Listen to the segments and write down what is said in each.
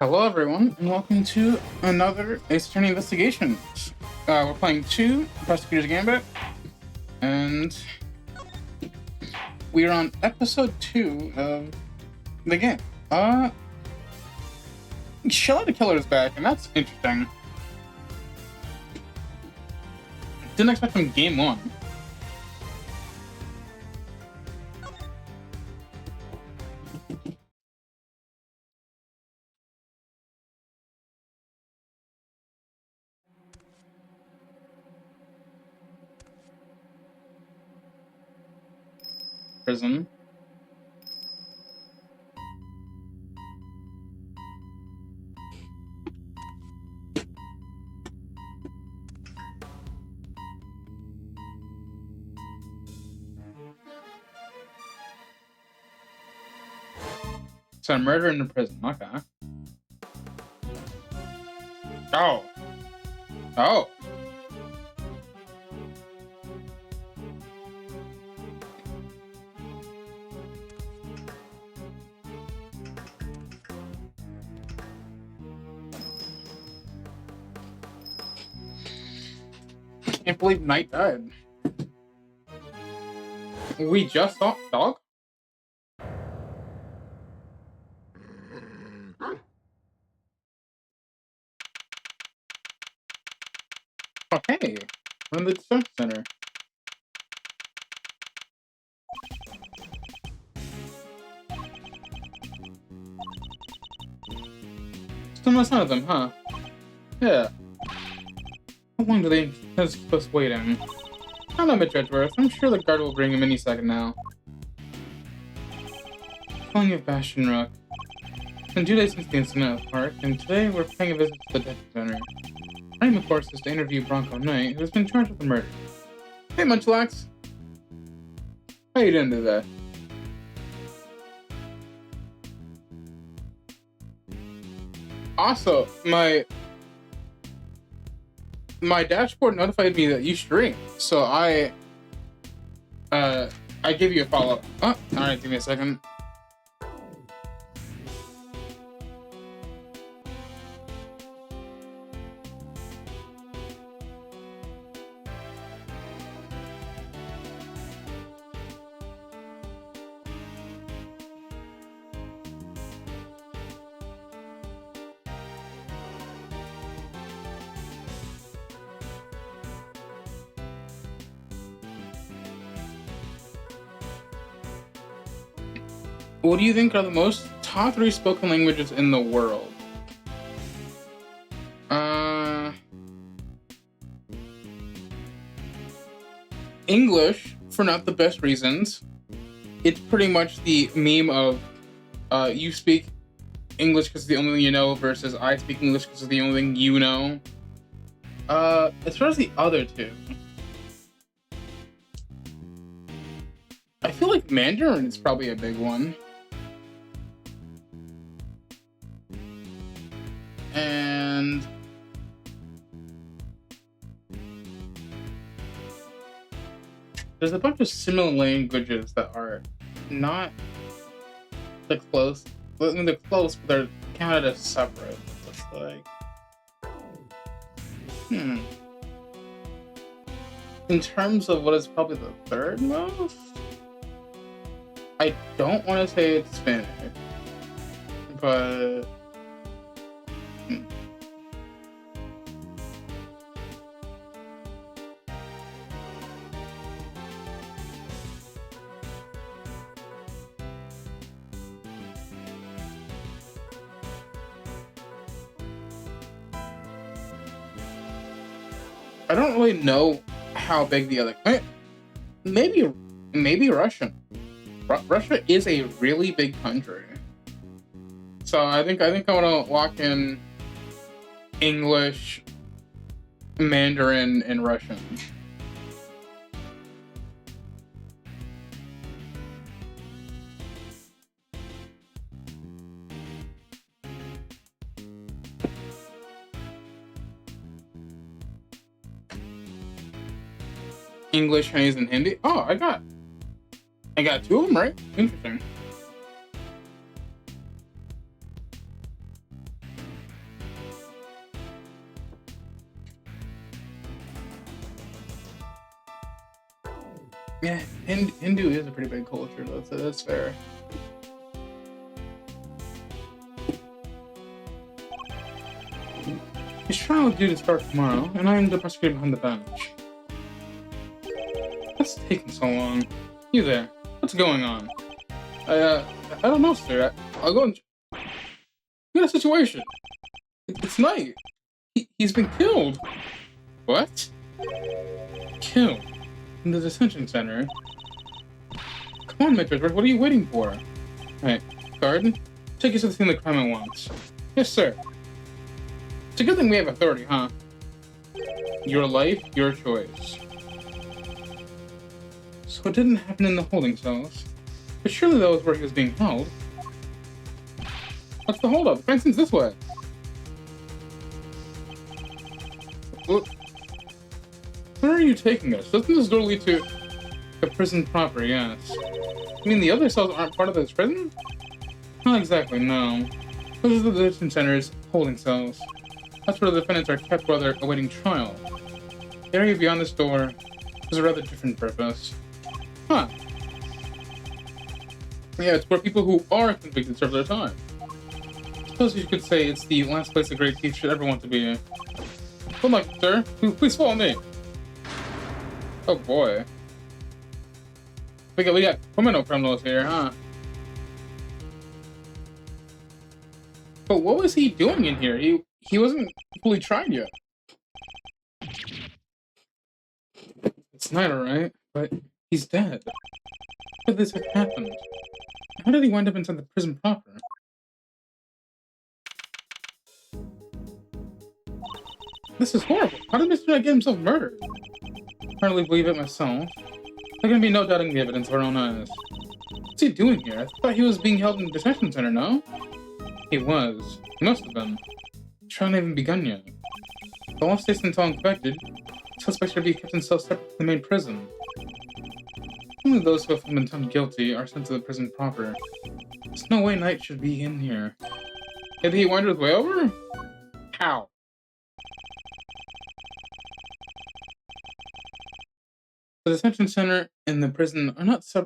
Hello everyone, and welcome to another Ace Attorney Investigations. We're playing 2 Prosecutor's Gambit, and we are on episode 2 of the game. Shella the Killer is back, and that's interesting. Didn't expect from game 1. Prison. So murder in the prison, okay. Oh. Can't believe Knight died. We just saw dog? Okay, we're in the detention center. Still no sign of them, huh? Yeah. How long do they just keep us waiting? I don't know, Mr. Edgeworth. I'm sure the guard will bring him any second now. Calling it Bastion Rook. It's been 2 days since the incident at the park, and today we're paying a visit to the detention center. Our aim, of course, is to interview Bronco Knight, who has been charged with the murder. Hey, Munchlax. How you doing today? Also, my dashboard notified me that you stream, so I give you a follow-up. Oh, alright, give me a second. What do you think are the top 3 spoken languages in the world? English, for not the best reasons. It's pretty much the meme of you speak English because it's the only thing you know versus I speak English because it's the only thing you know. As far as the other 2, I feel like Mandarin is probably a big one. And there's a bunch of similar languages that are not that close. I mean, they're close, but they're counted as separate. It's like, in terms of what is probably the 3rd most, I don't want to say it's Spanish, but I don't really know how big the other. Maybe Russian. Russia is a really big country, so I think I want to lock in English, Mandarin, and Russian. English, Chinese, and Hindi. Oh, I got 2 of them right. Interesting. Yeah, Hindu is a pretty big culture. That's fair. His trial is due to start tomorrow, and I am the prosecutor behind the bench. What's taking so long? You there? What's going on? I don't know, sir. I'll go and... We got a situation. It's night. He's been killed. What? Killed? In the detention center? Come on, Mr. Edgeworth, what are you waiting for? Hey, guard, take us to the scene of the crime at once. Yes, sir. It's a good thing we have authority, huh? Your life, your choice. So it didn't happen in the holding cells. But surely that was where he was being held. What's the holdup? Cranston's this way. Look. Where are you taking us? Doesn't this door lead to a prison proper? Yes. You mean the other cells aren't part of this prison? Not exactly, no. Those are the detention center's holding cells. That's where the defendants are kept while they're awaiting trial. The area beyond this door has a rather different purpose. Huh. Yeah, it's where people who are convicted serve their time. I suppose you could say it's the last place a great thief should ever want to be. Good luck, sir. Please follow me. Oh boy. We got criminal criminals here, huh? But what was he doing in here? He wasn't fully tried yet. It's not alright, but he's dead. How did this have happened? How did he wind up inside the prison proper? This is horrible. How did Mr. Knight get himself murdered? I hardly believe it myself. There can be no doubting the evidence of our own eyes. What's he doing here? I thought he was being held in the detention center, no? He was. He must have been. The trial hasn't even begun yet. The law states until infected, suspects are to be kept in cells separate from the main prison. Only those who have been found guilty are sent to the prison proper. There's no way Knight should be in here. Did he wander his way over? How? The detention center and the prison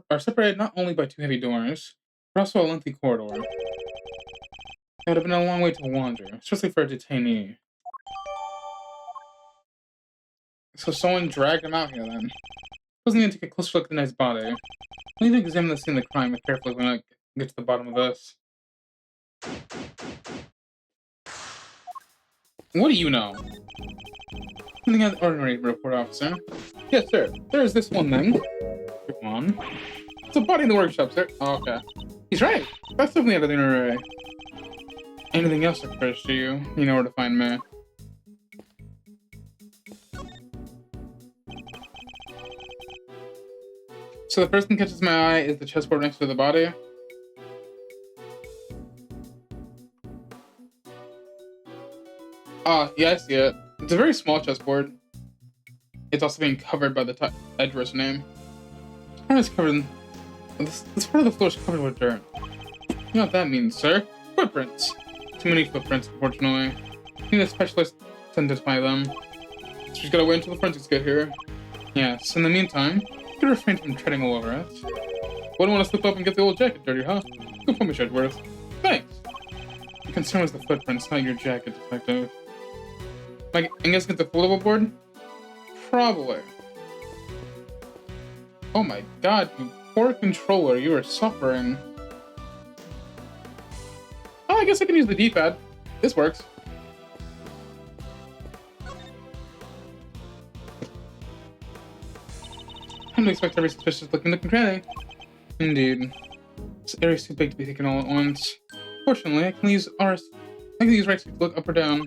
are separated not only by two heavy doors, but also a lengthy corridor. It would have been a long way to wander, especially for a detainee. So someone dragged him out here then. Wasn't even take a closer look at the Knight's body. We need to examine the scene of the crime carefully when I get to the bottom of this. What do you know? Something out of the ordinary, report officer. Yes, sir. There's this one thing. Come on. It's a body in the workshop, sir. Oh, okay. He's right. That's definitely out of the ordinary. Anything else occurs to you, you know where to find me. So the first thing catches my eye is the chessboard next to the body. Yeah, I see it. It's a very small chessboard. It's also being covered by the Edgeworth's name. This part of the floor is covered with dirt. You know what that means, sir? Footprints. Too many footprints, unfortunately. You need a specialist to identify them. So we just gotta wait until the forensics get here. Yes, in the meantime, you can refrain from treading all over us. Wouldn't want to slip up and get the old jacket dirty, huh? Good point, Mr. Edgeworth. Thanks. The concern was the footprints, not your jacket, detective. Like, I guess get the foldable board? Probably. Oh my god, you poor controller, you are suffering. Oh, I guess I can use the D-pad. This works. Time to expect every suspicious looking cranny. Indeed. This area's too big to be taken all at once. Fortunately, I can use right to look up or down.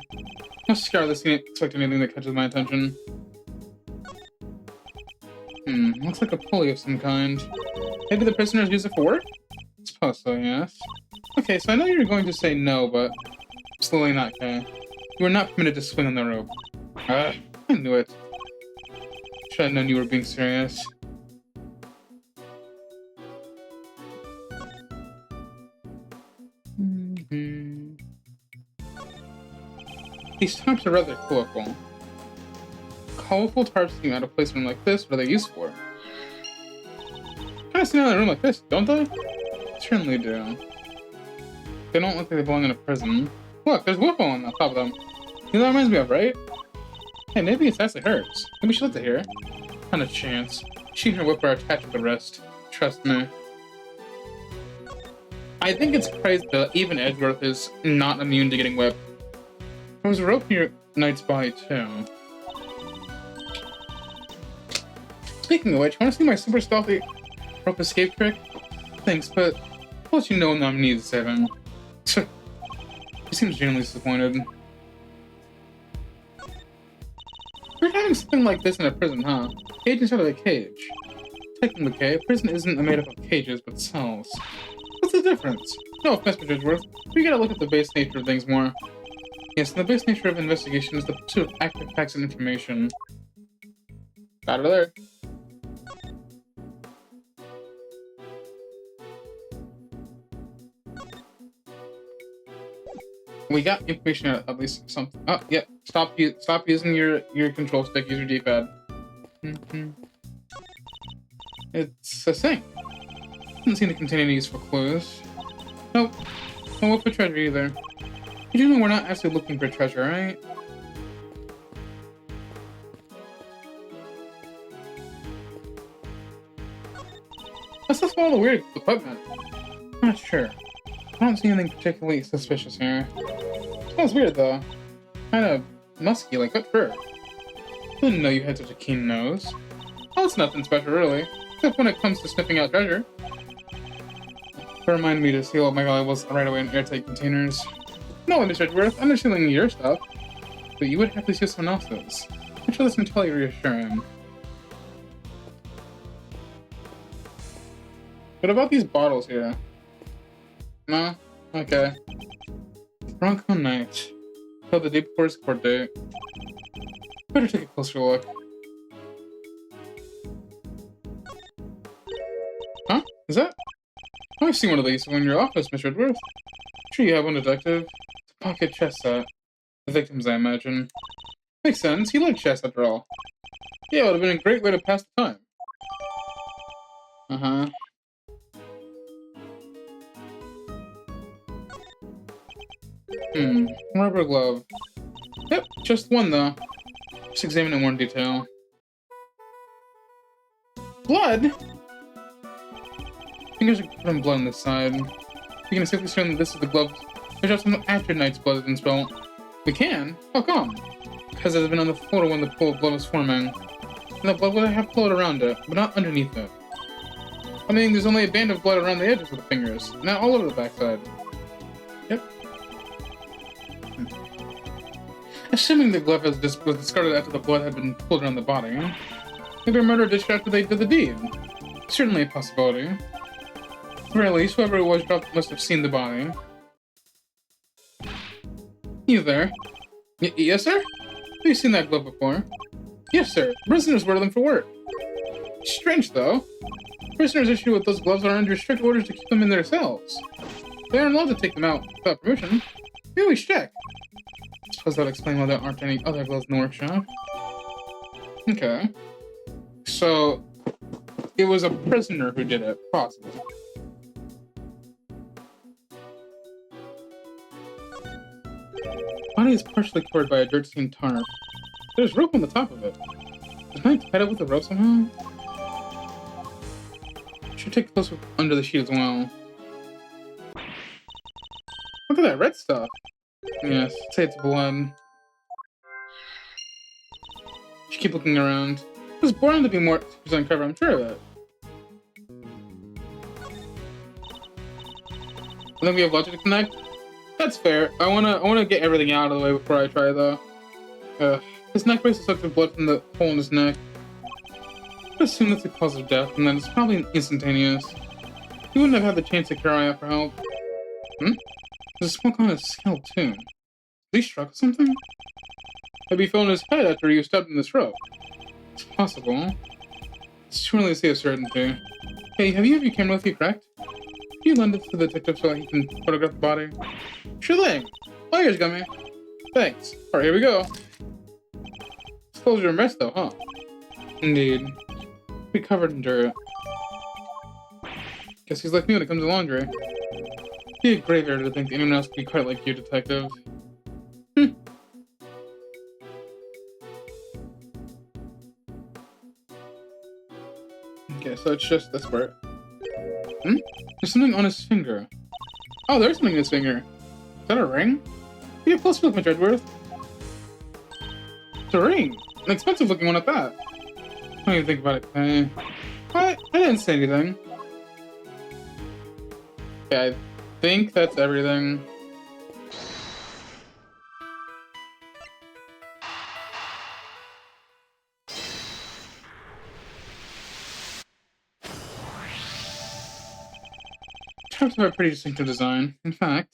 I'm scarless, can't expect anything that catches my attention. Looks like a pulley of some kind. Maybe the prisoners use it for work? I suppose so, yes. Okay, so I know you're going to say no, but absolutely not, okay? You are not permitted to swing on the rope. I knew it. Should have known you were being serious. These tarps are rather colorful. Colorful tarps came out of a placement like this, what are they used for? kind of see in a room like this, don't they? Certainly do. They don't look like they belong in a prison. Look, there's Whippo on the top of them. You know that reminds me of, right? Hey, maybe it's actually hers. Maybe she left it here. Not a chance. She and her Whippo are attached with the rest. Trust me. I think it's crazy that even Edgeworth is not immune to getting whipped. There was a rope near Knight's body, too. Speaking of which, want to see my super stealthy rope escape trick? Thanks, but I'll let you know when I'm needed saving. He seems genuinely disappointed. We're having something like this in a prison, huh? Cage instead of a cage. Technically, okay, a prison isn't made up of cages, but cells. What's the difference? No offense, Mr. Edgeworth. We gotta look at the base nature of things more. Yes, and the base nature of investigation is the pursuit of accurate facts and information. Got it there. We got information at least something. Oh, yeah. Stop using your control stick. Use your D-pad. It's a thing. Doesn't seem to contain any useful clues. Nope. No look for treasure either. You do know we're not actually looking for treasure, right? What's this all the weird equipment? Not sure. I don't see anything particularly suspicious here. Smells weird though. Kinda musky, like wet fur. Didn't know you had such a keen nose. Well, it's nothing special really, except when it comes to sniffing out treasure. Remind me to seal all my valuables right away in airtight containers. No, Mr. Edgeworth, I'm not stealing your stuff. But you would have to steal someone else's. I'm sure that's entirely reassuring. What about these bottles here? No? Okay. Bronco Knight. Till the day before his court date. Better take a closer look. Huh? Is that? I've seen one of these in your office, Mr. Edgeworth. Sure you have one, Detective. It's a pocket chess set. The victims, I imagine. Makes sense. You like chess, after all. Yeah, it would have been a great way to pass the time. Uh-huh. Rubber glove. Yep, just one, though. Just examine it in more detail. Blood? Fingers are covered in blood on this side. We can safely assume that this is the glove. There's just some after Knight's blood has been spilled. We can? How come? Because it has been on the floor when the pool of blood was forming. And the blood would have flowed around it, but not underneath it. I mean, there's only a band of blood around the edges of the fingers, not all over the backside. Yep. Assuming the glove was discarded after the blood had been pulled around the body, maybe a murder ditched after they did the deed. Certainly a possibility. At the very least, whoever it was dropped must have seen the body. You there? Yes, sir? Have you seen that glove before? Yes, sir. Prisoners wear them for work. Strange, though. Prisoners issued with those gloves are under strict orders to keep them in their cells. They aren't allowed to take them out without permission. Maybe we should check. I suppose that would explain why there aren't any other gloves in the workshop. Okay. So, it was a prisoner who did it, possibly. Body is partially covered by a dirt-stained tarp. There's rope on the top of it. Is Knight tied up with a rope somehow? Should take a close look under the sheet as well. Look at that red stuff. Yes, say it's blood. Should keep looking around. It was born to be more uncovered, I'm sure of it. I think we have logic to connect. That's fair. I wanna get everything out of the way before I try though. His neck brace is soaked with blood from the hole in his neck. I assume that's the cause of death, and then it's probably instantaneous. He wouldn't have had the chance to cry out for help. There's a smoke on his scalp too. Is he struck with something? Maybe he fell on his head after he was stabbed in this rope. It's possible. It's too early to say a certainty. Hey, have you your camera with you, correct? Can you lend it to the detective so he can photograph the body? Sure thing. Oh, here's Gummy. Thanks. Alright, here we go. It's closure and rest though, huh? Indeed. Be covered in dirt. Guess he's like me when it comes to laundry. Be a graveyard to think anyone else could be quite like you, detective. Okay, so it's just this part. There's something on his finger. Oh, there's something on his finger. Is that a ring? Be a close look, Mr. Edgeworth. It's a ring. An expensive looking one at that. I don't even think about it. What? I didn't say anything. Okay, I think that's everything. Traps have a pretty distinctive design. In fact,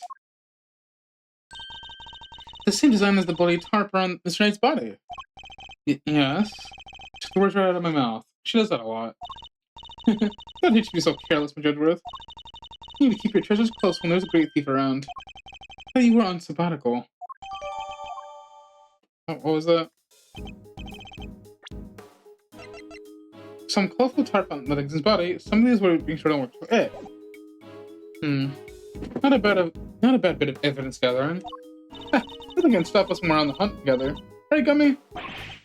the same design as the bloody tarp around Mr. Knight's body. Yes. Took the words right out of my mouth. She does that a lot. Don't hate you be so careless, Mr. Edgeworth. You need to keep your treasures close when there's a great thief around. I thought you were on sabbatical. Oh, what was that? Some colorful tarp on Livingston's body. Some of these were being sure don't work for it. Not a bad bit of evidence gathering. Nothing can stop us from on the hunt together. Right, Gummy?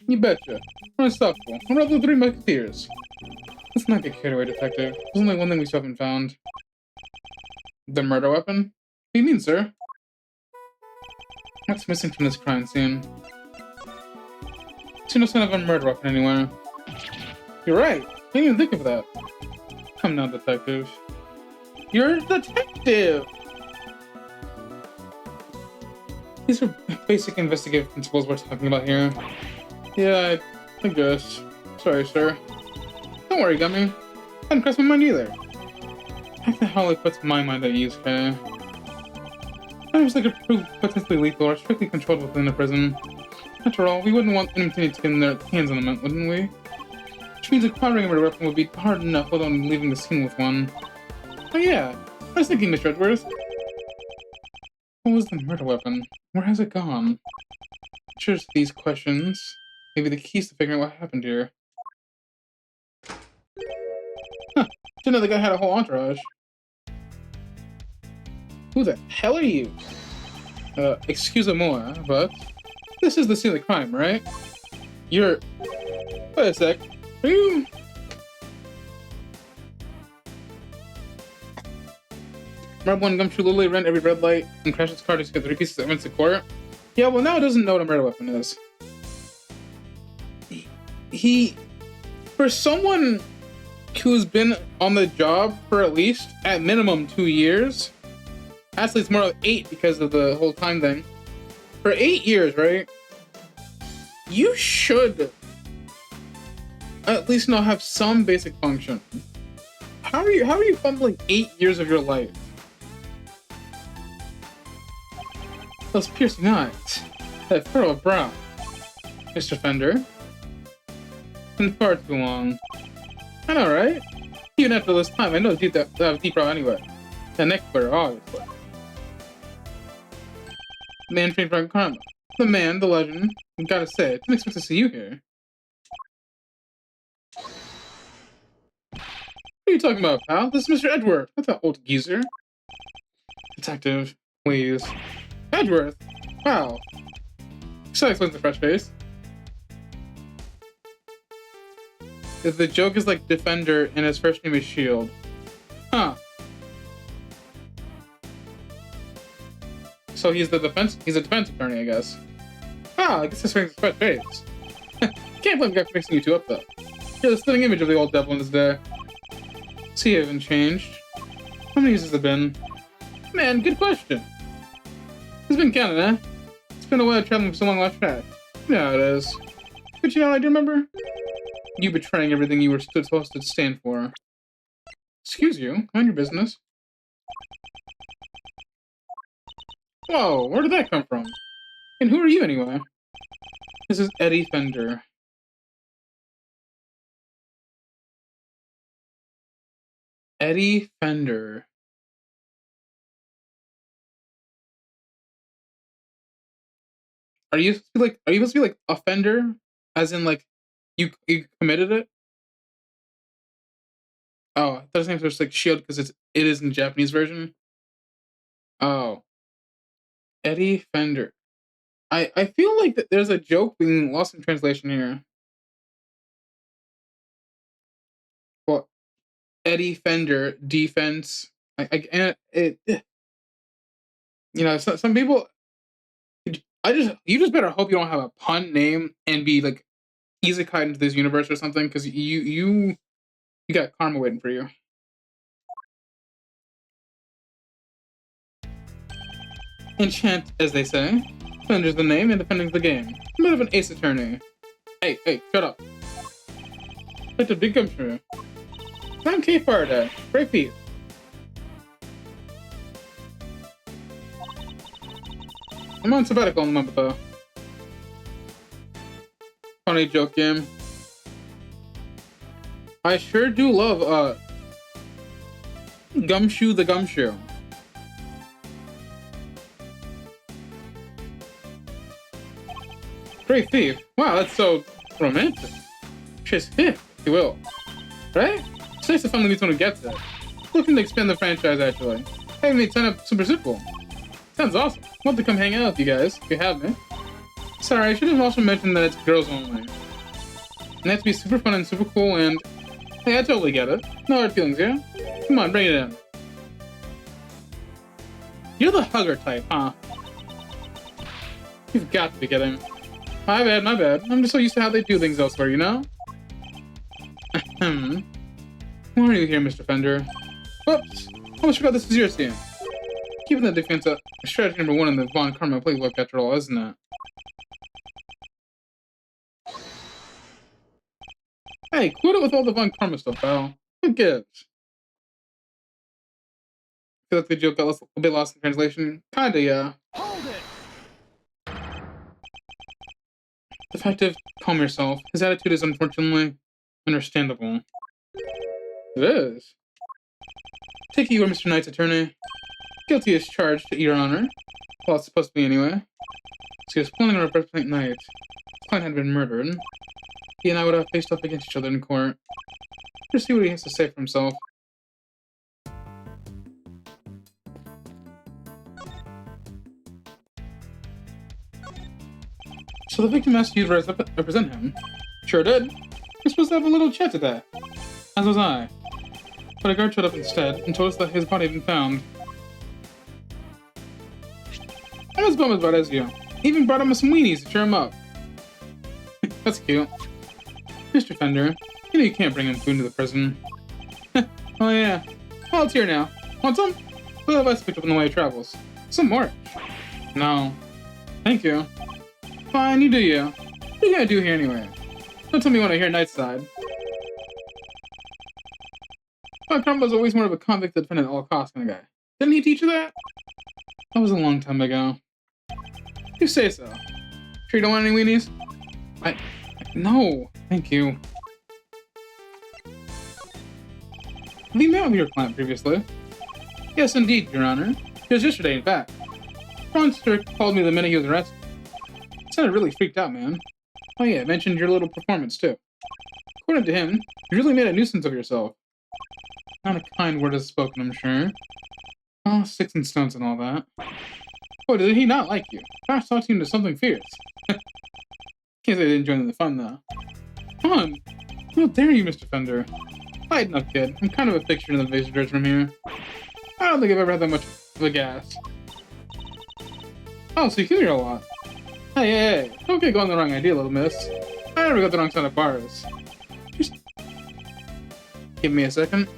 You betcha. We're unstoppable. We're all the three musketeers. Let's not get carried away, detective. There's only one thing we still haven't found. The murder weapon? What do you mean, sir? What's missing from this crime scene? See no sign of a murder weapon anywhere. You're right. I didn't even think of that. Come now, detective. You're a detective! These are basic investigative principles we're talking about here. Yeah, I guess. Sorry, sir. Don't worry, Gummy. Hadn't crossed my mind either. How the hell it puts my mind at ease, okay? Items that could prove potentially lethal are strictly controlled within the prison. After all, we wouldn't want anyone to get their hands on them, wouldn't we? Which means acquiring a murder weapon would be hard enough without leaving the scene with one. Oh yeah, I was thinking, Mr. Edgeworth. What was the murder weapon? Where has it gone? Answers to these questions may be the keys to figuring out what happened here. Huh, didn't know the guy had a whole entourage. Who the hell are you? Excuse-moi, but this is the scene of the crime, right? You're... Wait a sec. Are you... Remember when Gumshoe literally ran every red light and crashed his car to get 3 pieces of evidence to court? Yeah, well now it doesn't know what a murder weapon is. He... For someone who's been on the job for at least, at minimum, 2 years... Actually, it's more like 8 because of the whole time thing. For 8 years, right? You should at least now have some basic function. How are you fumbling 8 years of your life? Those piercing eyes, that furrowed brow, Mr. Fender. Been far too long. I know, right? Even after this time, I know deep that have a deep brow anyway. And neck square, obviously. Man trained from karma. The man, the legend. I gotta say, I didn't expect to see you here. What are you talking about, pal? This is Mr. Edgeworth. Not that old geezer. Detective, please. Edgeworth? Wow. So explains the fresh face. The joke is like Defender and his first name is Shield. Huh. So he's a defense attorney, I guess. Ah, I guess this makes a fresh face. Can't blame the guy for mixing you two up though. You're the stunning image of the old devil in his day. See, you haven't changed. How many years has it been? Man, good question. It's been counting, eh? It's been a while traveling for so long, lost track. You know how it is. But you know what I do remember? You betraying everything you were supposed to stand for. Excuse you, mind your business. Whoa, where did that come from? And who are you anyway? This is Eddie Fender. Eddie Fender. Are you supposed to be like offender? As in like you committed it? Oh, I thought his name was like Shield because it is in the Japanese version. Oh, Eddie Fender. I feel like that there's a joke being lost in translation here. Well, Eddie Fender defense. And you know, some people. You just better hope you don't have a pun name and be like isekai into this universe or something, because you got karma waiting for you. Enchant, as they say. Fender's the name, and defending's the game. A bit of an ace attorney. Hey, shut up. That's a big gumshoe. I'm K Farda. Great feat. I'm on sabbatical in the moment, though. Funny joke game. I sure do love, Gumshoe the Gumshoe. Great thief. Wow, that's so romantic. She's hip, if you will. Right? It's nice to finally meet someone who gets it. Looking to expand the franchise, actually. Hey, made sign up super sequel. Sounds awesome. Want to come hang out with you guys, if you have me. Sorry, I should have also mentioned that it's girls only. And they have to be super fun and super cool, and hey, I totally get it. No hard feelings, yeah? Come on, bring it in. You're the hugger type, huh? You've got to be kidding. My bad. I'm just so used to how they do things elsewhere, you know? Why are you here, Mr. Fender? Whoops! Almost forgot this was your scene. Keeping that defense up is strategy number 1 in the Von Karma playbook after all, isn't it? Hey, quit it with all the Von Karma stuff, pal. Who gives? Feel like the joke got a bit lost in translation? Kinda, yeah. Hold it! Detective, calm yourself. His attitude is unfortunately understandable. It is. Take you, Mr. Knight's attorney. Guilty as charged, Your Honor. Well, it's supposed to be anyway. So he was planning on a birthday night. His client had been murdered. He and I would have faced off against each other in court. Let's see what he has to say for himself. So the victim asked you to represent him? Sure did. We're supposed to have a little chat today. As was I. But a guard showed up instead and told us that his body had been found. I'm as bummed about it as you. Even brought him some weenies to cheer him up. That's cute. Mr. Fender, you know you can't bring him food into the prison. Oh yeah. Well, it's here now. Want some? We'll have ice picked up on the way he travels. Some more. No. Thank you. Fine, you do you. What are you gonna do here anyway? Don't tell me you want to hear Nightside. My Karma was always more of a convict that defended at all costs kind of guy. Didn't he teach you that? That was a long time ago. You say so. Sure you don't want any weenies? No, thank you. Have you met with your client previously? Yes, indeed, Your Honor. It was yesterday, in fact. Monster called me the minute he was arrested. He sounded really freaked out, man. Oh yeah, mentioned your little performance, too. According to him, you really made a nuisance of yourself. Not a kind word is spoken, I'm sure. Oh, sticks and stones and all that. Oh, did he not like you? Perhaps talked you into something fierce. Can't say they didn't join in the fun, though. Fun? How dare you, Mr. Fender? Lighten up, kid. I'm kind of a fixture in the visitors from here. I don't think I've ever had that much of a gas. Oh, so you come here a lot. Hey, don't get going the wrong idea, little miss. I never got the wrong side of bars. Just give me a second.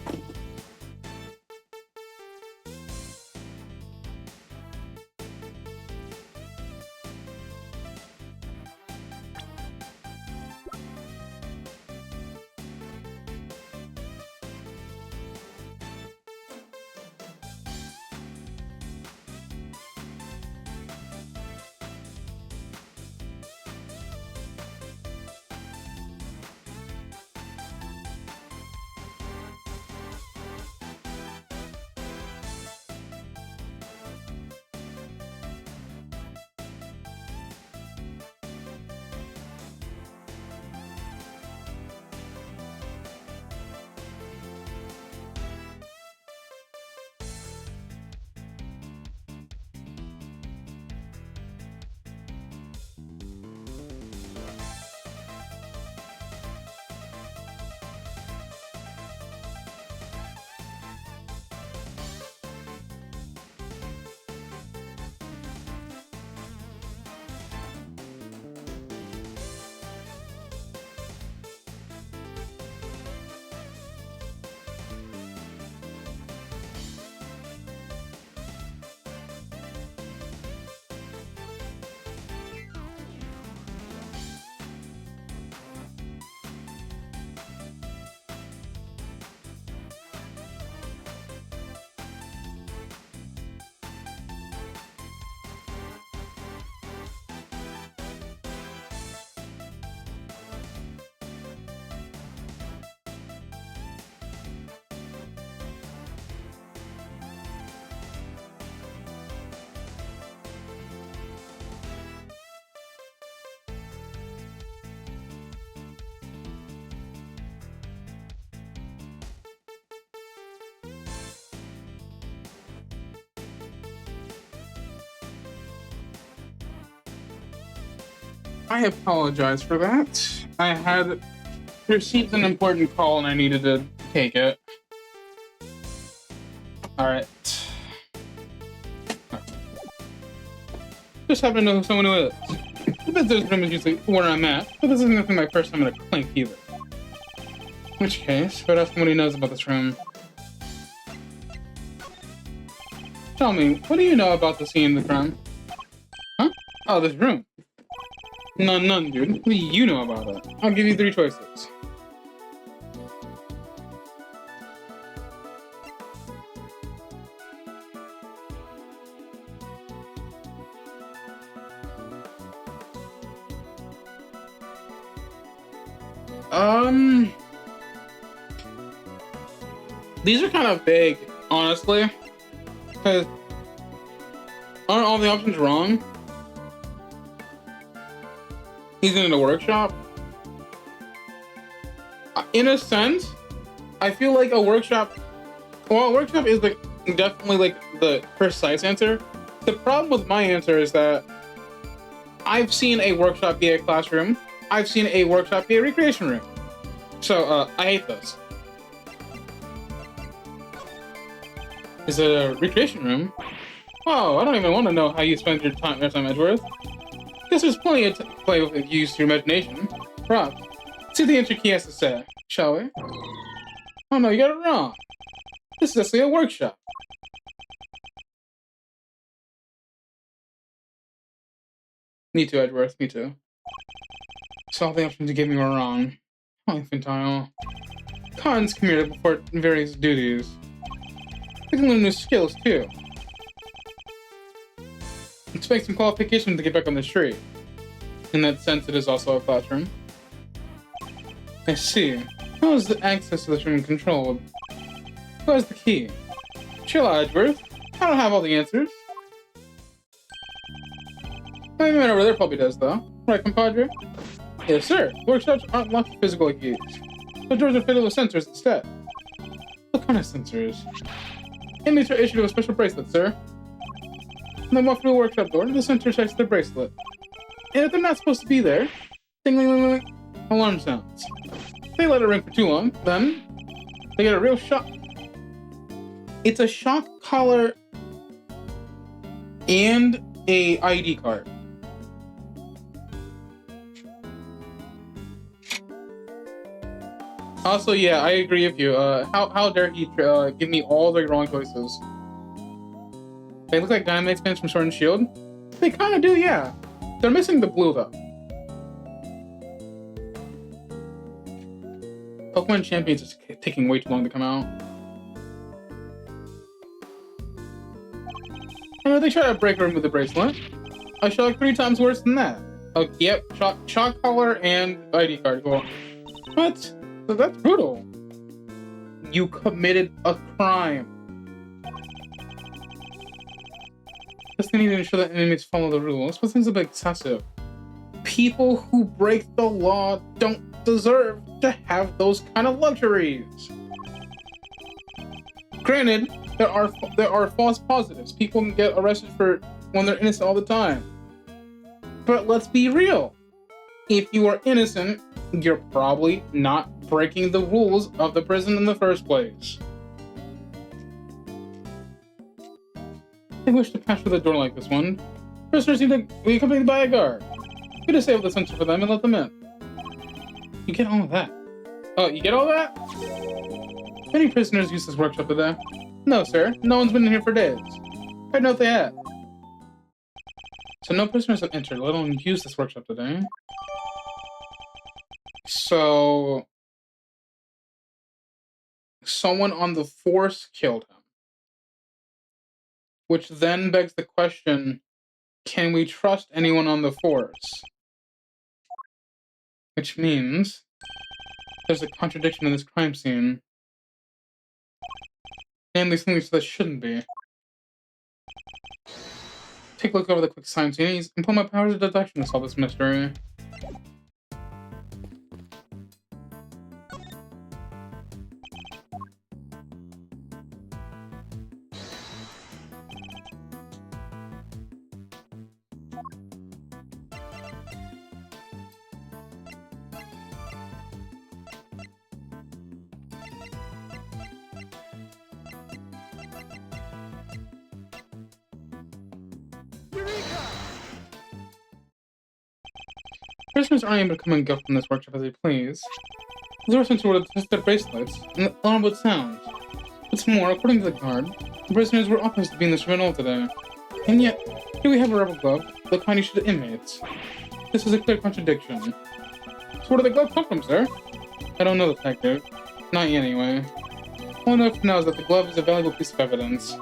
I apologize for that. I had received an important call and I needed to take it. Alright. Just happen to know someone who is. The visitor's room is usually where I'm at, but this isn't my first time in a clink either. In which case, I'd ask someone who knows about this room. Tell me, what do you know about the scene in the room? Huh? Oh, this room. None, dude. What do you know about it? I'll give you 3 choices. These are kind of vague, honestly. Because aren't all the options wrong? He's in a workshop. In a sense, I feel like a workshop. Well, a workshop is like definitely like the precise answer. The problem with my answer is that I've seen a workshop be a classroom. I've seen a workshop be a recreation room. So I hate this. Is it a recreation room? Oh, I don't even want to know how you spend your time, Edgeworth. Guess there's plenty to play with if you use your imagination. Rob, see what the entry key has to say, shall we? Oh no, you got it wrong. This is actually a workshop. Me too, Edgeworth, me too. So all the options you gave me were wrong. How infantile. Cons come here to perform various duties. They can learn new skills too. Expect some qualifications to get back on the street. In that sense, it is also a classroom. I see. How is the access to this room controlled? Who has the key? Chill out, Edgeworth. I don't have all the answers. My man over there probably does, though. Right, compadre? Yes, sir. Workshops aren't locked with physical keys. The doors are fitted with sensors instead. What kind of sensors? Inmates are issued with a special bracelet, sir. When they walk through the workshop door, the sensor checks their bracelet. And if they're not supposed to be there, ding-ling-ling-ling, alarm sounds. If they let it ring for too long, then they get a real shock. It's a shock collar and a ID card. Also, yeah, I agree with you. How dare he give me all the wrong choices? They look like Dynamite fans from Sword and Shield. They kind of do, yeah. They're missing the blue, though. Pokemon Champions is taking way too long to come out. I know they try to break or remove the bracelet. I shot like 3 times worse than that. Oh, yep, shock collar and ID card. Cool. What? That's brutal. You committed a crime. Just need to ensure that enemies follow the rules, but things a bit excessive. People who break the law don't deserve to have those kind of luxuries. Granted, there are false positives. People can get arrested for when they're innocent all the time. But let's be real. If you are innocent, you're probably not breaking the rules of the prison in the first place. I wish to pass through the door like this one. Prisoners need to be accompanied by a guard. You disable the sensor for them and let them in. You get all of that. Oh, you get all that? Many prisoners use this workshop today. No, sir. No one's been in here for days. I know if they have. So no prisoners have entered, let alone use this workshop today. So someone on the force killed him. Which then begs the question, can we trust anyone on the force? Which means there's a contradiction in this crime scene. Namely, something that shouldn't be. Take a look over the quick science scenes and put my powers of deduction to solve this mystery. prisoners aren't able to come and go from this workshop as they please. The residents were to test their bracelets, and the alarm would sound. What's more, according to the guard, the prisoners were all supposed to be in this rental today. And yet, here we have a rubber glove, the kind you should to inmates. This is a clear contradiction. So where did the glove come from, sir? I don't know, detective. Not yet, anyway. All I know for now is that the glove is a valuable piece of evidence.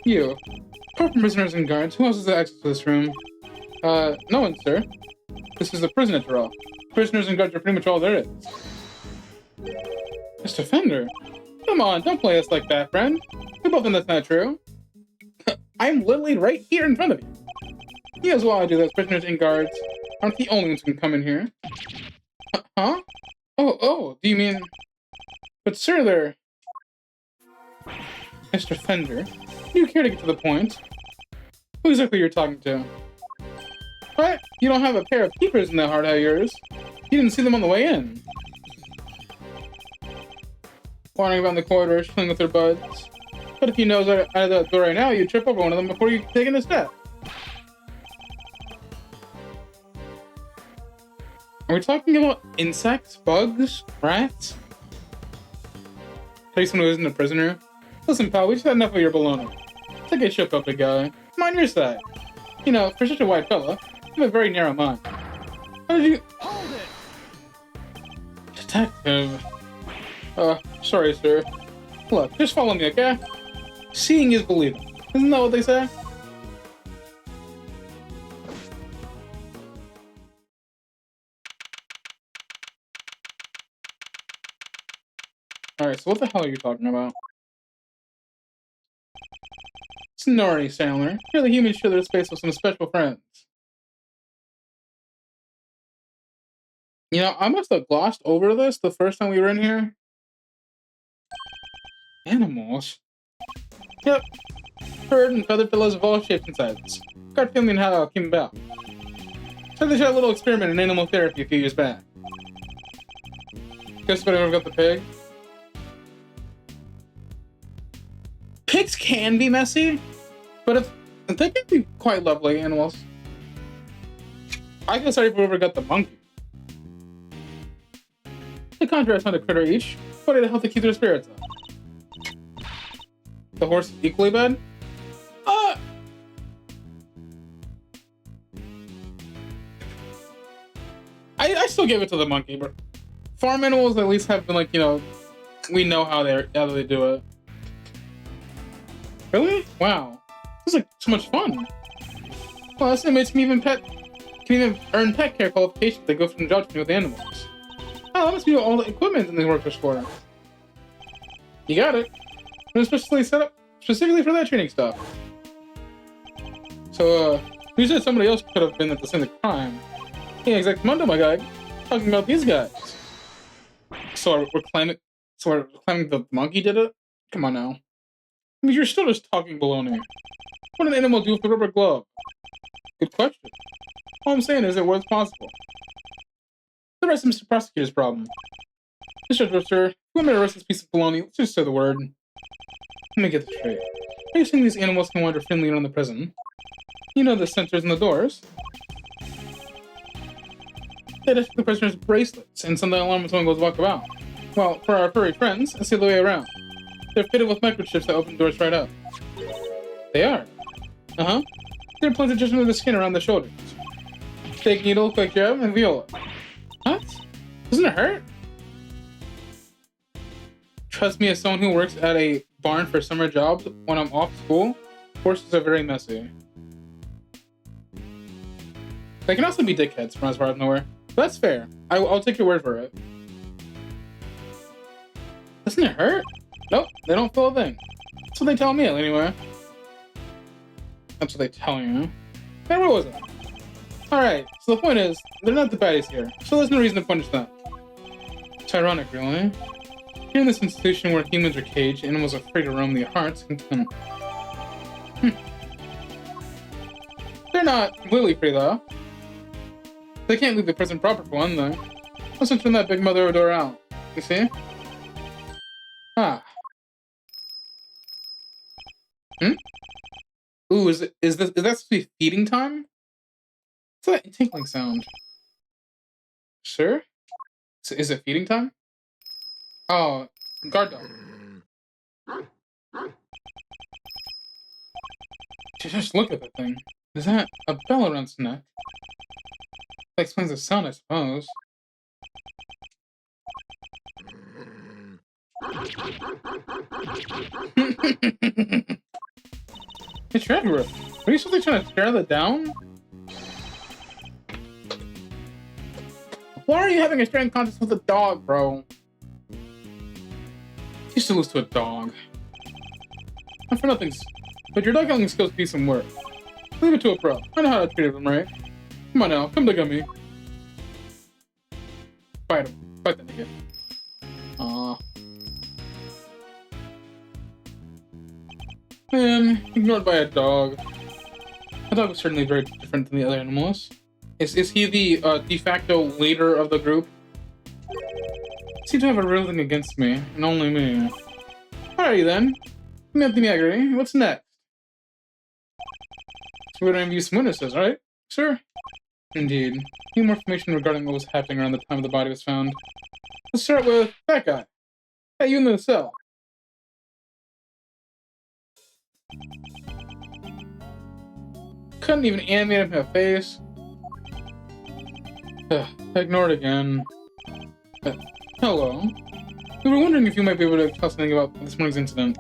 You. Apart from prisoners and guards, who else has access to this room? No one, sir. This is a prison after all. Prisoners and guards are pretty much all there is. Mr. Fender? Come on, don't play us like that, friend. We both know that's not true. I'm literally right here in front of you. You as well I do that. Prisoners and guards aren't the only ones who can come in here. Huh? Oh, do you mean... But sir, there... Mr. Fender, do you care to get to the point? Who exactly you're talking to? What? You don't have a pair of keepers in that hard hat of yours? You didn't see them on the way in. Wandering around the corridor, chilling with their buds. But if you nose out of that door right now, you'd trip over one of them before you take in a step. Are we talking about insects, bugs, rats? Tell you someone who isn't a prisoner? Listen, pal, we just had enough of your baloney. Take a ship up, big guy. I'm on your side. You know, for such a white fella, you have a very narrow mind. How did you... Hold it! Detective. Sorry, sir. Look, just follow me, okay? Seeing is believing. Isn't that what they say? Alright, so what the hell are you talking about? Snorri, sailor. You're the human share their space with some special friends. You know, I must have glossed over this the first time we were in here. Animals? Yep. Bird and feathered pillows of all shapes and sizes. Got feeling how it came about. So they did a little experiment in animal therapy a few years back. Guess what, I ever got the pig? Pigs can be messy, but they can be quite lovely animals. I feel sorry if we ever got the monkey. The contrast on a critter each, but it'll help to keep their spirits up. The horse is equally bad? I still give it to the monkey, but farm animals at least have been like, you know, we know how they do it. Really? Wow. This is like so much fun. Well, this inmates can even earn pet care qualifications. They go from job training with animals. Oh, that must be all the equipment in the workers for. You got it. It was specially set up specifically for that training stuff. So, you said somebody else could have been at the scene of the crime. Yeah, exactly, my guy. Talking about these guys. So we're claiming the monkey did it? Come on now. I mean, you're still just talking baloney. What did an animal do with the rubber glove? Good question. All I'm saying is it was possible. The rest of Mr. Prosecutor's problem. Mr. Edgeworth, sir, if you want me to arrest this piece of baloney, let's just say the word. Let me get this straight. Are you saying these animals can wander freely around the prison? You know the sensors and the doors. They detect the prisoner's bracelets and send the alarm when someone goes walk about. Well, for our furry friends, it's the other way around. They're fitted with microchips that open doors right up. They are. Uh-huh. They're implanted just under the skin around the shoulders. Fake needle, quick jab, and viola. What? Doesn't it hurt? Trust me, as someone who works at a barn for summer jobs when I'm off school, horses are very messy. They can also be dickheads from as far as nowhere. That's fair. I'll take your word for it. Doesn't it hurt? Nope, they don't feel a thing. That's what they tell me, anyway. That's what they tell you. Hey, where was I? Alright, so the point is, they're not the baddies here, so there's no reason to punish them. It's ironic, really. Here in this institution where humans are caged, animals are free to roam the hearts content. They're not completely free, though. They can't leave the prison proper for one thing. Let's turn that big mother door out. You see? Ah. Ooh, is that supposed to be feeding time? What's that tinkling sound? Sure. Is it feeding time? Oh, guard dog. Just look at the thing. Is that a bell around its neck? That explains the sound, I suppose. It's Edgeworth. Are you supposed to trying to tear that down? Why are you having a staring contest with a dog, bro? You used to lose to a dog. Not for nothing, but your dog hunting skills need some work. Leave it to a pro. I know how to treat him, right? Come on now, come look at me. Fight him. Fight that nigga. Aww. Man, ignored by a dog. A dog is certainly very different than the other animals. Is he the de facto leader of the group? Seem to have a real thing against me, and only me. Alrighty then. Anthony Agri, what's next? So we're gonna review some witnesses, right? Sure. Indeed. Need more information regarding what was happening around the time the body was found. Let's start with that guy. Hey, you in the cell. Couldn't even animate him in the face. Ignored again. Hello. We were wondering if you might be able to tell something about this morning's incident.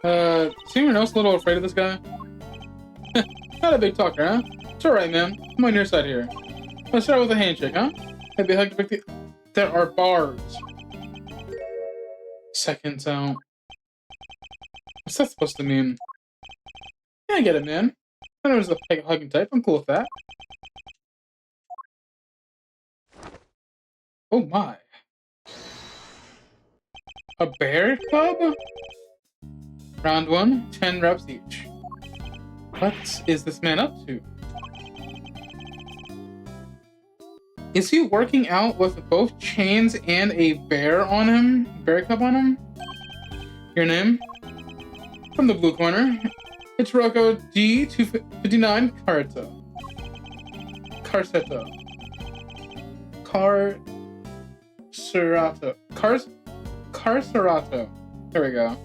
Is anyone else a little afraid of this guy? Not a big talker, huh? It's alright, man. I'm on your side here. Let's start with a handshake, huh? Maybe hug the... There are bars. Seconds out. What's that supposed to mean? Yeah, I get it, man. I know there's a hugging type. I'm cool with that. Oh my. A bear club? Round 1, 10 reps each. What is this man up to? Is he working out with both chains and a bear on him? Bear club on him? Your name? From the blue corner. It's Rocco D259 Carseto. Carcerato. There we go.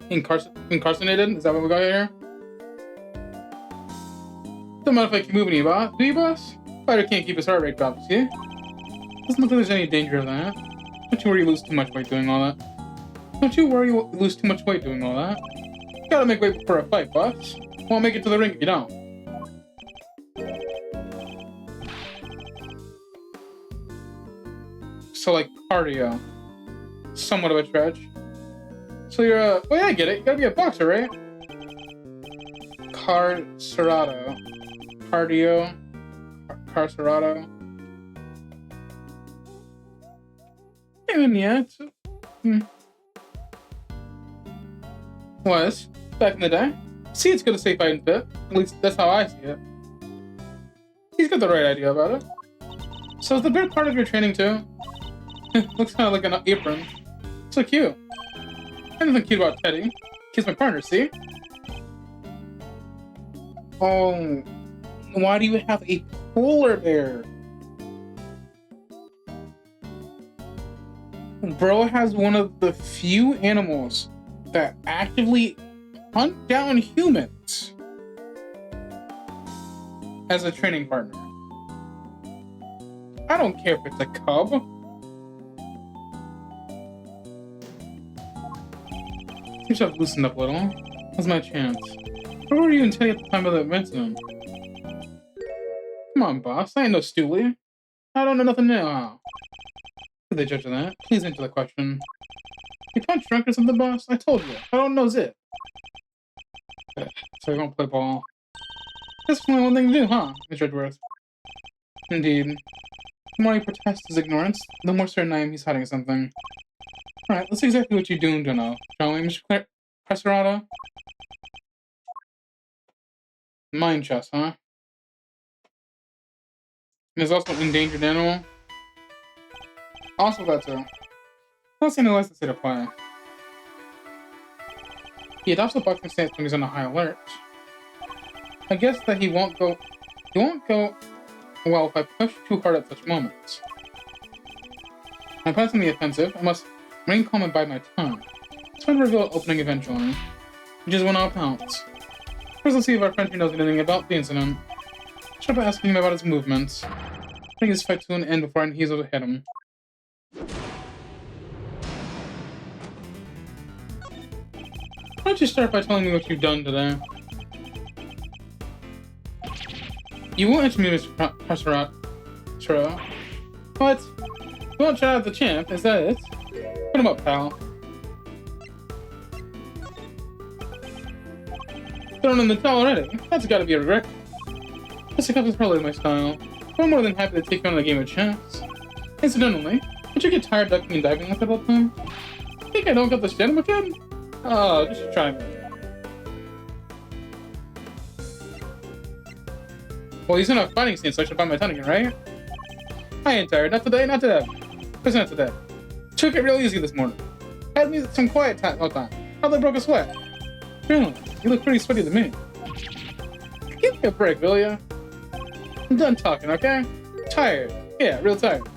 Incarcerated? Is that what we got here? Don't mind if I keep moving you, boss. Do you, boss? Fighter can't keep his heart rate dropped, see? Doesn't look like there's any danger of that. Don't you worry you lose too much weight doing all that. Don't you worry you lose too much weight doing all that. You gotta make weight for a fight, boss. Won't make it to the ring if you don't. So, like, cardio. Somewhat of a stretch. So you're a... Oh yeah, I get it. You gotta be a boxer, right? Carcerato. Cardio. Carcerato. And yeah, it's... Was. Back in the day. See, it's good to say fighting fit. At least that's how I see it. He's got the right idea about it. So is the bear part of your training too? Looks kind of like an apron. So cute. Anything cute about Teddy. He's my partner, see? Oh, why do you have a polar bear? Bro has one of the few animals that actively hunt down humans as a training partner. I don't care if it's a cub. Seems to have loosened up a little. That's my chance. Where were you and Teddy at the time of the incident? Come on, boss. I ain't no stoolie. I don't know nothing now. Did they judge on that? Please answer the question. You punch drunk or something, boss? I told you. I don't know zip. So you won't play ball. That's only one thing to do, huh, Mr. Edgeworth? Indeed. The more he protests his ignorance, the more certain I am he's hiding something. Alright, let's see exactly what you're doing to know, shall we, Mr. Carcerato? Mind chess, huh? And there's also an endangered animal. Also that too. Not saying he likes to say to play. He adopts a boxing stance when he's on a high alert. I guess that he won't go well if I push too hard at such moments. My plan's on the offensive. I must remain calm and bide my tongue. It's going to reveal an opening eventually. Which is when I'll pounce. First, let's see if our friend here knows anything about the incident. Start by asking him about his movements. Bring his fight to an end before he's able to hit him. Why don't you start by telling me what you've done today? You won't enter me, Mr. Prosecutor. What? You won't try out the champ, is that it? Put him up, pal. Thrown in the towel already? That's gotta be a regret. This is probably my style. But I'm more than happy to take you on a game of chess. Incidentally, don't you get tired ducking and diving like that all the time? Think I don't got the stamina kid? Oh, just try me. Well, he's in a fighting scene, so I should buy my tongue again, right? I ain't tired. Not today, not today. Because not today. Took it real easy this morning. Had me some quiet time all time. Hardly broke a sweat. Really? You look pretty sweaty to me. Give me a break, will ya? I'm done talking, okay? Tired. Yeah, real tired.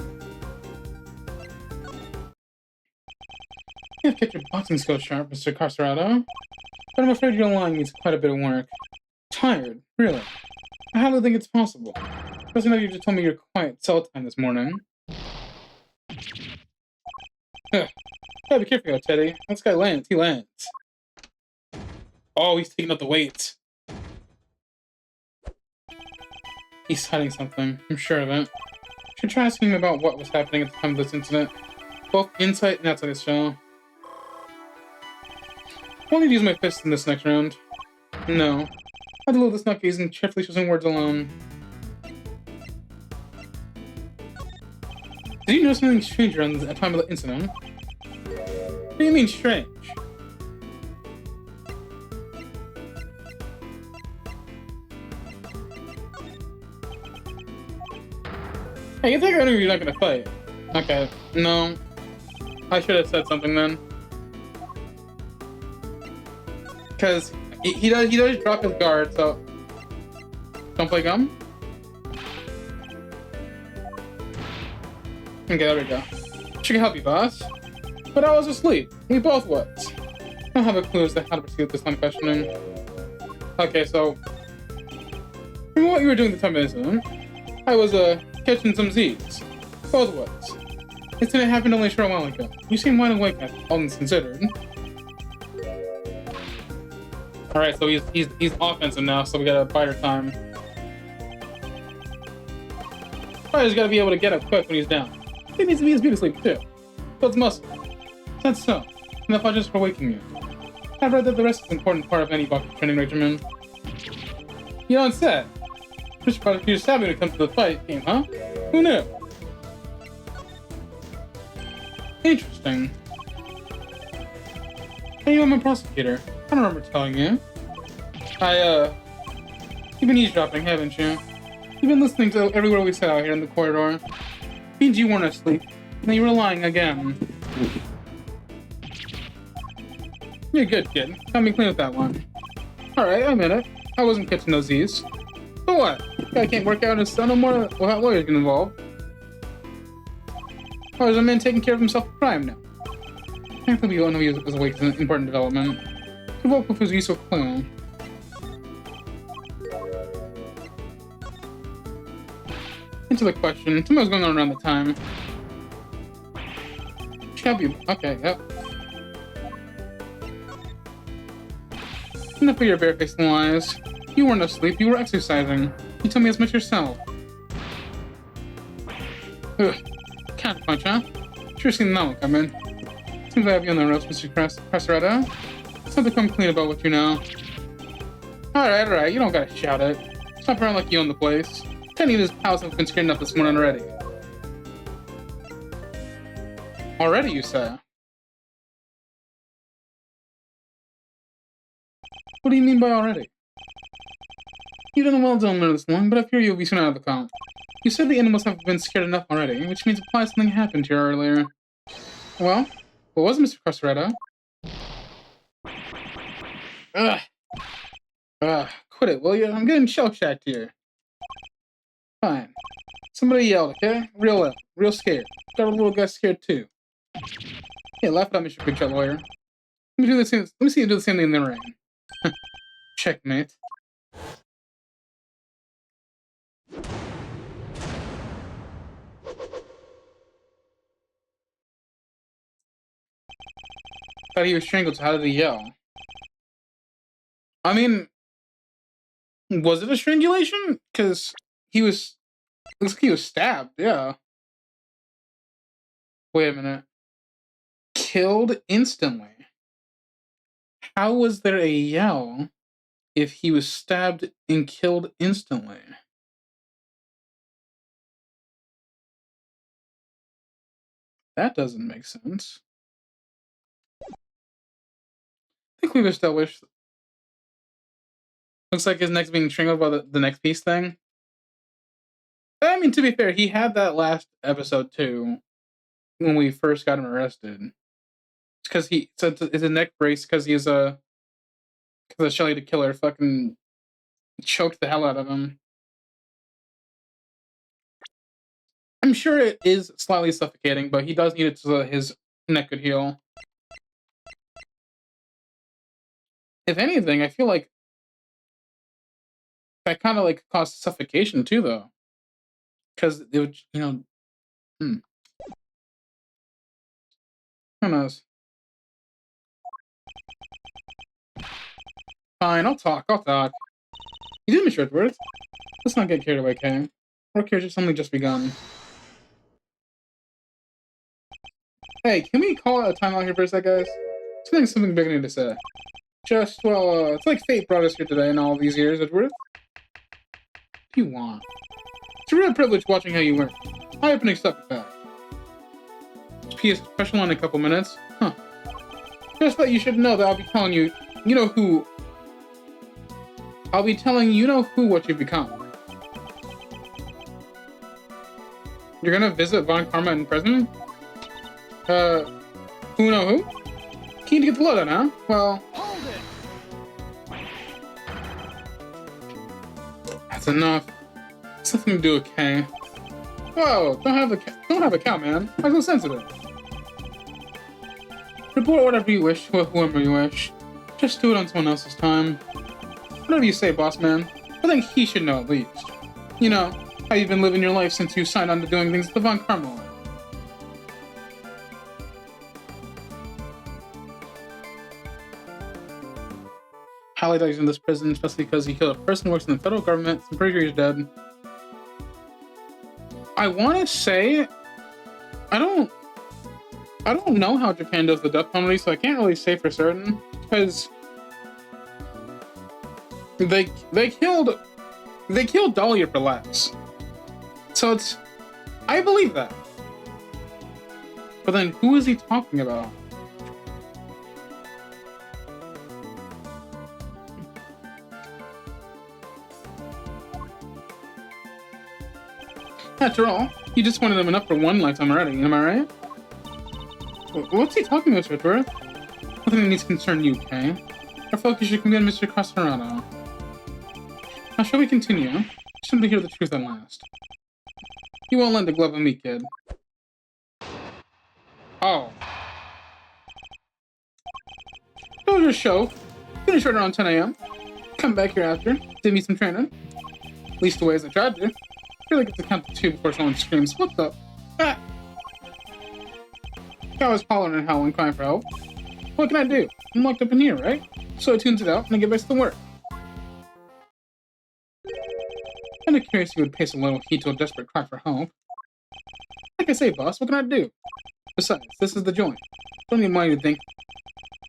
You have kept your boxing skills sharp, Mr. Carcerado. But I'm afraid your lying needs quite a bit of work. Tired? Really? I hardly think it's possible. Doesn't know you just told me your quiet cell time this morning. Ugh. Gotta be careful, Teddy. This guy lands. He lands. Oh, he's taking up the weight. He's hiding something. I'm sure of it. Should try asking him about what was happening at the time of this incident. Both inside and outside his shell. Won't need to use my fists in this next round. No. I'll deal with this nutcase and cheerfully choosing words alone. Did you notice anything strange around the time of the incident? What do you mean strange? Hey, you think I knew you're not gonna fight? Okay, no. I should have said something then. Because he does drop his guard, so... Don't play gum? Okay, there we go. She can help you, boss. But I was asleep. We both was. I don't have a clue as to how to proceed with this line of questioning. Okay, so... From what you were doing at the time of the incident, I was, catching some Z's. Both was. Incident happened only a short while ago. You seem wide awake, all things considered. Alright, so he's offensive now, so we gotta bide our time. Fighter's gotta be able to get up quick when he's down. He needs to be his beauty sleep too. Builds muscle. That's so. Enough just for waking you. I've read that the rest is an important part of any boxing training regimen. You don't say. Mr. Prosecutor savvy when it comes to the fight game, huh? Who knew? Interesting. Hey, I'm a prosecutor. I don't remember telling you. You've been eavesdropping, haven't you? You've been listening to everywhere we sit out here in the corridor. Means you weren't asleep. Now you were lying again. You're a good kid. Got me clean with that one. Alright, I admit it. I wasn't catching those Z's. But what? Guy can't work out in his son no more without lawyers getting involved. Or is a man taking care of himself for crime now? I can't believe you know he was awake is an important development. To vote with his use of clue. Into the question. Something was going on around the time. Shall be okay, yep. Enough of your barefaced lies. You weren't asleep, you were exercising. You told me as much yourself. Ugh. Counterpunch, huh? Sure seen that one coming. Seems I have you on the ropes, Mr. Carcerado. It's time to come clean about what you know. Alright, you don't gotta shout it. Stop around like you own the place. Tenny and his pals have been scared enough this morning already. Already, you say? What do you mean by already? You don't know well don't know this long, but I fear you'll be soon out of the count. You said the animals have been scared enough already, which means implies something happened here earlier. Well, What was it, Mr. Costaretto? Ugh. Quit it, will you? I'm getting shell-shocked here. Fine. Somebody yelled, okay? Real loud. Real scared. Got a little guy scared, too. Yeah, laugh at me, Mr. Big Shot Lawyer. Let me see you do the same thing in the ring. Checkmate. Thought he was strangled, so how did he yell? I mean, was it a strangulation? Because he was... Looks like he was stabbed, yeah. Wait a minute. Killed instantly. How was there a yell if he was stabbed and killed instantly? That doesn't make sense. I think we've established... Looks like his neck's being strangled by the next piece thing. I mean, to be fair, he had that last episode too, when we first got him arrested. It's because it's a neck brace because because Shelly the Killer fucking choked the hell out of him. I'm sure it is slightly suffocating, but he does need it so that his neck could heal. If anything, I feel like that kind of like caused suffocation too, though, because it would, who knows? Fine, I'll talk. You did, Mr. Edgeworth. Let's not get carried away, okay? Our career's only just begun. Hey, can we call it a timeout here for a sec, guys? Something big I need to say. It's like fate brought us here today in all these years, Edgeworth. What do you want? It's a real privilege watching how you work. I hope and accept that. PS special in a couple minutes. Huh. Just that you should know that I'll be telling you, who. I'll be telling who what you've become. You're gonna visit Von Karma in prison? Who know who? Keen to get the lowdown, huh? Well... Hold it! That's enough. It's nothing to do with K. Whoa, don't have a cow, man. I'm so sensitive. Report whatever you wish, whoever you wish. Just do it on someone else's time. Whatever you say, boss man. I think he should know at least. You know, how you've been living your life since you signed on to doing things the Von Karma way. Hallie dies in this prison, especially because he killed a person who works in the federal government. I'm pretty sure he's dead. I want to say, I don't know how Japan does the death penalty, so I can't really say for certain because they killed Dahlia for laughs. So I believe that. But then who is he talking about? After all, you just wanted him enough for one lifetime already, am I right? What's he talking about, Mr. Edgeworth? Nothing that needs to concern you, okay? Our focus should be on Mr. Costaretto. Now, shall we continue? Simply hear the truth at last. You won't lend the glove of me, kid. Oh. That was your show. Finish right around 10 a.m. Come back here after. Did me some training. At least the way as I tried to. I feel like it's to count to 2 before someone screams, "What the?" Ah! I was hollering and howling, crying for help. What can I do? I'm locked up in here, right? So I tunes it out and I get back to the work. Kinda curious if you would pay some little heed to a desperate cry for help. Like I say, boss, what can I do? Besides, this is the joint. Don't need money to think.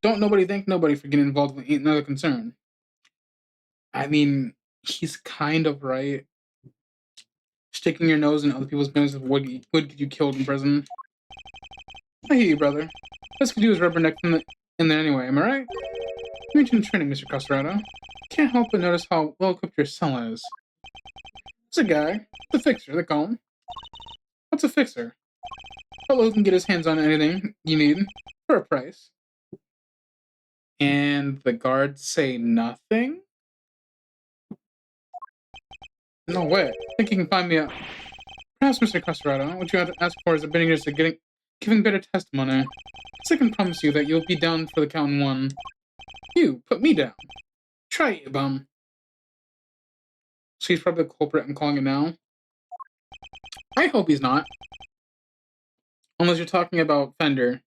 Don't nobody thank nobody for getting involved with another concern. I mean, he's kind of right. Sticking your nose in other people's business would get you killed in prison. I hear you, brother. Best could do is rubberneck in there anyway, am I right? You mentioned training, Mr. Costaretto. Can't help but notice how well equipped your cell is. It's a guy. The fixer, they call him. What's a fixer? Fellow who can get his hands on anything you need for a price. And the guards say nothing? No way. I think you can find me out. Perhaps, Mr. Castrato, what you have to ask for is a bidding to giving better testimony. So I can promise you that you'll be down for the count in one. You, put me down. Try it, you bum. So he's probably the culprit. I'm calling it now. I hope he's not. Unless you're talking about Fender.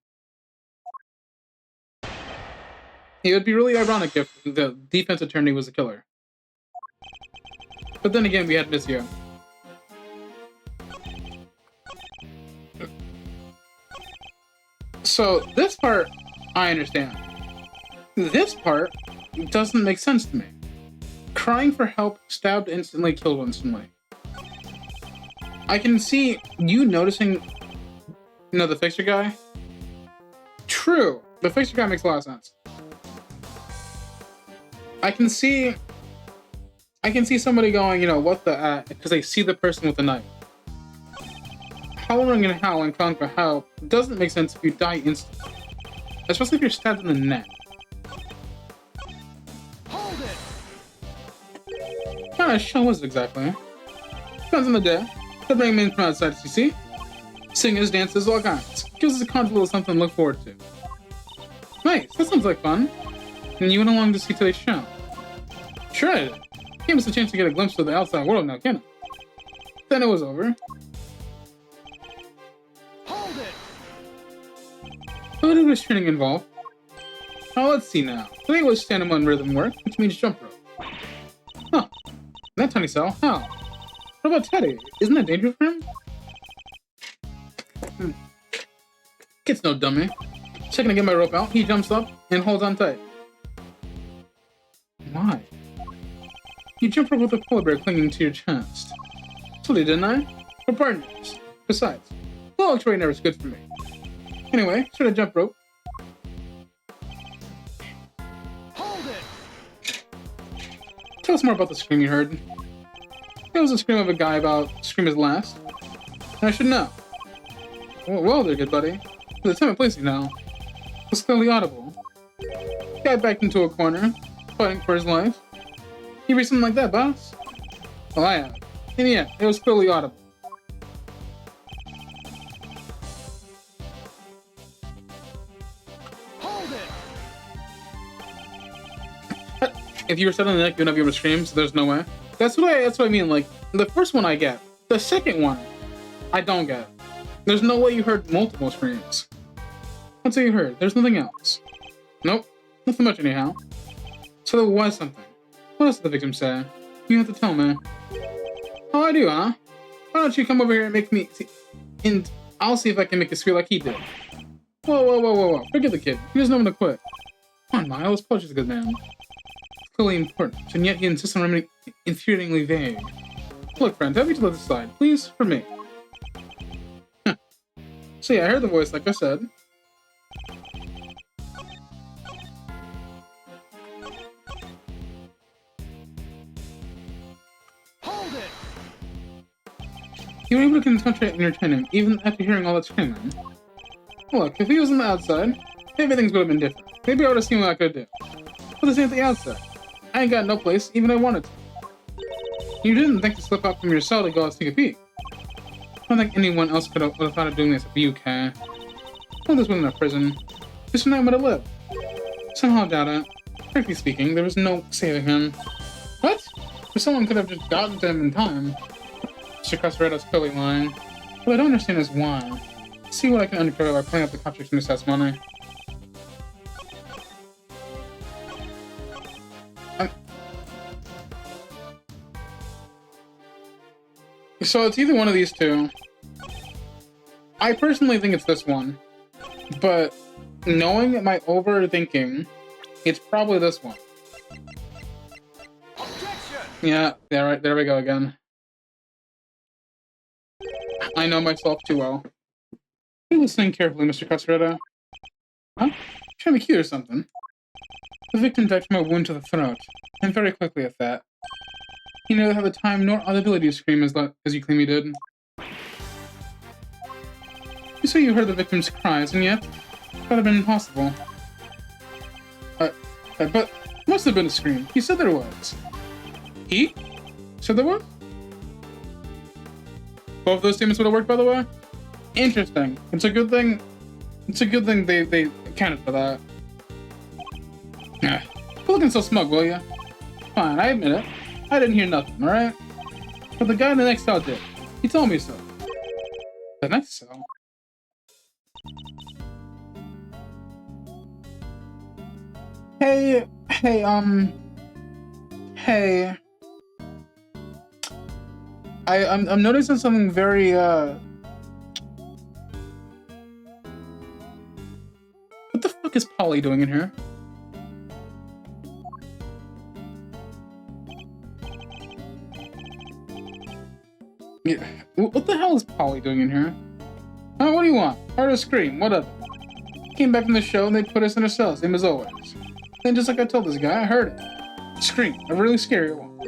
It would be really ironic if the defense attorney was the killer. But then again, we had Monsieur. So this part, I understand. This part doesn't make sense to me. Crying for help, stabbed instantly, killed instantly. I can see you noticing, the fixer guy. True, the fixer guy makes a lot of sense. I can see somebody going, what the, because they see the person with the knife. Howling and howling, calling for help doesn't make sense if you die instantly. Especially if you're stabbed in the neck. Hold it! What kind of show was it exactly? Depends on the day. Could bring me in from outside, as you see. Singers, dances, all kinds. Gives us a constant little something to look forward to. Nice, that sounds like fun. And you went along to see today's show. Sure I did. Gave us a chance to get a glimpse of the outside world now, can it? Then it was over. Hold it! Who did this training involve? Now let's see now. Today was stand on rhythm work, which means jump rope. Huh. That tiny cell? How? What about Teddy? Isn't that dangerous for him? Kid's no dummy. Checking to get my rope out, he jumps up and holds on tight. Why? You jumped up with a polar bear clinging to your chest. Told you, didn't I? We're partners. Besides, well, X-ray never is good for me. Anyway, should I jump rope? Hold it! Tell us more about the scream you heard. It was a scream of a guy about scream his last. And I should know. Well there, good buddy. The time and place you know was clearly audible. Guy backed into a corner, fighting for his life. You read something like that, boss? Well, I have. And yeah, it was clearly audible. Hold it! If you were set on the neck, you'd not be able to scream, so there's no way. That's what I mean, like, the first one I get. The second one, I don't get. There's no way you heard multiple screams. That's what you heard. There's nothing else. Nope. Nothing much anyhow. So there was something. What else did the victim say? You have to tell me. Oh, I do, huh? Why don't you come over here and make me see, and I'll see if I can make it squeal like he did. Whoa. Forget the kid. He doesn't know when to quit. Come on, Miles. Poach is a good man. It's clearly important, and yet he insists on remaining infuriatingly vague. Look, friend, have you to let this slide, please, for me. Huh. So yeah, I heard the voice, like I said. Hold it! You were able to concentrate on your training, even after hearing all that screaming. Look, if he was on the outside, maybe things would have been different. Maybe I would have seen what I could do. But this ain't the outside. I ain't got no place, even if I wanted to. You didn't think to slip out from your cell to go and take a peek. I don't think anyone else would have thought of doing this if you can. Well, this wasn't a prison. This night would have lived. Somehow I doubt it. Frankly speaking, there was no saving him. What? If someone could have just gotten to him in time. Mr. Castrado's clearly lying. What I don't understand is why. See what I can uncover by playing up the contradiction to assess money. So it's either one of these two. I personally think it's this one. But knowing my overthinking, it's probably this one. Objection! Yeah, right, there we go again. I know myself too well. You're listening carefully, Mr. Castrado. Huh? Trying to be cute or something. The victim died from a wound to the throat, and very quickly at that. He neither had the time nor the ability to scream as you claim he did. You say you heard the victim's cries, and yet that would have been impossible. But must have been a scream. He said there was. He said there was? Both of those statements would have worked, by the way? Interesting. It's a good thing. It's a good thing they accounted for that. Quit looking so smug, will ya? Fine, I admit it. I didn't hear nothing, alright? But the guy in the next cell did. He told me so. The next cell? Hey. I'm noticing something very, What the fuck is Polly doing in here? Yeah, what the hell is Polly doing in here? Oh, what do you want? Heard a scream, what of it? Came back from the show and they put us in our cells, same as always. Then just like I told this guy, I heard it. Scream, a really scary one.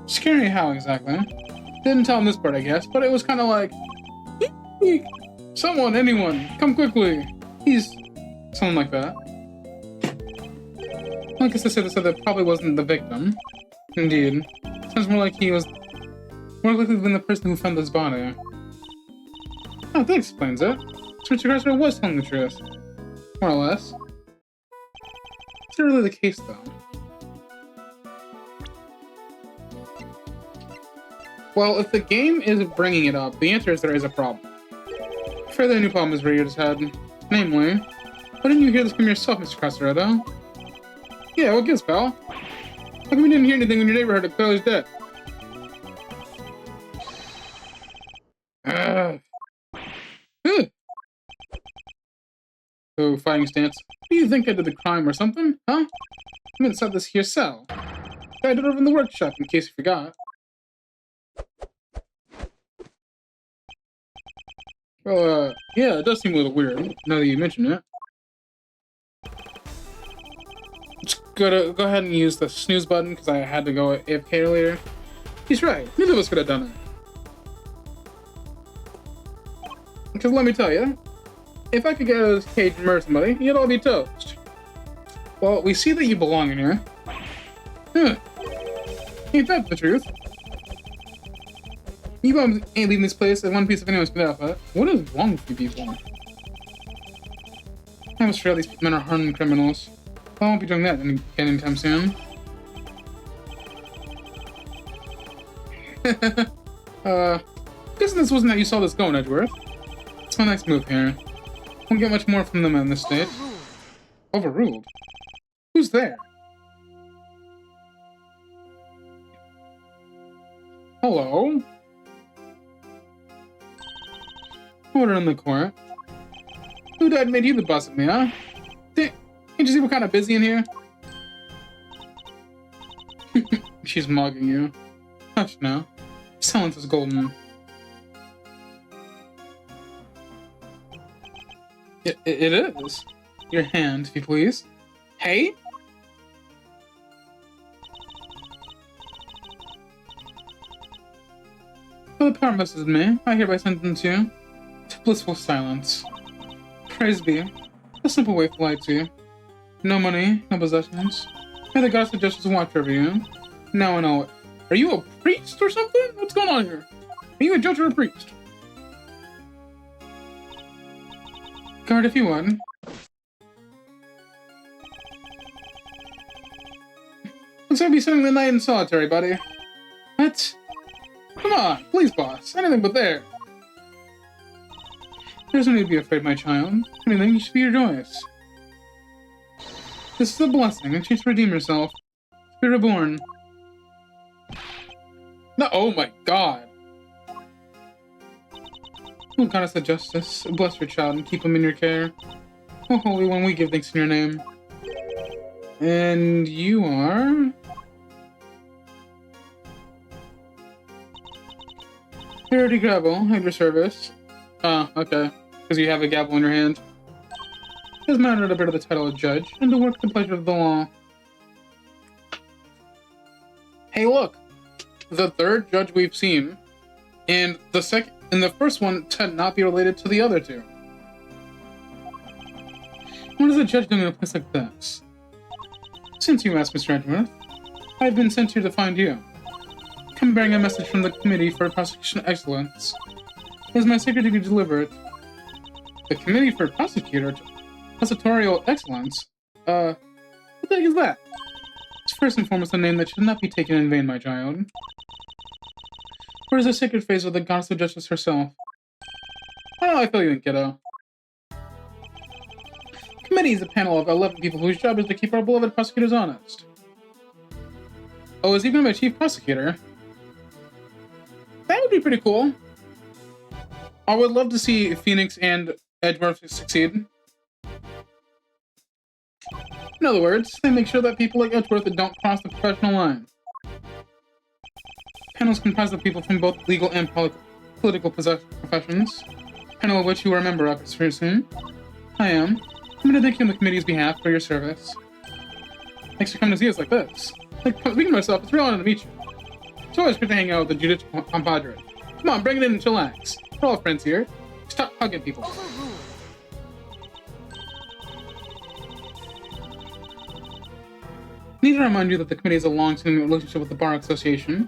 Scary how exactly? Didn't tell him this part, I guess, but it was kind of like, eek, someone, anyone, come quickly. He's something like that. I guess I said that probably wasn't the victim. Indeed, sounds more like he was more likely than the person who found this body. Oh, that explains it. So Mr. Crusher was telling the truth, more or less. It's not really the case, though. Well, if the game is bringing it up, the answer is there is a problem. Further, a new problem is reared its head. Namely, why didn't you hear this from yourself, Mr. Crusher, though? Yeah, what gives, pal? How come you didn't hear anything when your neighbor heard it clearly dead? So, fighting stance. Do you think I did the crime or something, huh? I'm inside this here cell. I did it over in the workshop, in case you forgot. Well, yeah, it does seem a little weird, now that you mention it. Just go ahead and use the snooze button, because I had to go AFK earlier. He's right, neither of us could have done it. Because let me tell you, if I could get out of this cage and murder somebody, you'd all be toast. Well, we see that you belong in here. Ain't that the truth? You bums ain't leaving this place in one piece of anyone's good outfit. What is wrong with you people? I'm sure these men are hardened criminals. I won't be doing that anytime soon. Guessing this wasn't how you saw this going, Edgeworth. It's my next move here. Won't get much more from them in this state. Overruled? Who's there? Hello? Order in the court. Who died made you the boss of me, huh? Can't you see we're kind of busy in here? She's mugging you. Hush now. Silence is golden. It is. Your hand, if you please. Hey? For the power messes me, I hereby sentence you to blissful silence. Praise be. A simple way for life to you. No money, no possessions. May the gods of justice watch over you. Now I know it. Are you a priest or something? What's going on here? Are you a judge or a priest? Guard if you would. Looks like I'll be spending the night in solitary, buddy. What? Come on, please, boss. Anything but there. There's no need to be afraid, my child. If anything, you should be rejoiced. This is a blessing, and she should redeem herself. Be reborn. No, oh my god. Oh, goddess of justice, bless your child and keep him in your care. Oh, Holy One, we give thanks in your name. And you are... Purity Gravel, at your service. Oh, okay. Because you have a gavel in your hand. It has mattered a bit of the title of judge, and to work the pleasure of the law. Hey, look! The third judge we've seen, and the second... and the first one to not be related to the other two. What is a judge doing in a place like this? Since you asked, Mr. Edgeworth, I have been sent here to find you. Come bearing a message from the Committee for Prosecution Excellence. It is my sacred duty to deliver it. The Committee for Prosecutorial Excellence? What the heck is that? It's first and foremost a name that should not be taken in vain, my child. Or is a sacred phase of the goddess of justice herself? Oh, I feel you in, kiddo. Committee is a panel of 11 people whose job is to keep our beloved prosecutors honest. Oh, is he even my chief prosecutor? That would be pretty cool. I would love to see Phoenix and Edgeworth succeed. In other words, they make sure that people like Edgeworth don't cross the professional line. Panels comprised of people from both legal and political professions. Panel of which you are a member of, very soon. I am. I'm going to thank you on the committee's behalf for your service. Thanks for coming to see us like this. Like, speaking of myself, it's real honor to meet you. It's always good to hang out with the judicial compadre. Come on, bring it in and chillax. We're all friends here. Stop hugging people. I need to remind you that the committee has a long-standing relationship with the Bar Association.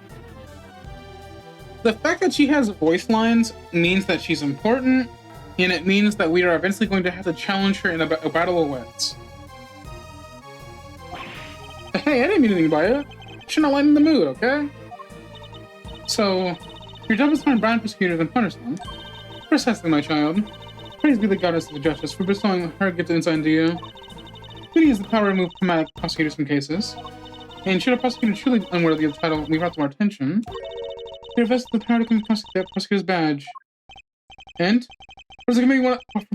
The fact that she has voice lines means that she's important, and it means that we are eventually going to have to challenge her in a battle of wits. Hey, I didn't mean anything by it. Should not lighten the mood, okay? So, your job is to find blind prosecutors and punish them. Precisely, my child. Praise be the goddess of justice for bestowing her gift of insight into you. Duty is the power to remove problematic prosecutors from cases. And should a prosecutor truly unworthy of the title be brought to our attention, you're vested with the power to come across that prosecutor's badge. And? What does the committee want? What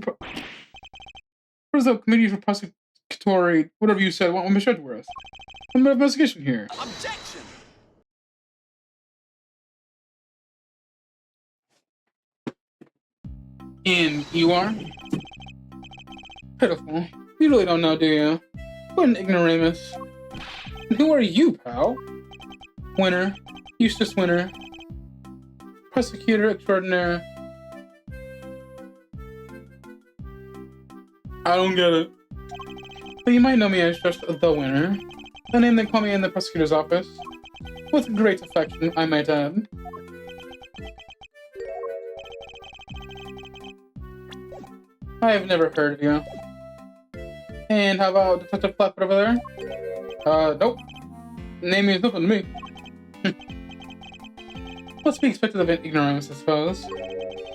does the committee for prosecutory, whatever you said, want Mr. Edgeworth? I'm an investigation here. Objection! And you are? Pitiful. You really don't know, do you? What an ignoramus. And who are you, pal? Winner. Eustace Winner. Prosecutor extraordinaire. I don't get it. But you might know me as just the Winner. The name they call me in the prosecutor's office. With great affection, I might add. I have never heard of you. And how about Detective Flapper over there? Nope. Name means nothing to me. What's to be expected of an ignoramus, I suppose?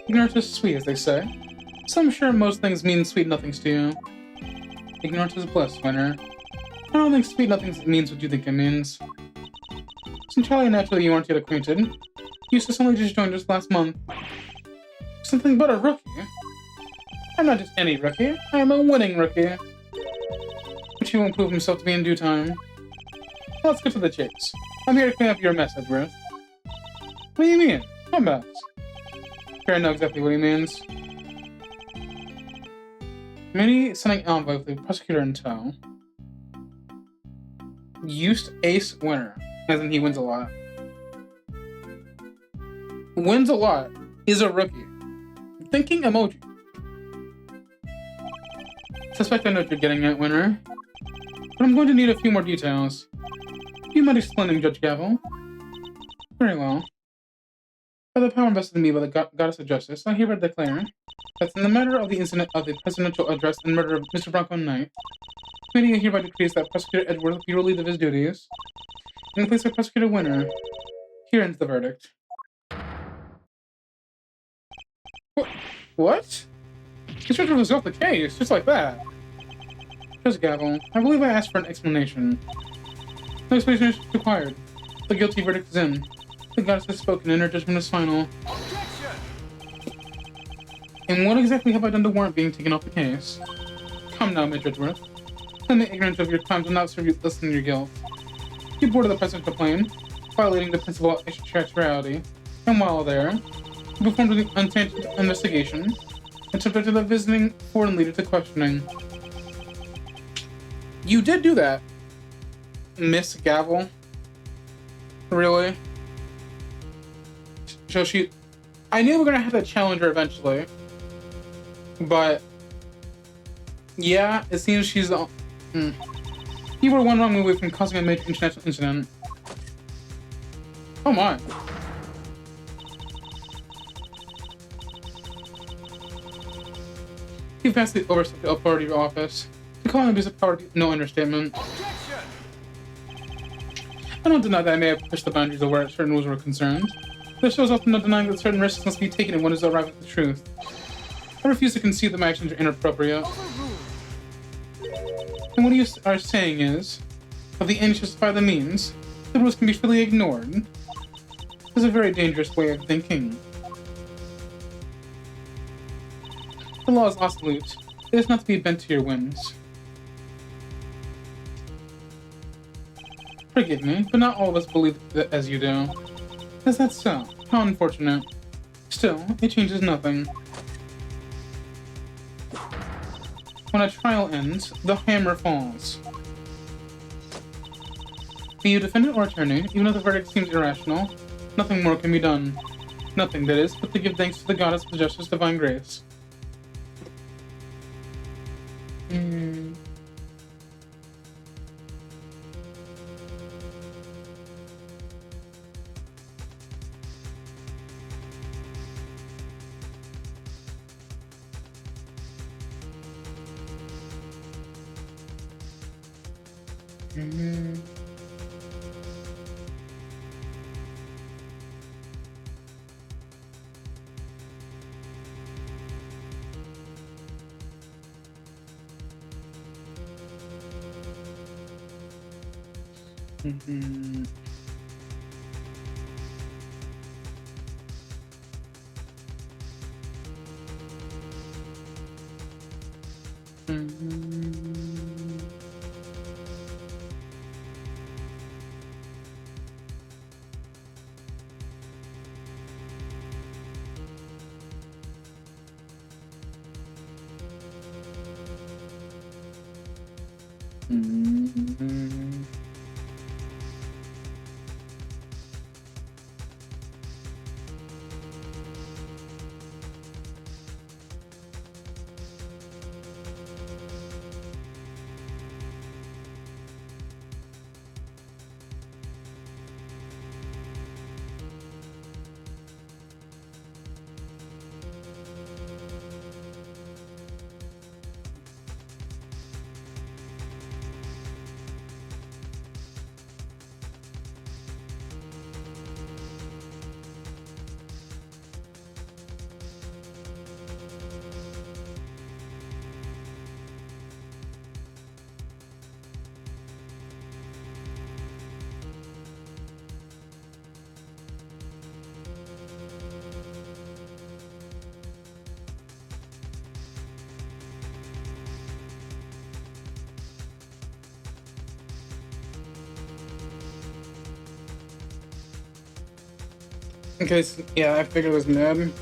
Ignorance is sweet, as they say. So I'm sure most things mean sweet nothings to you. Ignorance is bliss, Winner. I don't think sweet nothings means what you think it means. It's entirely natural you aren't yet acquainted. Eustace only just joined us last month. Something but a rookie. I'm not just any rookie. I am a winning rookie. But he won't prove himself to be in due time. Let's get to the chase. I'm here to clean up your mess, Edgeworth. What do you mean? What mess? I know exactly what he means. Committee sending envoy with the prosecutor in tow. Used ace winner, as in he wins a lot. Wins a lot is a rookie. Thinking emoji. Suspect I know what you're getting at, Winner. But I'm going to need a few more details. Do you mind explaining, Judge Gavel? Very well. By the power invested in me by the Goddess of Justice, I hereby declare that in the matter of the incident of the presidential address and murder of Mr. Bronco Knight, the committee hereby decrees that Prosecutor Edgeworth be relieved of his duties, in the place of Prosecutor Winner. Here ends the verdict. What? This judge was off the case, just like that. Judge Gavel, I believe I asked for an explanation. No explanation is required. The guilty verdict is in. The goddess has spoken and her judgment is final. Objection! And what exactly have I done to warrant being taken off the case? Come now, Mr. Edgeworth. Claim the ignorance of your crimes will not serve you less than your guilt. You boarded the presidential plane, violating the principle of extraterritoriality, and while there, you performed an untainted investigation and subjected the visiting foreign leader to questioning. You did do that, Miss Gavel. Really? So she I knew we were gonna have that challenger eventually, but yeah, it seems she's the. You were one wrong move away from causing a major international incident. Oh my. You've vastly overstepped the authority of your office. To call an abuse of power would be no understatement. Objection! I don't deny that I may have pushed the boundaries of where certain rules were concerned. There shows also no denying that certain risks must be taken in one is arrived at the truth. I refuse to concede that my actions are inappropriate. Overruled. And what you are saying is, of the ends justify the means, the rules can be fully ignored. This is a very dangerous way of thinking. The law is absolute. It is not to be bent to your whims. Forgive me, but not all of us believe that as you do. Is that so? How unfortunate. Still, it changes nothing. When a trial ends, the hammer falls. Be you defendant or attorney, even though the verdict seems irrational, nothing more can be done. Nothing, that is, but to give thanks to the goddess of justice, divine grace. Okay, so, yeah, I figured it was mid.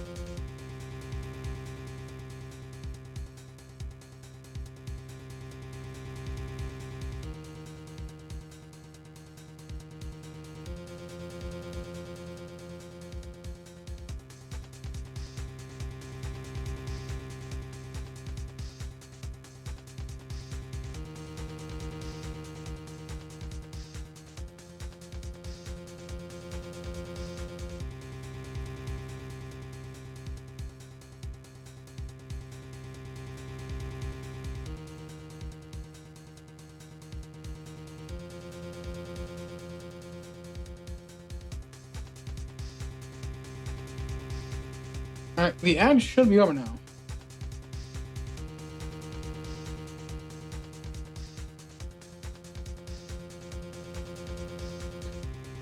Alright, the ad should be over now.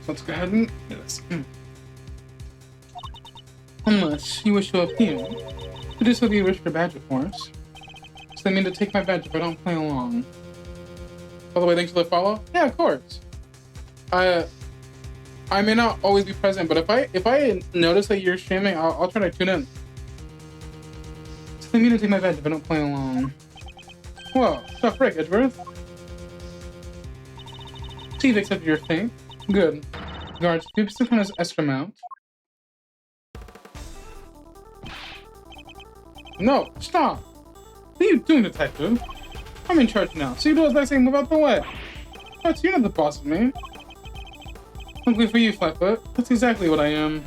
So let's go ahead and do this. Unless you wish to appeal. To do so, you wish for badge, of course. So they mean to take my badge if I don't play along. By the way, thanks for the follow. Yeah, of course. I may not always be present, but if I notice that you're streaming, I'll try to tune in. So they mean to take my badge if I don't play along. Whoa, the frick, Edgeworth? So you've accepted your fate? Good. Guards, do you still kind of extra mount? No, stop! What are you doing, detective? I'm in charge now, so you do as I say, move out the way. What? You're not the boss of me. Luckily for you, Flatfoot, that's exactly what I am.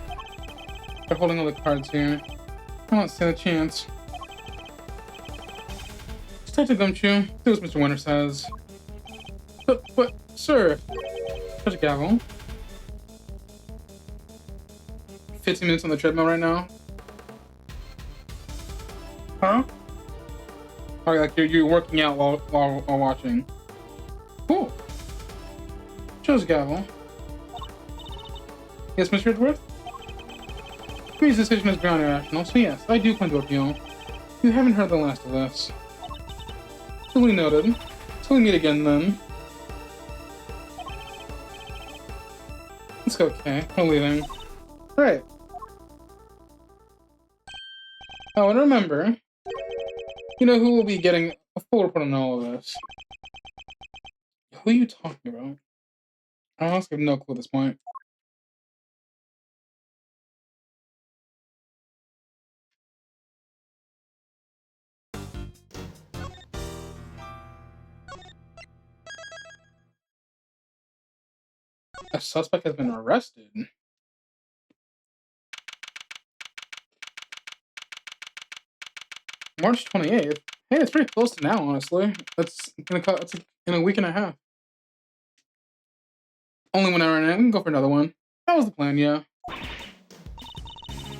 They're holding all the cards here. I won't stand a chance. Detective Gumshoe, do as Mr. Winter says. But, sir... Touch a gavel. 15 minutes on the treadmill right now. Huh? Alright, like you're working out while watching. Cool. Chose gavel. Yes, Mr. Edgeworth? Queen's decision is beyond irrational, so yes, I do plan to appeal. You haven't heard the last of this. Duly noted. Till we meet again, then. It's okay. I'm leaving. Right. Oh, and remember, you know who will be getting a full report on all of this. Who are you talking about? I honestly have no clue at this point. A suspect has been arrested. March 28th? Hey, it's pretty close to now, honestly. It's in a week and a half. Only 1 hour in, we can go for another one. That was the plan, yeah.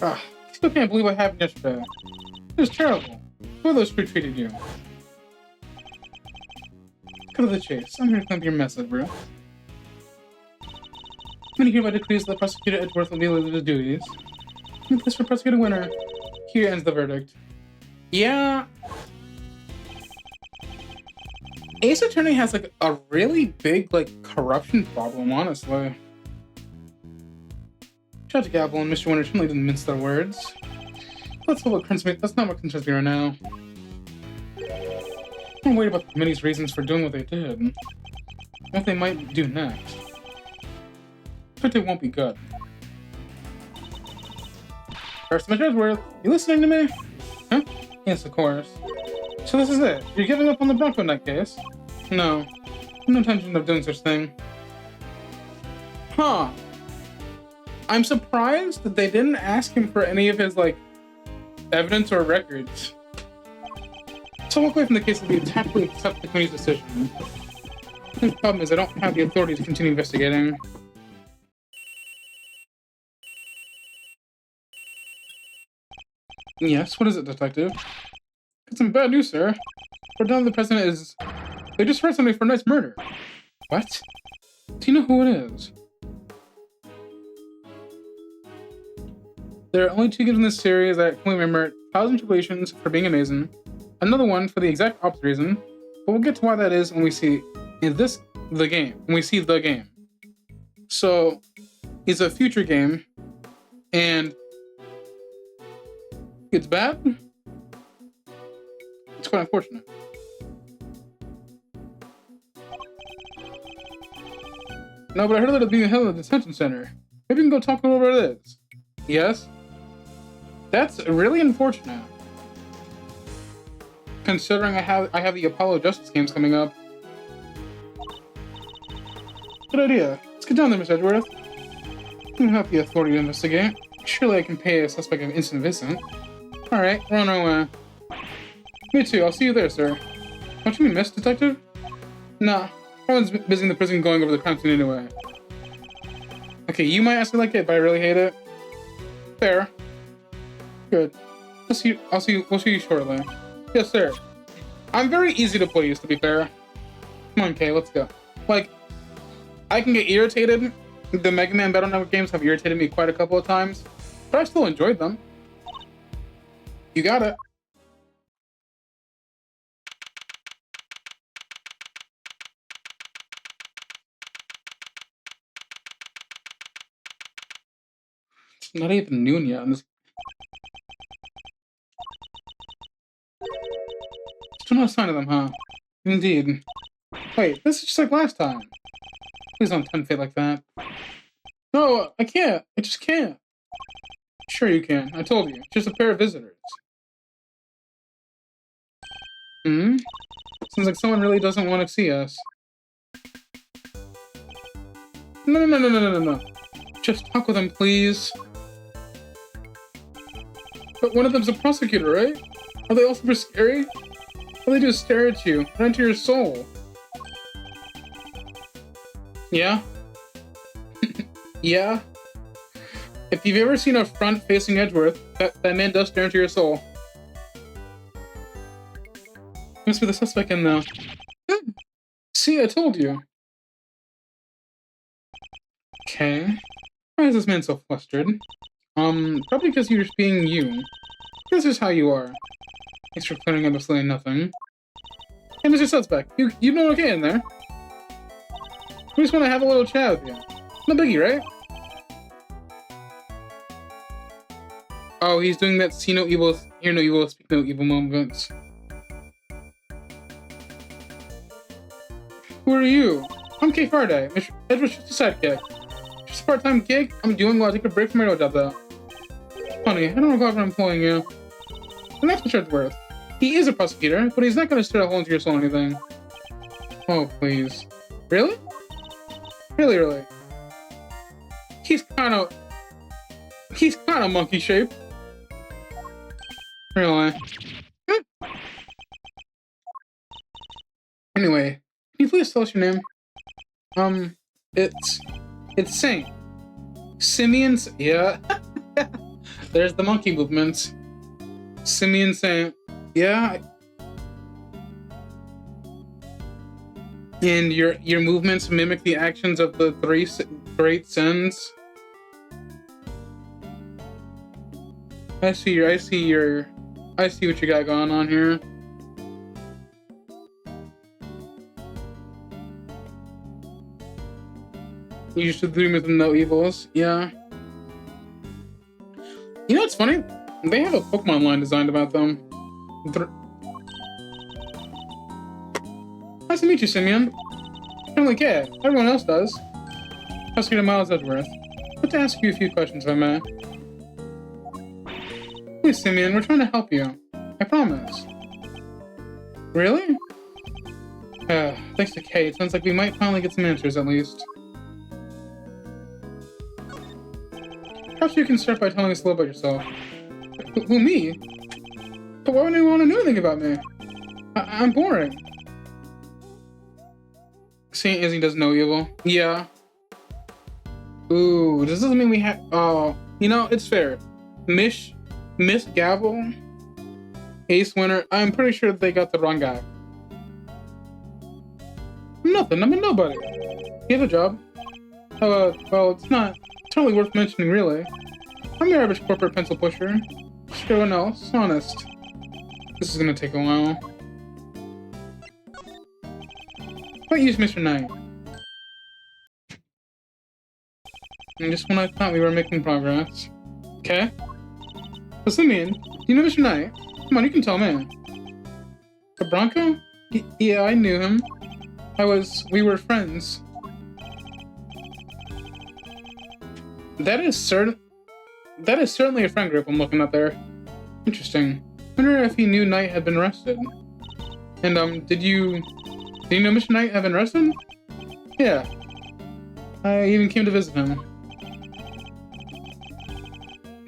I still can't believe what happened yesterday. It was terrible. Who those crew treated you? Cut to the chase. I'm here to clean up your mess, Edward. I'm going to hereby decrees that Prosecutor Edgeworth will be relieved of his duties. And this for Prosecutor Winter. Here ends the verdict. Yeah. Ace Attorney has like a really big like corruption problem, honestly. Judge Gavel and Mr. Winter certainly didn't mince their words. That's not what concerns me right now. I'm worried about the committee's reasons for doing what they did. And what they might do next. But it won't be good. First, Mr. Edgeworth, you listening to me? Huh? Yes, of course. So this is it. You're giving up on the Bronco in that case? No. No intention of doing such thing. Huh. I'm surprised that they didn't ask him for any of his, like, evidence or records. So walk away from the case and be tactfully accept the committee's decision. The problem is I don't have the authority to continue investigating. Yes, what is it, detective? Got some bad news, sir. We're down the president is... They just arrested somebody for a nice murder. What? Do you know who it is? There are only 2 games in this series that can remember 1,000 Tribulations for being amazing. Another one for the exact opposite reason. But we'll get to why that is when we see the game. When we see the game. So, it's a future game. And... it's bad? It's quite unfortunate. No, but I heard that it'll be held at the detention center. Maybe we can go talk about where it is. Yes? That's really unfortunate. Considering I have the Apollo Justice games coming up. Good idea. Let's get down there, Miss Edgeworth. You don't have the authority to investigate. Surely I can pay a suspect an instant visit. Alright, we're on our way. Me too, I'll see you there, sir. Don't you mean miss, detective? Nah, everyone's busy in the prison going over the crime scene anyway. Okay, you might actually like it, but I really hate it. Fair. Good. We'll see you shortly. Yes, sir. I'm very easy to please, to be fair. Come on, Kay, let's go. Like, I can get irritated. The Mega Man Battle Network games have irritated me quite a couple of times, but I still enjoyed them. You got it. It's not even noon yet. Still no sign of them, huh? Indeed. Wait, this is just like last time. Please don't tempt fate like that. No, I can't. I just can't. Sure you can. I told you. Just a pair of visitors. Hmm? Seems like someone really doesn't want to see us. No. Just talk with him, please. But one of them's a prosecutor, right? Are they all super scary? All they do is stare at you, right into your soul. Yeah? Yeah? If you've ever seen a front-facing Edgeworth, that man does stare into your soul. Must be the suspect in now. See, I told you. Okay. Why is this man so flustered? Probably because you're just being you. This is how you are. Thanks for clearing up absolutely nothing. Hey, Mr. Suspect, you doing okay in there? We just want to have a little chat with you. No biggie, right? Oh, he's doing that see no evil, hear no evil, speak no evil moments. Who are you? I'm Kay Faraday, Mr. Edgeworth's just a sidekick. Just a part-time gig? I'm doing while I take a break from my real job, though. Funny, I don't recall ever employing you. The next Mr. Edgeworth. He is a prosecutor, but he's not going to stare a hole into your soul or anything. Oh, please. Really? Really? He's kind of monkey-shaped. Really? Anyway, can you please tell us your name? It's Saint. Simeon, yeah. There's the monkey movements. Simeon Saint, yeah. And your movements mimic the actions of the three great sins. I see what you got going on here. You used to dream with no evils, yeah. You know what's funny? They have a Pokemon line designed about them. Nice to meet you, Simeon. I don't really care. Everyone else does. Prosecutor Miles Edgeworth. I'd like to ask you a few questions, if I may. Please, Simeon, we're trying to help you. I promise. Really? Thanks to Kay, it sounds like we might finally get some answers, at least. Perhaps you can start by telling us a little about yourself. Who, me? But why would anyone want to know anything about me? I'm boring. Saint Izzy does no evil. Yeah. Ooh, this doesn't mean we have... Oh, you know, it's fair. Miss Gavel, Ace Winner, I'm pretty sure they got the wrong guy. Nothing, I'm a nobody. You have a job? Well, it's not totally worth mentioning, really. I'm your average corporate pencil pusher. Just everyone else, honest. This is gonna take a while. What use Mr. Knight? And just when I thought we were making progress. Okay. So Simeon, you know Mr. Knight? Come on, you can tell me. The Bronco? Yeah, I knew him. We were friends. That is certainly a friend group I'm looking at there. Interesting. I wonder if he knew Knight had been arrested. And, did you know Mr. Knight had been arrested? Yeah. I even came to visit him.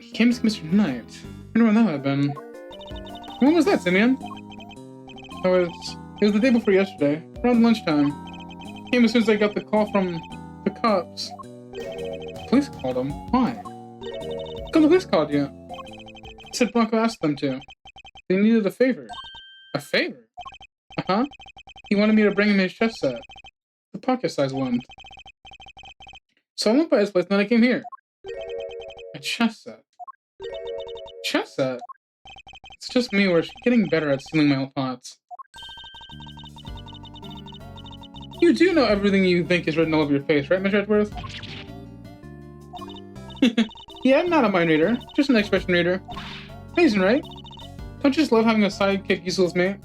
He came to see Mr. Knight. I wonder when that had been. When was that, Simeon? It was the day before yesterday, around lunchtime. Came as soon as I got the call from the cops. The police called him? Why? How come the police called you? Said Bronco asked them to. They needed a favor. A favor? Uh-huh. He wanted me to bring him his chess set. The pocket-sized one. So I went by his place and then I came here. A chess set. Chess set? It's just me, or she's getting better at stealing my old thoughts. You do know everything you think is written all over your face, right, Mr. Edgeworth? Yeah, I'm not a mind reader, just an expression reader. Amazing, right? Don't you just love having a sidekick useless mate?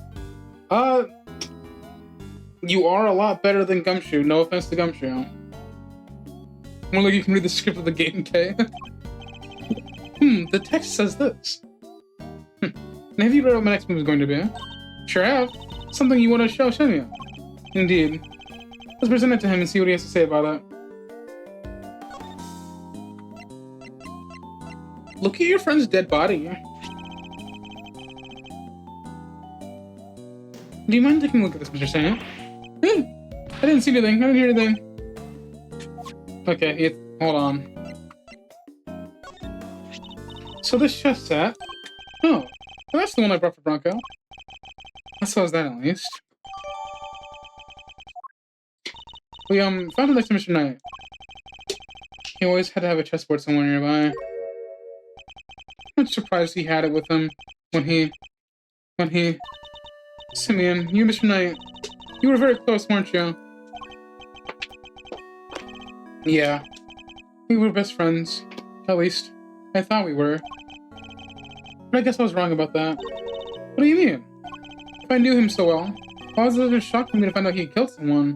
You are a lot better than Gumshoe, no offense to Gumshoe. More like you can read the script of the game, Kay. The text says this. Have you read what my next move is going to be? Sure have. Something you want to show me. Indeed. Let's present it to him and see what he has to say about it. Look at your friend's dead body. Do you mind taking a look at this, Mr. Sawhit? I didn't see anything. I didn't hear anything. Okay, hold on. So this chess set. Oh, well, that's the one I brought for Bronco. I saw that at least. We found it next to Mr. Knight. He always had to have a chessboard somewhere nearby. I'm surprised he had it with him when he Simeon, you Mr. Knight, you were very close, weren't you? Yeah. We were best friends. At least, I thought we were. But I guess I was wrong about that. What do you mean? If I knew him so well, why was it such a shock to me to find out he killed someone?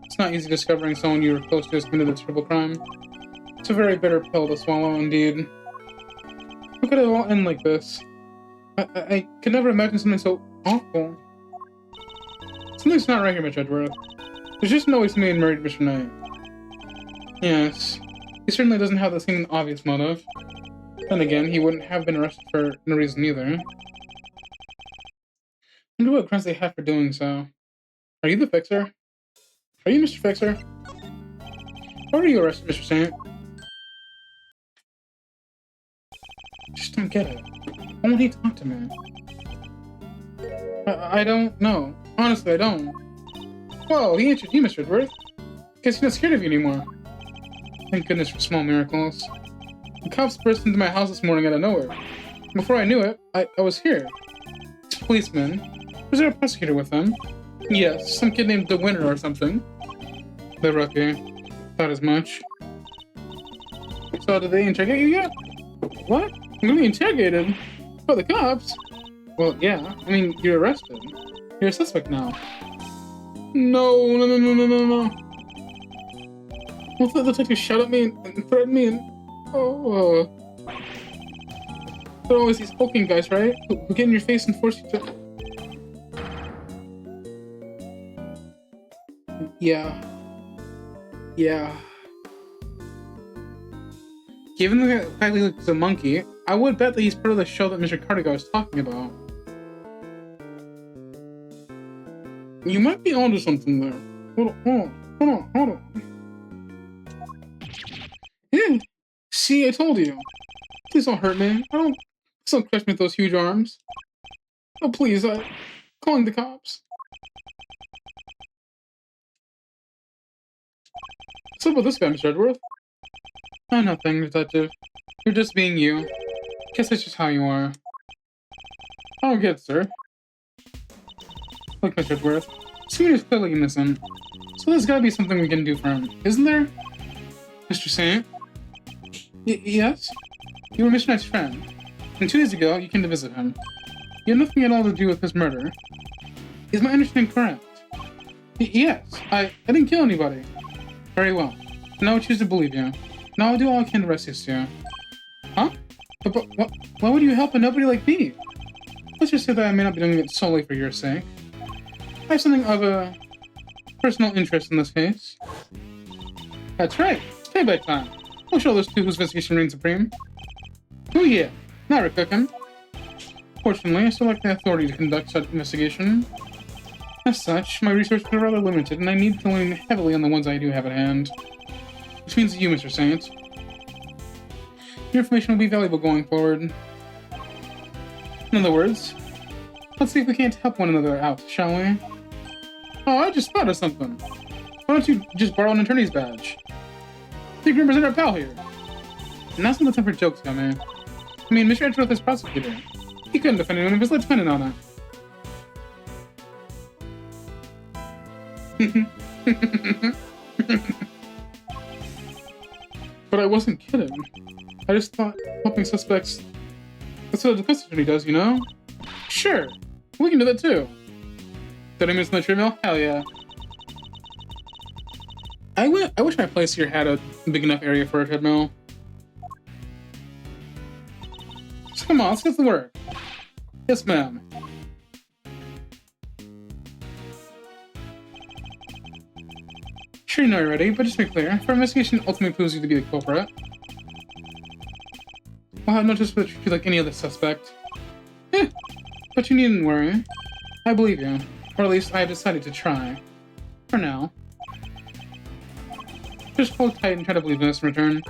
It's not easy discovering someone you were close to has committed a terrible crime. It's a very bitter pill to swallow, indeed. How could it all end like this? I could never imagine something so awful. Something's not right here, Miss Edgeworth. There's just no way somebody married Mr. Knight. Yes, he certainly doesn't have the same obvious motive. Then again, he wouldn't have been arrested for no reason either. I wonder what grounds they have for doing so. Are you the fixer? Are you Mr. Fixer? Why were you arrested, Mr. Sawhit? Just don't get it. Why won't he talk to me? I don't know. Honestly, I don't. Whoa, he answered you, Mr. Edgeworth. Guess he's not scared of you anymore. Thank goodness for small miracles. The cops burst into my house this morning out of nowhere. Before I knew it, I was here. It's a policeman. Was there a prosecutor with them? Yes, some kid named the Winner or something. The rookie. Thought as much. So did they interrogate you yet? What? I'm gonna be interrogated? Oh, the cops? Well, yeah. I mean, you're arrested. You're a suspect now. No. Won't the detective shout at me and threaten me and... Oh. There are always these hulking guys, right? Who get in your face and force you to... Yeah. Given the fact that he looks a monkey, I would bet that he's part of the show that Mr. Cardigan was talking about. You might be onto something there. Hold on. Yeah. See, I told you. Please don't hurt me. Please don't crush me with those huge arms. Oh, please, calling the cops. What's up with this guy, Mr. Edgeworth? Oh, nothing, detective. You're just being you. Guess that's just how you are. I don't get it, sir. Look, Mr. Edgeworth. Simeon is clearly innocent. So there's gotta be something we can do for him, isn't there? Mr. Sawhit? Yes? You were Mr. Knight's friend. And 2 days ago, you came to visit him. You had nothing at all to do with his murder. Is my understanding correct? Yes. I didn't kill anybody. Very well. Now I choose to believe you. Now I'll do all I can to rescue you. Huh? But why would you help a nobody like me? Let's just say that I may not be doing it solely for your sake. I have something of a personal interest in this case. That's right. It's payback time. We'll show those two whose investigation reigns supreme. Oh yeah. Now we're cooking. Fortunately, I still lack the authority to conduct such investigation. As such, my resources are rather limited, and I need to lean heavily on the ones I do have at hand. Which means you, Mr. Sawhit. Your information will be valuable going forward. In other words, let's see if we can't help one another out, shall we? Oh, I just thought of something. Why don't you just borrow an attorney's badge? You can represent our pal here. Now's not the time for jokes, young man. I mean, Mr. Edgeworth is prosecutor. He couldn't defend anyone if his life depended on it. But I wasn't kidding. I just thought helping suspects... That's what a defense attorney does, you know? Sure, we can do that too. 30 minutes in the treadmill? Hell yeah. I wish my place here had a big enough area for a treadmill. So come on, let's get to work. Yes, ma'am. Sure you know already, but just to be clear, if our investigation ultimately proves you to be the culprit, we'll have no choice but to treat you like any other suspect. But you needn't worry. I believe you. Or at least I have decided to try. For now. Just hold tight and try to believe in us in return.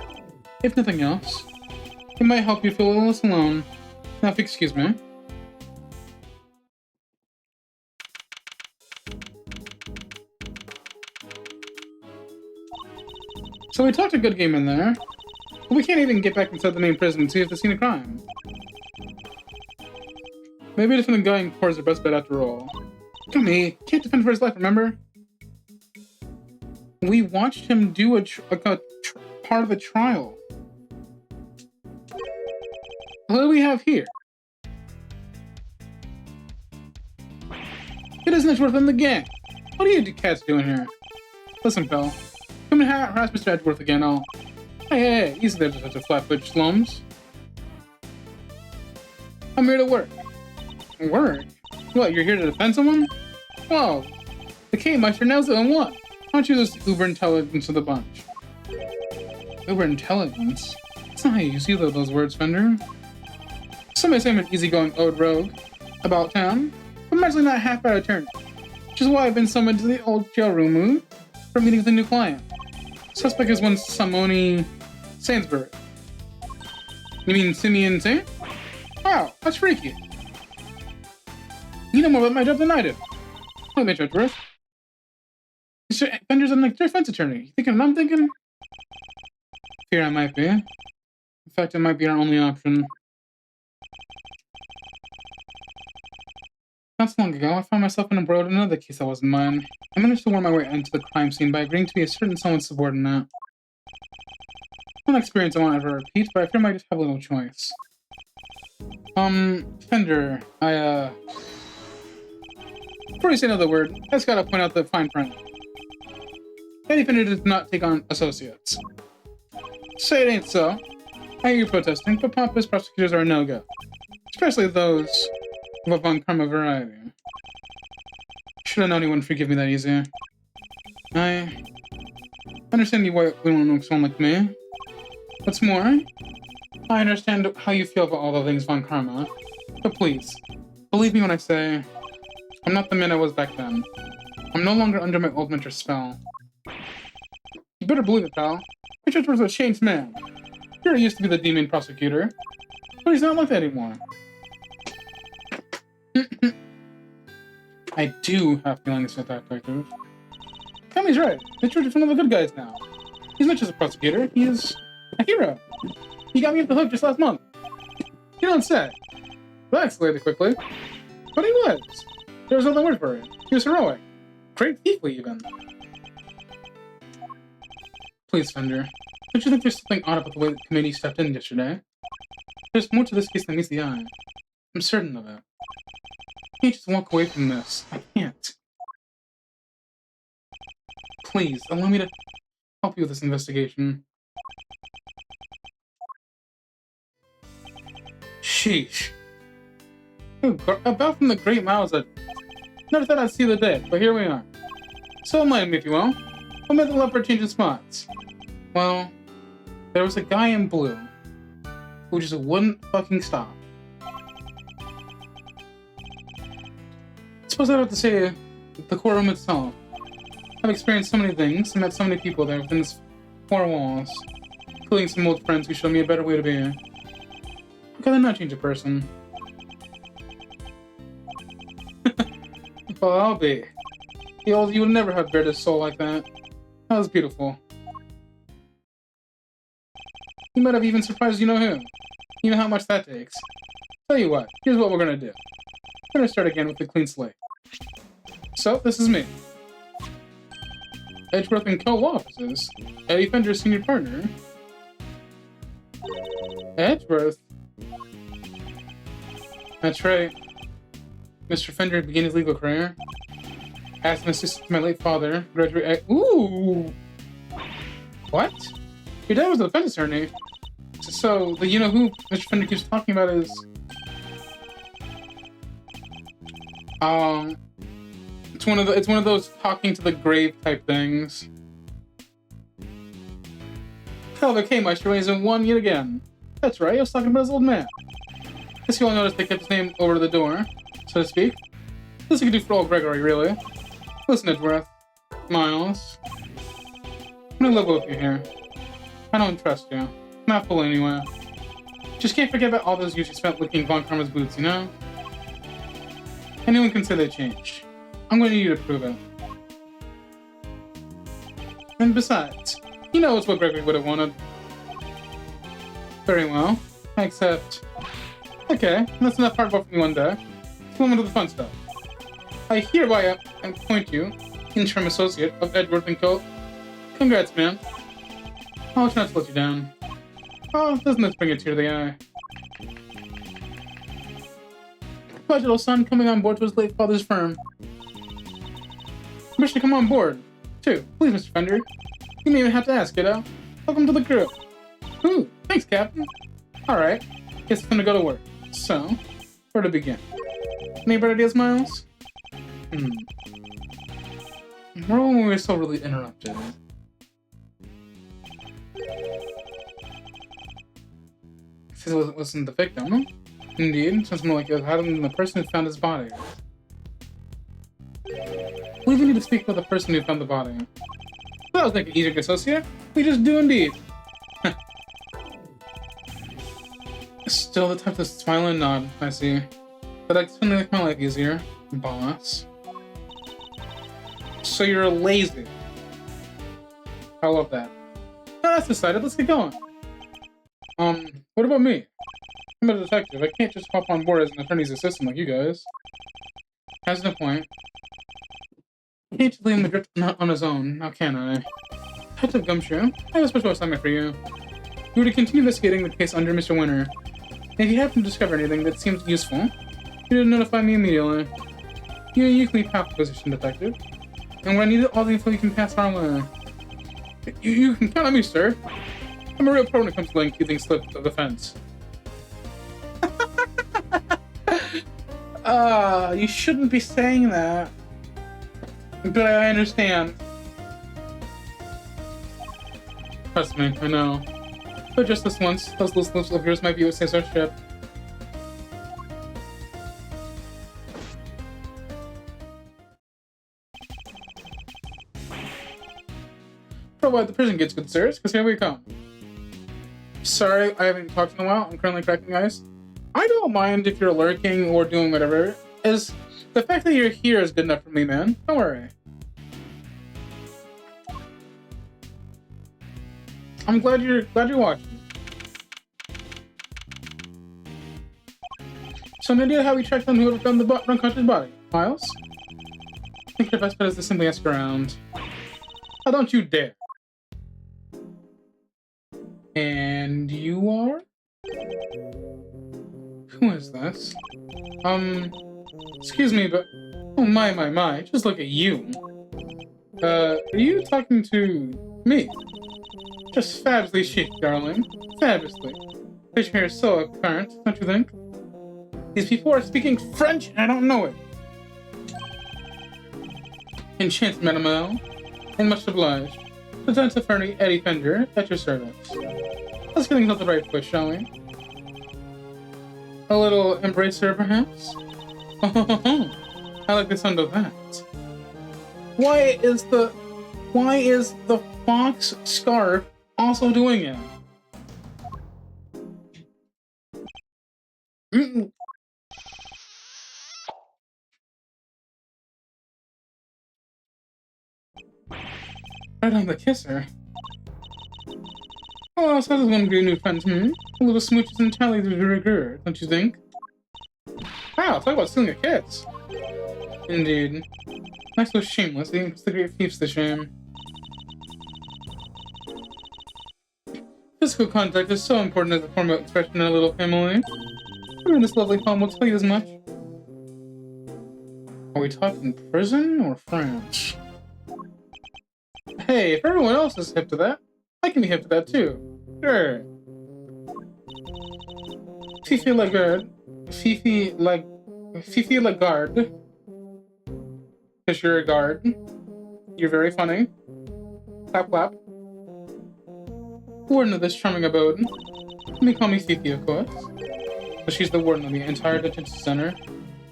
If nothing else, it might help you feel a little less alone. Now, if you excuse me. So we talked a good game in there, but we can't even get back inside the main prison and see if they've seen a crime. Maybe defending the guy in court is the best bet after all. Come me, can't defend for his life, remember? We watched him do a part of the trial. What do we have here? It isn't Edgeworth in the gang. What are you cats doing here? Listen, pal. Come and harass Mr. Edgeworth again, Hey, easy there, such a flat-foot slums. I'm here to work. Work? What, you're here to defend someone? Well, the K-Meister nails it in one. Aren't you this uber intelligence of the bunch? Uber intelligence? That's not how you use either of those words, Fender. Some may say I'm an easygoing old rogue about town, but I'm actually not a half-bad attorney, which is why I've been summoned to the old jail room for a meeting with a new client. Suspect is one Simone Sainsbury. You mean Simeon Saint? Wow, that's freaky. You know more about my job than I do. Wait, Mr. Edgeworth. Mr. Fender's a defense attorney. You thinking what I'm thinking? Fear I might be. In fact, it might be our only option. Not so long ago, I found myself embroiled in another case that wasn't mine. I managed to worm my way into the crime scene by agreeing to be a certain someone's subordinate. One experience I won't ever repeat, but I fear I might just have a little choice. Fender, before you say another word, I just gotta point out the fine print. Eddie Fender does not take on associates. Say it ain't so. I hear you protesting, but pompous prosecutors are a no-go. Especially those of a Von Karma variety. Should have known he wouldn't forgive me that easy. I understand you wouldn't want someone like me. What's more, I understand how you feel about all the things Von Karma. But please, believe me when I say, I'm not the man I was back then. I'm no longer under my old mentor's spell. You better believe it, pal. Richard was a changed man. Sure, he used to be the demon prosecutor, but he's not like that anymore. I do have feelings with that detective. Tommy's right. Richard is one of the good guys now. He's not just a prosecutor, he is a hero. He got me off the hook just last month. You don't say. Relax, lady, quickly. But he was. There was other word for it. He was heroic. Great people, even. Please, Fender. Don't you think there's something odd about the way the committee stepped in yesterday? There's more to this case than meets the eye. I'm certain of it. I can't just walk away from this. I can't. Please, allow me to help you with this investigation. Sheesh. About from the great Miles Edgeworth. Never thought I'd see the day, but here we are. So enlighten me, if you will. What made the leopard changing spots? Well, there was a guy in blue who just wouldn't fucking stop. I suppose I have to say the courtroom itself. I've experienced so many things and met so many people there within these four walls, including some old friends who showed me a better way to be. How could I not change a person? Well, I'll be. You would never have bared a soul like that. That was beautiful. You might have even surprised you know who. You know how much that takes. Tell you what, here's what we're gonna do. We're gonna start again with a clean slate. So, this is me. Edgeworth and co-law offices. Eddie Fender, senior partner. Edgeworth? That's right. Mr. Fender began his legal career. As an assistant to my late father, graduated. Ooh! What? Your dad was a defense attorney. So, the you know who Mr. Fender keeps talking about is. It's one of those talking to the grave type things. hell of a K-Meister isn't one yet again. That's right, I was talking about his old man. Guess you all noticed they kept his name over the door, so to speak. This you could do for old Gregory, really. Listen, Edgeworth. Miles. I'm gonna level with you here. I don't trust you. Not fully, anyway. Just can't forget about all those years you spent licking Von Karma's boots, you know? Anyone can say they changed. I'm gonna need you to prove it. And besides, you know it's what Gregory would have wanted. Very well. Except... Okay, that's enough hard work for me one day. Let's move on to the fun stuff. I hereby appoint you interim associate of Edgeworth & Co. Congrats, man. I'll try not to let you down. Oh, doesn't this bring a tear to the eye? My little son coming on board to his late father's firm. Wish to come on board, too. Please, Mr. Fender. You may even have to ask, kiddo. Welcome to the crew. Ooh, thanks, Captain. Alright, guess it's gonna go to work. So, where to begin? Any better ideas, Miles? Where when we were so really interrupted? This wasn't the victim. Indeed, sounds more like it had than the person who found his body. We even need to speak with the person who found the body. That was like an easier to associate. We just do indeed. Still the type to smile and nod, I see. But that's gonna make my life easier, boss. So you're lazy. I love that. Oh, that's decided, let's get going. What about me? I'm a detective, I can't just hop on board as an attorney's assistant like you guys. Has no point. I can't just leave him adrift on his own, now can I? Detective Gumshoe, I have a special assignment for you. You were to continue investigating the case under Mr. Winter. If you happen to discover anything that seems useful, you need to notify me immediately. You uniquely path the position, detective. And when I need all the info you can pass our way. You can count on me, sir. I'm a real pro when it comes to letting things slip of the fence. You shouldn't be saying that. But I understand. Trust me, I know. But just this once, those listeners of yours might be with our ship. Provide the prison goods, good sirs, because here we come. Sorry, I haven't talked in a while. I'm currently cracking ice. I don't mind if you're lurking or doing whatever. Is the fact that you're here is good enough for me, man. Don't worry. I'm glad you're watching. So an idea how we tracked down whoever found the unconscious body, Miles? I think your best bet is to simply ask around. Oh, don't you dare. And you are? Who is this? Excuse me, but... Oh my, just look at you. Are you talking to me? Just fabulously chic, darling. Fabulously. Fish hair is so apparent, don't you think? These people are speaking French and I don't know it. Enchanted, mademoiselle. And much obliged. Lieutenant Attorney Eddie Fender, at your service. Let's get things off the right foot, shall we? A little embracer, perhaps? I like the sound of that. Why is the fox scarf also doing it? Right on the kisser. Oh, so this one great new friend, A little smooches and tallies with rigor, don't you think? Wow, talk about stealing a kiss. Indeed. Nice so shameless, even puts the great thieves to shame. Physical contact is so important as a form of expression in a little family. Everyone in this lovely home will tell you as much. Are we talking prison or France? Hey, if everyone else is hip to that, I can be hip to that too. Sure. Fifi Lagarde. Fifi Lagarde. Because you're a guard. You're very funny. Clap, clap. warden of this charming abode. Let me call me Fifi, of course. So she's the warden of the entire detention center.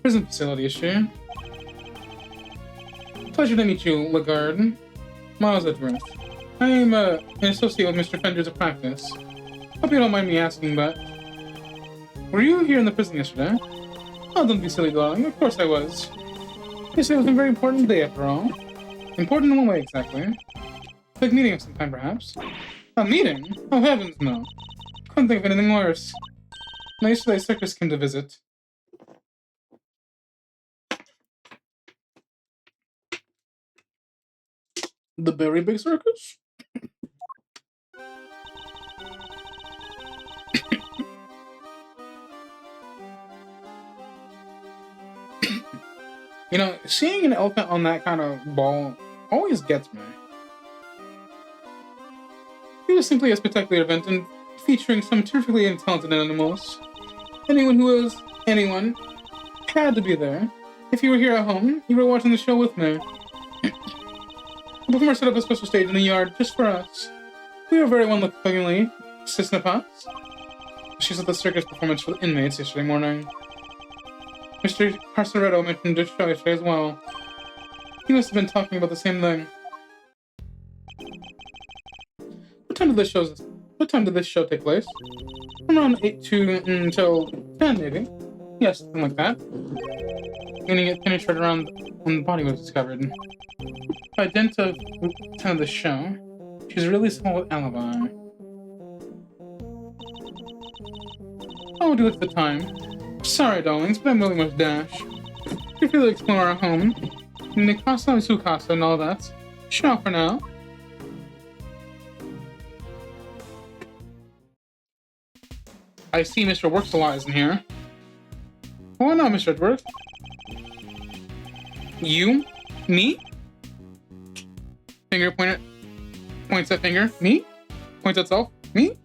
Prison facility, is she? Pleasure to meet you, Lagarde. Miles Edgeworth. I am an associate with Mr. Fender's of practice. Hope you don't mind me asking, but... Were you here in the prison yesterday? Oh, don't be silly, darling. Of course I was. Yesterday was a very important day, after all. Important in what way, exactly? Quick meeting of some kind, perhaps? A meeting? Oh, heavens, no. Couldn't think of anything worse. My yesterday's circus came to visit. The very big circus? You know, seeing an elephant on that kind of ball always gets me. It was simply a spectacular event and featuring some terrifically talented animals. Anyone had to be there. If you were here at home, you were watching the show with me. The performer set up a special stage in the yard just for us. We were very well-lookingly Cisnapas. She set the circus performance for the inmates yesterday morning. Mr. Carceretto mentioned this show yesterday as well. He must have been talking about the same thing. What time did this show take place? Around 8 to until 10, maybe. Yes, something like that. Meaning it finished right around when the body was discovered. By dint of time of the show, she's a really solid alibi. Oh, do look at the time. Sorry, darlings, but I'm really much dash. If you explore our home, Mikasa and Sukasa and all that, ciao for now. I see Mr. Worksalize is in here. Why not, Mr. Edgeworth? You? Me? Finger points at finger. Me? Points at self. Me?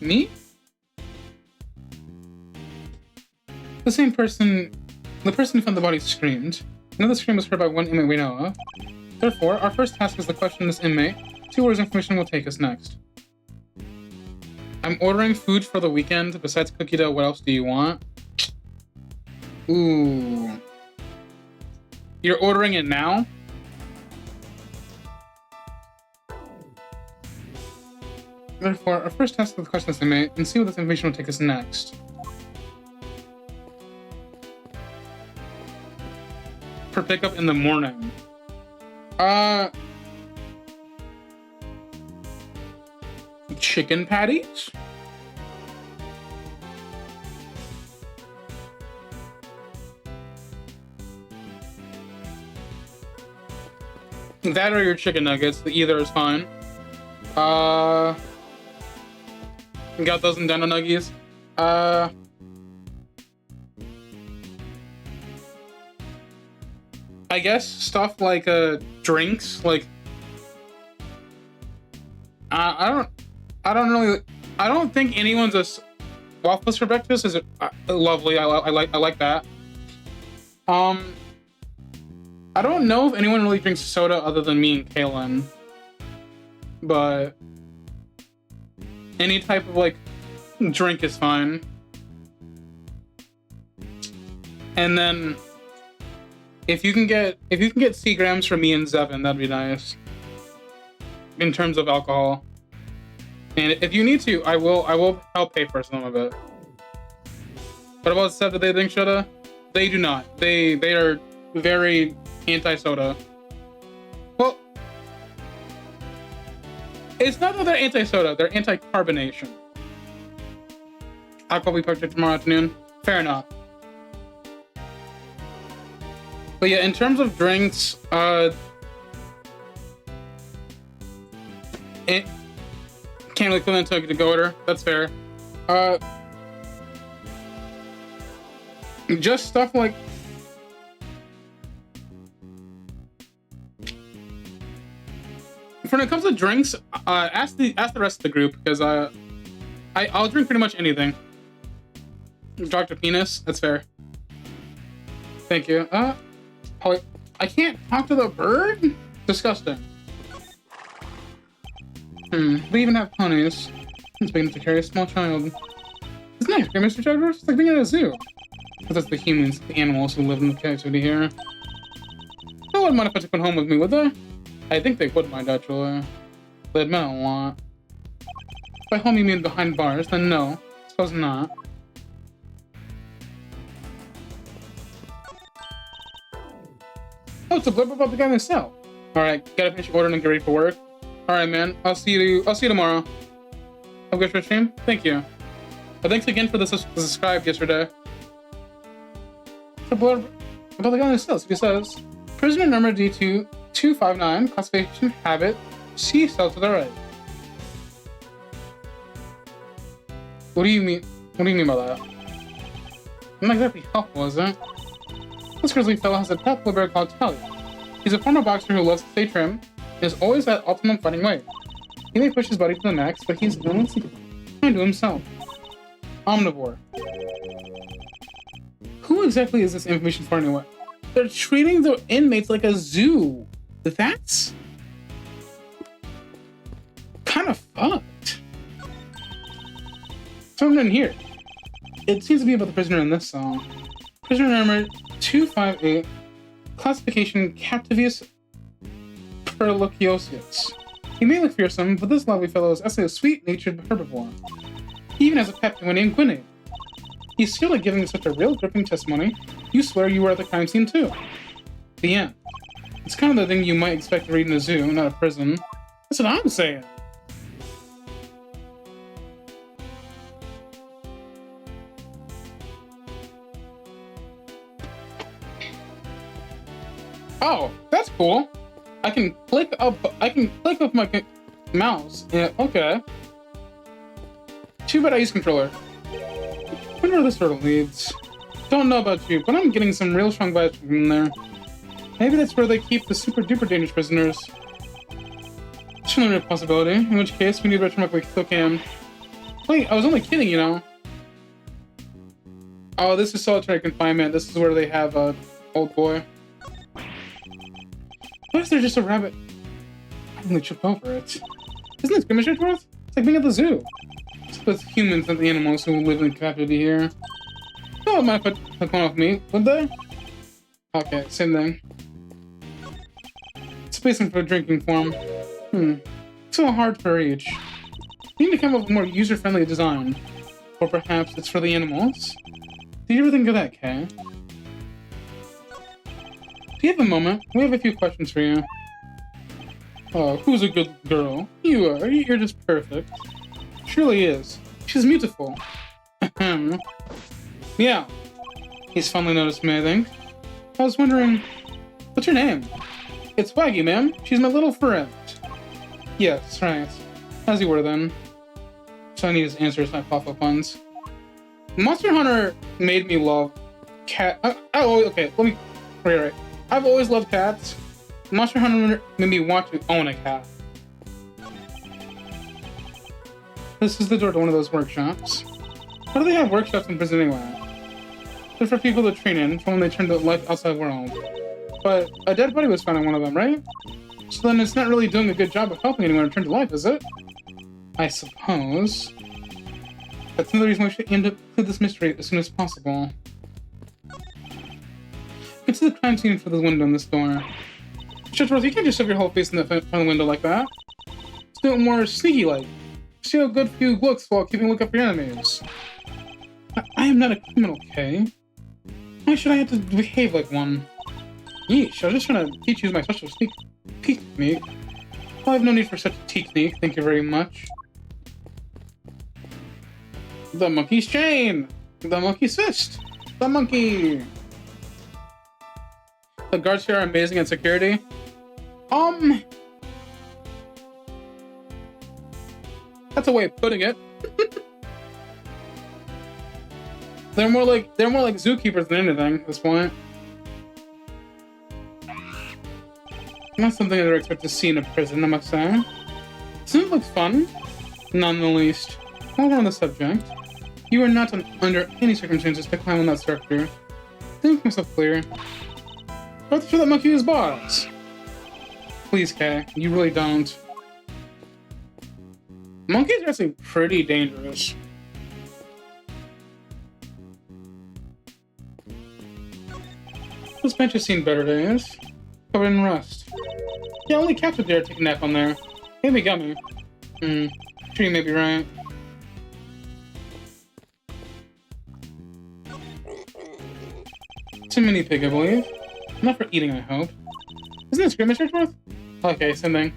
Me? The person who found the body screamed. Another scream was heard by one inmate we know of. Therefore, our first task is to question this inmate, see where his information will take us next. I'm ordering food for the weekend. Besides cookie dough, what else do you want? Ooh. You're ordering it now? Therefore, our first task is to question this inmate and see what this information will take us next. For pickup in the morning. Chicken patties? That or your chicken nuggets, either is fine. Got those in Dino Nuggies? I guess stuff like drinks, like I don't think anyone's a waffles for breakfast is lovely. I like that. I don't know if anyone really drinks soda other than me and Kaylin, but any type of like drink is fine. And then if you can get Seagrams for me and Zevin, that'd be nice. In terms of alcohol. And if you need to, I will help pay for some of it. What about Sev? Do they drink soda? They do not. They are very anti-soda. Well, it's not that they're anti-soda, they're anti-carbonation. Alcohol we purchase tomorrow afternoon. Fair enough. But yeah, in terms of drinks, it can't really fill into a go-order. That's fair. Just stuff like when it comes to drinks, ask the rest of the group because I'll drink pretty much anything. Dr. Penis, that's fair. Thank you. Oh, I can't talk to the bird? Disgusting. They even have ponies. It's big enough to carry a small child. Isn't that great, Mr. Edgeworth? It's like being at a zoo. But that's the humans, the animals who live in the captivity here. They wouldn't mind if I took one home with me, would they? I think they would mind, actually. They'd meant a lot. By home you mean behind bars, then no. Suppose not. Oh, it's a blurb about the guy myself. Alright, gotta finish ordering and get ready for work. Alright, man. I'll see you tomorrow. Have a good stream. Thank you. But thanks again for the subscribe yesterday. It's a blurb about the guy myself. He says, prisoner number D2-259, classification habit, C cell to the right. What do you mean? What do you mean by that? Not exactly helpful, is it? This grizzly fellow has a pet blue bear called Tally. He's a former boxer who loves to stay trim and is always at optimum fighting weight. He may push his body to the max, but he's only kind to himself. Omnivore. Who exactly is this information for anyway? They're treating their inmates like a zoo. That's kind of fucked. Something in here. It seems to be about the prisoner in this song. Prisoner number 258, classification Captivius Perlociosius. He may look fearsome, but this lovely fellow is actually a sweet-natured herbivore. He even has a pet penguin named Gwynedd. He's still like giving such a real gripping testimony, you swear you were at the crime scene too. The end. It's kind of the thing you might expect to read in a zoo, not a prison. That's what I'm saying. Oh, that's cool. I can click with my mouse. Yeah, okay. Too bad I use controller. I wonder where this turtle leads. Don't know about you, but I'm getting some real strong vibes from there. Maybe that's where they keep the super duper dangerous prisoners. It's certainly a possibility, in which case we need to return like we can. Wait, I was only kidding, you know. Oh, this is solitary confinement. This is where they have a old boy. What if they're just a rabbit? I only tripped over it. Isn't this Mr. Edgeworth? It's like being at the zoo. It's both humans and the animals who live in captivity here. No one might put one off me, would they? Okay, same thing. Space for a drinking form. So hard to reach. You need to come up with a more user-friendly design. Or perhaps it's for the animals? Did you ever think of that, Kay? Do you have a moment? We have a few questions for you. Oh, who's a good girl? You are. You're just perfect. Surely is. She's beautiful. Ahem. Yeah. He's finally noticed me, I think. I was wondering, what's your name? It's Waggy, ma'am. She's my little friend. Yes, right. As you were then. So I need his answers, not pop-up ones. Monster Hunter made me love cat. Okay, let me. Right. I've always loved cats. Monster Hunter made me want to own a cat. This is the door to one of those workshops. Why do they have workshops in prison anyway? They're for people to train in, for when they turn to life outside world. But a dead body was found in one of them, right? So then it's not really doing a good job of helping anyone return to life, is it? I suppose. That's another reason we should aim to clear this mystery as soon as possible. Get to the crime scene for the window in this door. Edgeworth, you can't just shove your whole face in the front of the window like that. Let's do it more sneaky-like. Steal a good few looks while keeping a look up for your enemies. I am not a criminal, Kay. Why should I have to behave like one? Yeesh, I was just trying to teach you my special sneak peek technique. Well, I have no need for such a technique, thank you very much. The monkey's chain! The monkey's fist! The monkey! The guards here are amazing at security. That's a way of putting it. They're more like zookeepers than anything at this point. Not something I'd expect to see in a prison, I must say. Doesn't it look fun? None in the least. While we're on the subject, you are not under any circumstances to climb on that structure. To make myself clear, I have to show that monkey his boss. Please, Kay, you really don't. Monkeys are actually pretty dangerous. This bench has seen better days. Covered in rust. Yeah, only cats would dare take a nap on there. Maybe got me. Sure, you may be right. Too many pig, I believe. Not for eating, I hope. Isn't this great, Mr. Edgeworth? Okay, same thing.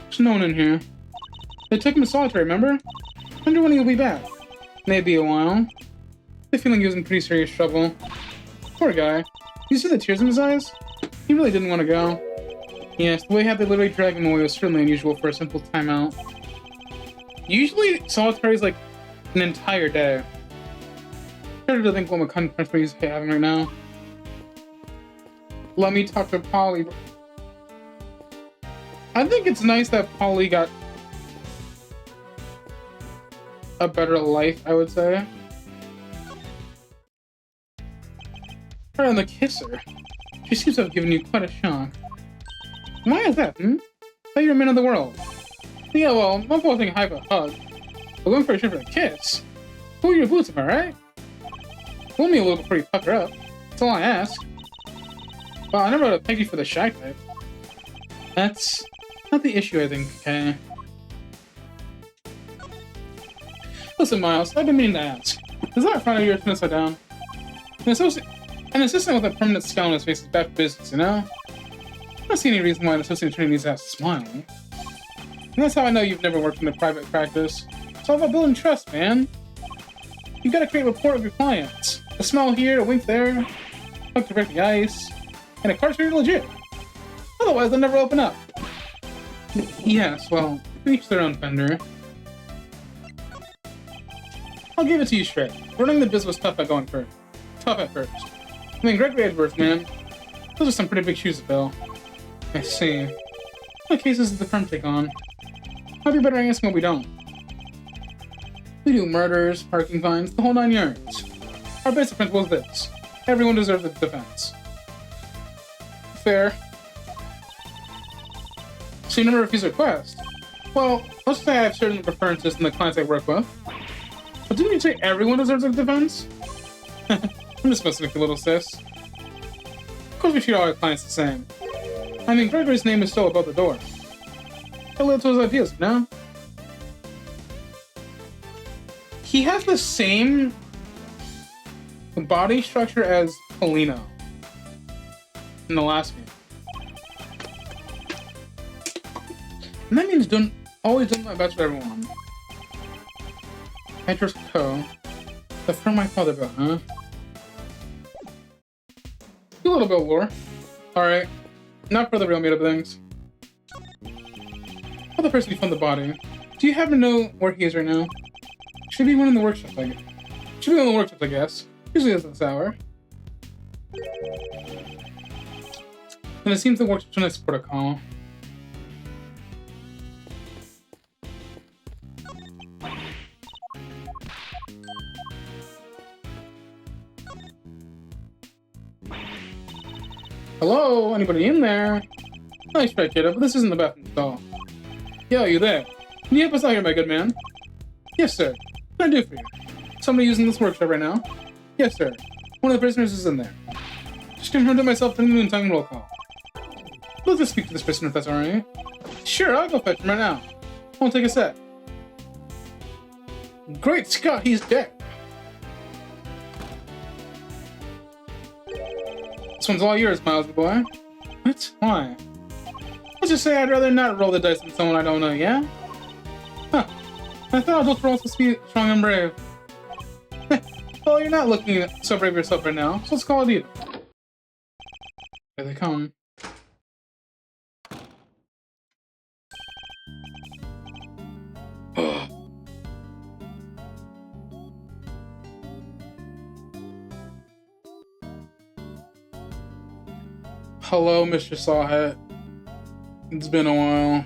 There's no one in here. They took him to solitary, remember? Wonder when he'll be back. Maybe a while. I have a feeling he was in pretty serious trouble. Poor guy. You see the tears in his eyes? He really didn't want to go. Yes, the way how they literally dragged him away was certainly unusual for a simple timeout. Usually, solitary is like an entire day. Started to think what kind of country he's having right now. Let me talk to Polly. I think it's nice that Polly got a better life, I would say. Right on the kisser. She seems to have given you quite a shock. Why is that, I thought you were men of the world. Yeah, well, I'm both thinking high for a hug. But going for a trip for a kiss? Pull your boots, am I right? Pull me a little before you pucker up. That's all I ask. Well, I never would have pegged you for the shy type. That's not the issue, I think, okay? Listen, Miles, I've been meaning to ask. Is that a friend of yours going to sit down? An assistant with a permanent scowl on his face is bad for business, you know? I don't see any reason why an assistant attorney needs to have a smile. And that's how I know you've never worked in a private practice. It's all about building trust, man. You gotta create rapport with your clients. A smile here, a wink there, hook to break the ice, and a card's pretty legit. Otherwise, they'll never open up. Yes, well, each their own, Fender. I'll give it to you straight. Running the biz was tough at first. I mean, Gregory Edgeworth, man. Those are some pretty big shoes to fill. I see. What cases does the firm take on? Might be better asking what we don't. We do murders, parking fines, the whole 9 yards. Our basic principle is this. Everyone deserves a defense. Fair. So you never refuse a request? Well, let's say I have certain preferences in the clients I work with. But didn't you say everyone deserves a defense? I'm just messing with you, little sis. Of course we treat all our clients the same. I mean, Gregory's name is still above the door. He'll live to his ideas, you know? He has the same body structure as Polino in the last game. And that means always doing my best for everyone. Petrus Co. The firm my father built, huh? A little bit of lore. Alright. Not for the real meat of things. For the person who found the body. Do you happen to know where he is right now? Should be one in the workshop, I guess. Should be one in the workshop, I guess. Usually it's this hour. And it seems the workshop's a nice protocol. Hello? Anybody in there? Nice try, kiddo, but this isn't the bathroom stall. Yo, you there? Can you help us out here, my good man? Yes, sir. What can I do for you? Somebody using this workshop right now? Yes, sir. One of the prisoners is in there. Just confirmed it myself in the noontime roll call. Let's just speak to this prisoner if that's alright. Sure, I'll go fetch him right now. Won't take a sec. Great Scott, he's dead. This one's all yours, Miles, boy. What? Why? Let's just say I'd rather not roll the dice than someone I don't know, yeah? Huh. I thought those rolls must be strong and brave. Well, you're not looking so brave yourself right now, so let's call it even. Here they come. Hello, Mr. Sawhit. It's been a while.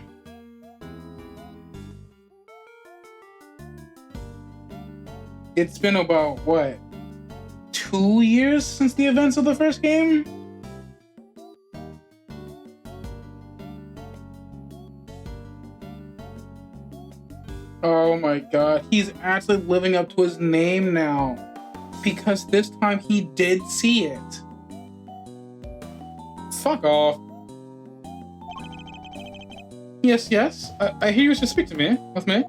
It's been about, what, 2 years since the events of the first game? Oh my god, he's actually living up to his name now. Because this time he did see it. Fuck off. Yes, yes, I hear you wish to speak to me, with me.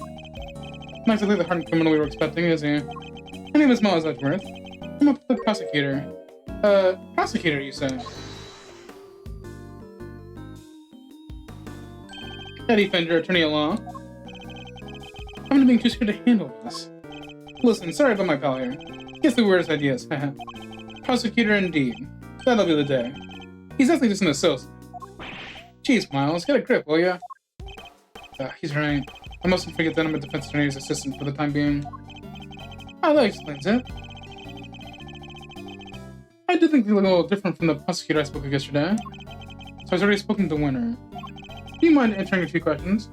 Not exactly the hardened criminal we were expecting, is he? My name is Miles Edgeworth. I'm a prosecutor. Prosecutor, you say? Eddie Fender, attorney at law. I'm being too scared to handle this. Listen, sorry about my pal here. He has the weirdest ideas. Prosecutor indeed. That'll be the day. He's definitely just an associate. Jeez, Miles, get a grip, will ya? He's right. I mustn't forget that I'm a defense attorney's assistant for the time being. Oh, that explains it. I did think you look a little different from the prosecutor I spoke with yesterday. So I've already spoken to the winner. Do you mind answering a few questions?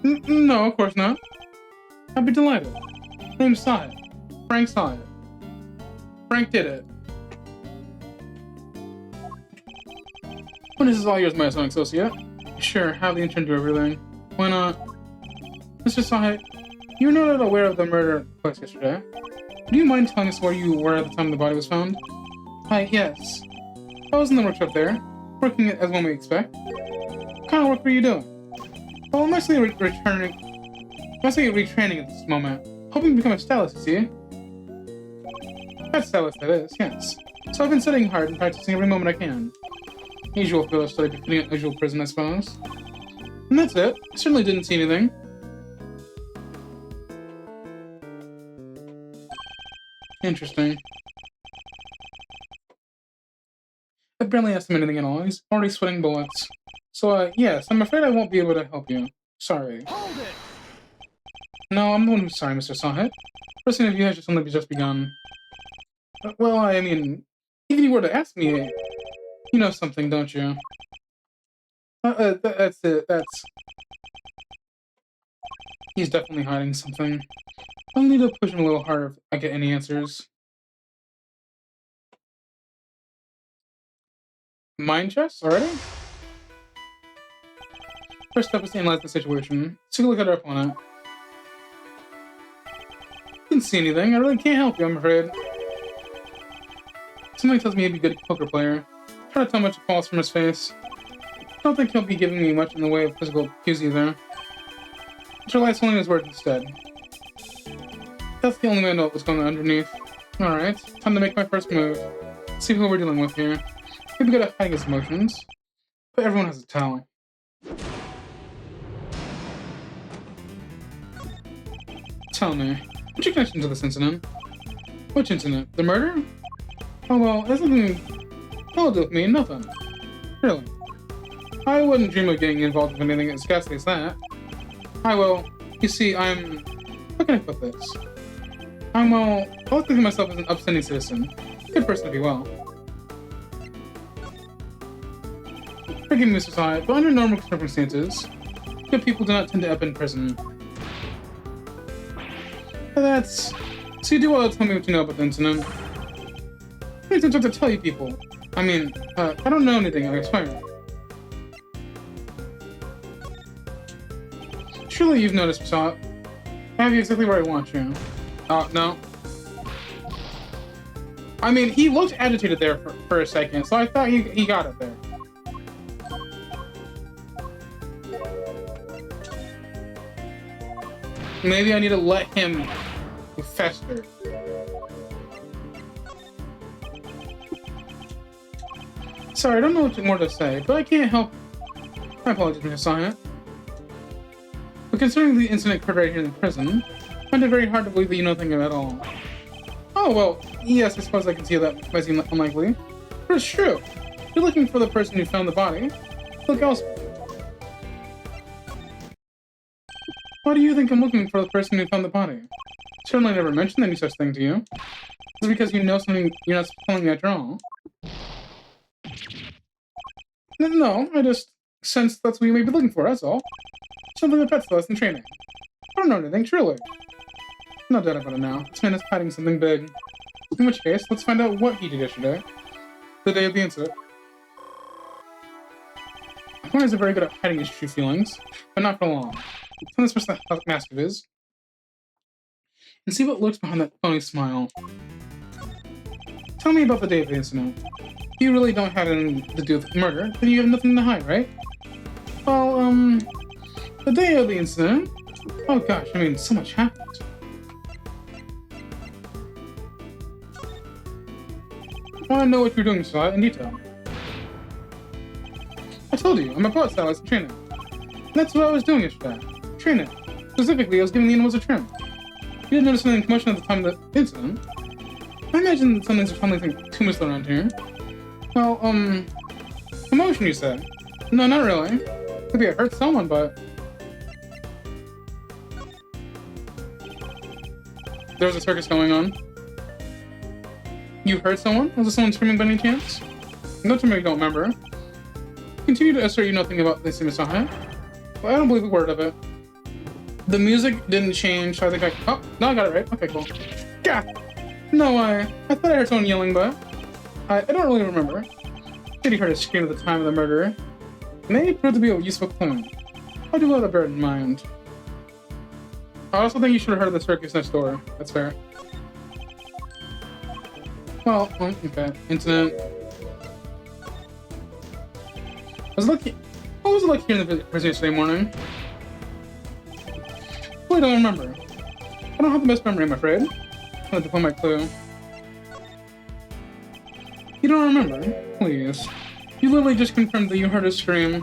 No, of course not. I'd be delighted. Name's Sawhit. Frank Sawhit. Frank did it. Well, this is all yours, my young associate. Sure, have the intern do everything. Why not? Mr. Sawhit, you were not aware of the murder that took place yesterday. Do you mind telling us where you were at the time the body was found? Yes. I was in the workshop there, working as one may expect. What kind of work were you doing? Well, I'm actually retraining at this moment. Hoping to become a stylist, you see? That's stylist, that is, yes. So I've been studying hard and practicing every moment I can. Usual field of study befitting an usual prison, I suppose. And that's it. I certainly didn't see anything. Interesting. I barely asked him anything at all. He's already sweating bullets. So, yes, I'm afraid I won't be able to help you. Sorry. Hold it! No, I'm the one who's sorry, Mr. Sawhit. First interview has just begun. Well, I mean, even if you were to ask me, you know something, don't you? That's it. He's definitely hiding something. I'll need to push him a little harder if I get any answers. Mind chess already? First step is to analyze the situation. Take a look at our opponent. Didn't see anything. I really can't help you, I'm afraid. Something tells me he'd be a good poker player. Try to tell much falls from his face. I don't think he'll be giving me much in the way of physical cues either. Let's rely solely on his word instead. That's the only way I know what's going on underneath. Alright, time to make my first move. See who we're dealing with here. Maybe good at hiding his emotions. But everyone has a tell. Tell me, what's your connection to this incident? Which incident? The murder? Oh well, that's nothing to do with me, nothing. Really. I wouldn't dream of getting involved with anything as ghastly as that. You see, how can I put this? I like to think of myself as an upstanding citizen. Good person, if you will. Forgive me, Mr. Sawhit, but under normal circumstances, good people do not tend to end up in prison. So you do well to tell me what you know about the incident. How many times do I have to tell you people? I mean, I don't know anything, I swear. Surely you've noticed, Mr. Sawhit. I have you exactly where I want you. No. I mean, he looked agitated there for a second, so I thought he got it there. Maybe I need to let him fester. Sorry, I don't know what more to say, but I can't help. My apologies, Mr. Sawhit. But considering the incident occurred right here in the prison, I find it very hard to believe that you know nothing at all. Oh, well, yes, I suppose I can see that might seem unlikely. But it's true. If you're looking for the person who found the body, look elsewhere. Why do you think I'm looking for the person who found the body? Certainly never mentioned any such thing to you. It's because you know something you're not telling me after all. No, I just sense that's what you may be looking for, that's all. Something that pets us in training. I don't know anything, truly. No doubt about it now. This man is hiding something big. In which case, let's find out what he did yesterday. The day of the incident. One is very good at hiding his true feelings, but not for long. Turn this mask of his, and see what lurks behind that phony smile. Tell me about the day of the incident. If you really don't have anything to do with murder, then you have nothing to hide, right? Well, the day of the incident... Oh gosh, I mean, so much happened. I want to know what you're doing, Sawhit, in detail. I told you, I'm a poet stylist in training. That's what I was doing yesterday. Training. Specifically, I was giving the animals a trim. You didn't notice any commotion at the time of the incident? I imagine something's something too much around here. Well, commotion, you said? No, not really. Maybe I hurt someone, but... There was a circus going on. You hurt someone? Was it someone screaming by any chance? Don't tell me you don't remember. Continue to assert you know nothing about this, Mr Sawhit. Well, I don't believe a word of it. The music didn't change, so I think oh, no, I got it right. Okay, cool. Gah! No, I thought I heard someone yelling, but I don't really remember. Said he heard a scream at the time of the murder. May prove to be a useful clue. I do have to bear it in mind. I also think you should have heard of the circus next door. That's fair. Well, okay. Incident. What was it like here in the prison yesterday morning? I don't remember. I don't have the best memory, I'm afraid. I have to put my clue. You don't remember? Please. You literally just confirmed that you heard a scream.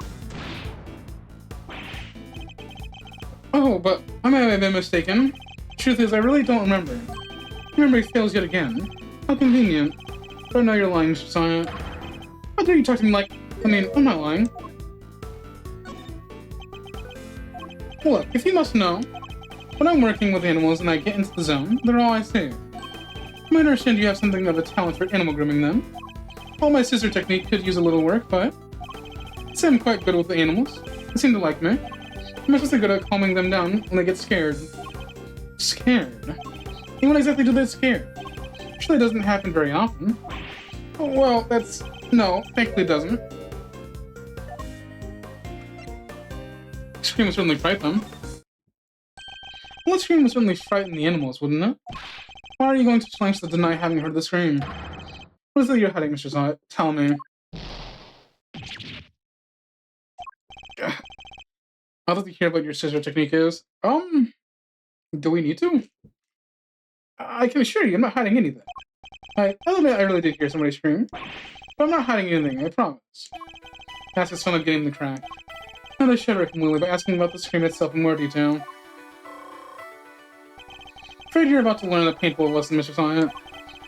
Oh, but I may have been mistaken. Truth is, I really don't remember. Memory fails yet again. How convenient. But I know you're lying, Mr. Sawhit. How dare you talk to me like... I mean, I'm not lying. Look, if you must know, when I'm working with animals and I get into the zone, they're all I see. I might understand you have something of a talent for animal grooming them. Well, my scissor technique could use a little work, but I'd say I'm quite good with the animals. They seem to like me. I'm especially good at calming them down when they get scared. Scared? And when exactly do they get scared? Actually, it doesn't happen very often. Oh, well, that's... No, thankfully it doesn't. Scream would certainly frighten them. Well, the scream would certainly frighten the animals, wouldn't it? Why are you going to lengths to deny having heard the scream? What is it you're hiding, Mr. Sawhit? Tell me. I'd like to hear what your scissor technique is. Do we need to? I can assure you, I'm not hiding anything. I admit I really did hear somebody scream, but I'm not hiding anything, I promise. That's the son of getting the crack. Now they shudder completely by asking about the scream itself in more detail. Afraid you're about to learn a painful lesson, Mr. Sawhit.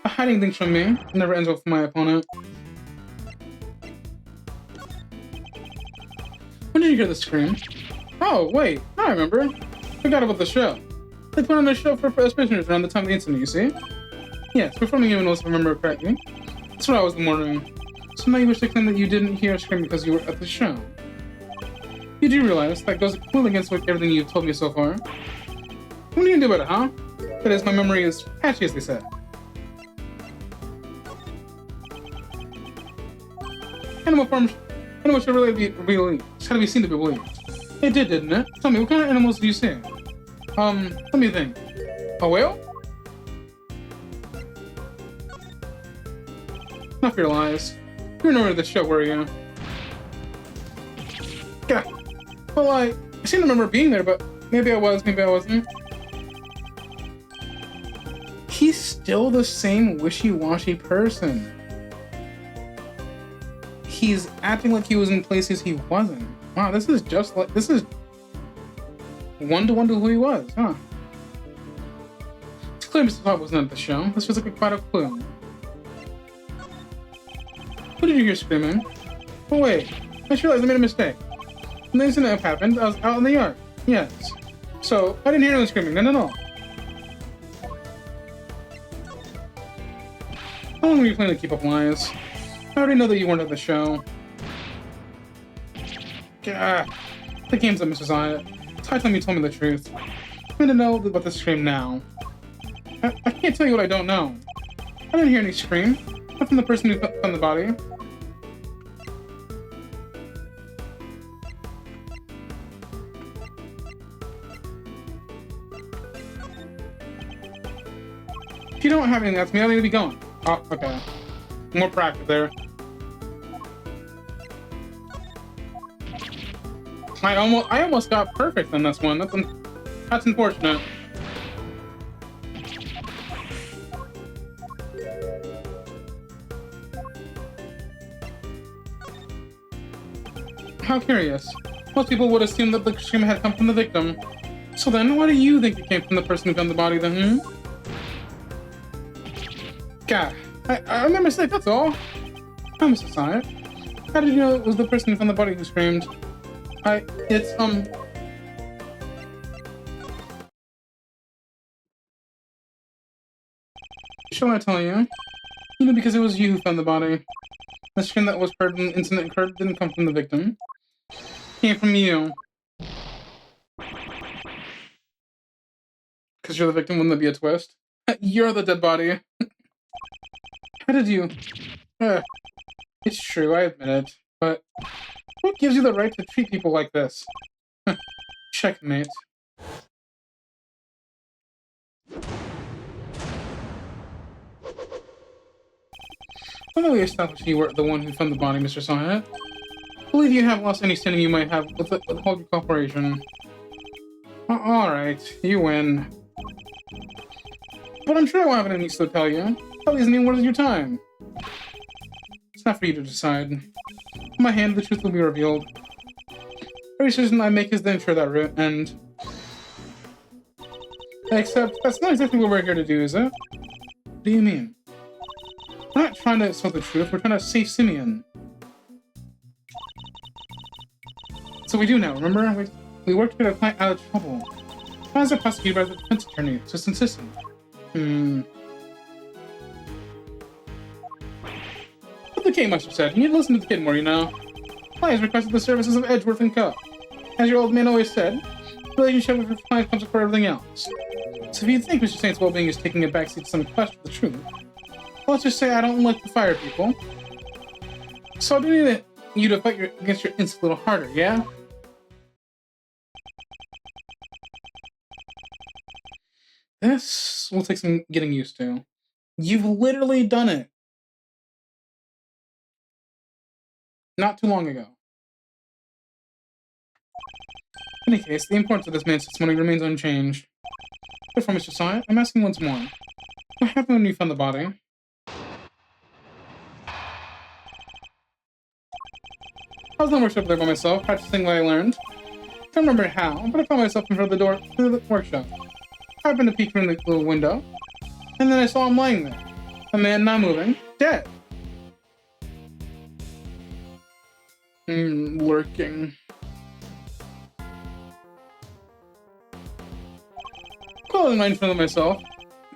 Hiding things from me never ends well for my opponent. When did you hear the scream? Oh, wait, I remember. Forgot about the show. They put on a show for prisoners around the time of the incident, you see? Yes, performing animals, if I remember correctly. That's what I was wondering. So now you wish to claim that you didn't hear a scream because you were at the show. You do realize that goes completely against everything you've told me so far. What are you gonna do about it, huh? That is, my memory is patchy, as they said. Animals should really be believed. It's gotta be seen to be believed. It did, didn't it? Tell me, what kind of animals do you see? Let me think. A whale? Not for your lies. You were nowhere at the show, were you? God. Well, I seem to remember being there, but maybe I was, maybe I wasn't. He's still the same wishy-washy person. He's acting like he was in places he wasn't. Wow, this is just like... This is... one-to-one to who he was, huh? It's clear Mr. Sawhit wasn't at the show. This was like quite a clue. Who did you hear screaming? Oh wait, I just realized I made a mistake. When the incident happened, I was out in the yard. Yes. So, I didn't hear anyone screaming, none at all. How long were you planning to keep up lies? I already know that you weren't at the show. Gah. The game's up, Mr. Sawhit. It's high time you told me the truth. I'm going to know about the scream now. I can't tell you what I don't know. I didn't hear any scream. Not from the person who found the body. If you don't have anything else, I need to be going. Oh, okay. More practice there. I almost got perfect on this one. That's unfortunate. How curious. Most people would assume that the scream had come from the victim. So then, why do you think it came from the person who found the body then, God, I made a mistake, that's all. I'm Mr. Sawhit. How did you know it was the person who found the body who screamed? Shall I tell you? You know, because it was you who found the body. The scream that was heard when the incident occurred didn't come from the victim. It came from you. Because you're the victim, wouldn't that be a twist? You're the dead body. How did you... it's true, I admit it. But what gives you the right to treat people like this? Checkmate. I know we established you were the one who found the body, Mr. Sawhit. I believe you have lost any standing you might have with the whole corporation. Alright, you win. But I'm sure I won't have any needs to tell you. That isn't even worth your time. It's not for you to decide. In my hand, the truth will be revealed. Every decision I make is then sure that end. Except, that's not exactly what we're here to do, is it? What do you mean? We're not trying to sort the truth, we're trying to save Simeon. So we do now, remember? We worked together to find out of trouble. I was prosecuted by the defense attorney, just insistent. But the king must have said, you need to listen to the kid more, you know. Client has requested the services of Edgeworth and Co. As your old man always said, the relationship with your client comes before everything else. So if you think Mr. Saint's well-being is taking a backseat to some quest for the truth, let's just say I don't like to fire people. So I do need you to fight against your instinct a little harder, yeah? This will take some getting used to. You've literally done it. Not too long ago. In any case, the importance of this man's testimony remains unchanged. Therefore, Mr. Sawhit, I'm asking once more. What happened when you found the body? I was in the workshop there by myself, practicing what I learned. I don't remember how, but I found myself in front of the door to the workshop. I happened to peek through the little window, and then I saw him lying there. A man not moving, dead. Lurking. Calling right in front of myself,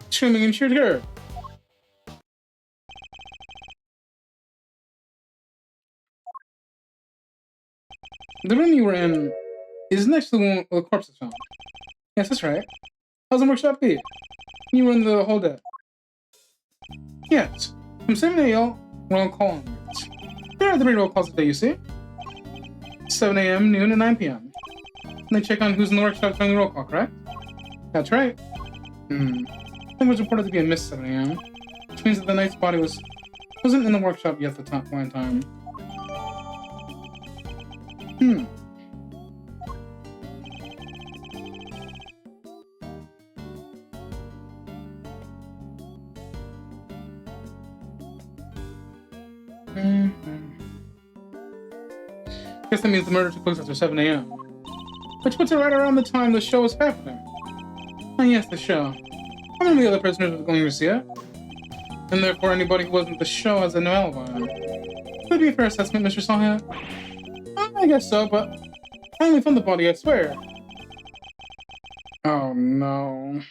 screaming in sheer terror. The room you were in is next to the one where the corpse is found. Yes, that's right. How's the workshop be? You were in the whole day. Yes. From 7 a.m. roll call onwards. There are 3 roll calls a day, you see. 7 a.m., noon, and 9 p.m. And they check on who's in the workshop during the roll call, correct? That's right. I think it was reported to be a missed 7 a.m., which means that the knight's body wasn't in the workshop yet at the point in time. Guess that means the murder took place after 7 a.m. Which puts it right around the time the show was happening. Oh yes, the show. How many of the other prisoners were going to see it? And therefore anybody who wasn't at the show has no alibi. Could that be a fair assessment, Mr. Sawhit? I guess so, but I only found the body, I swear. Oh no.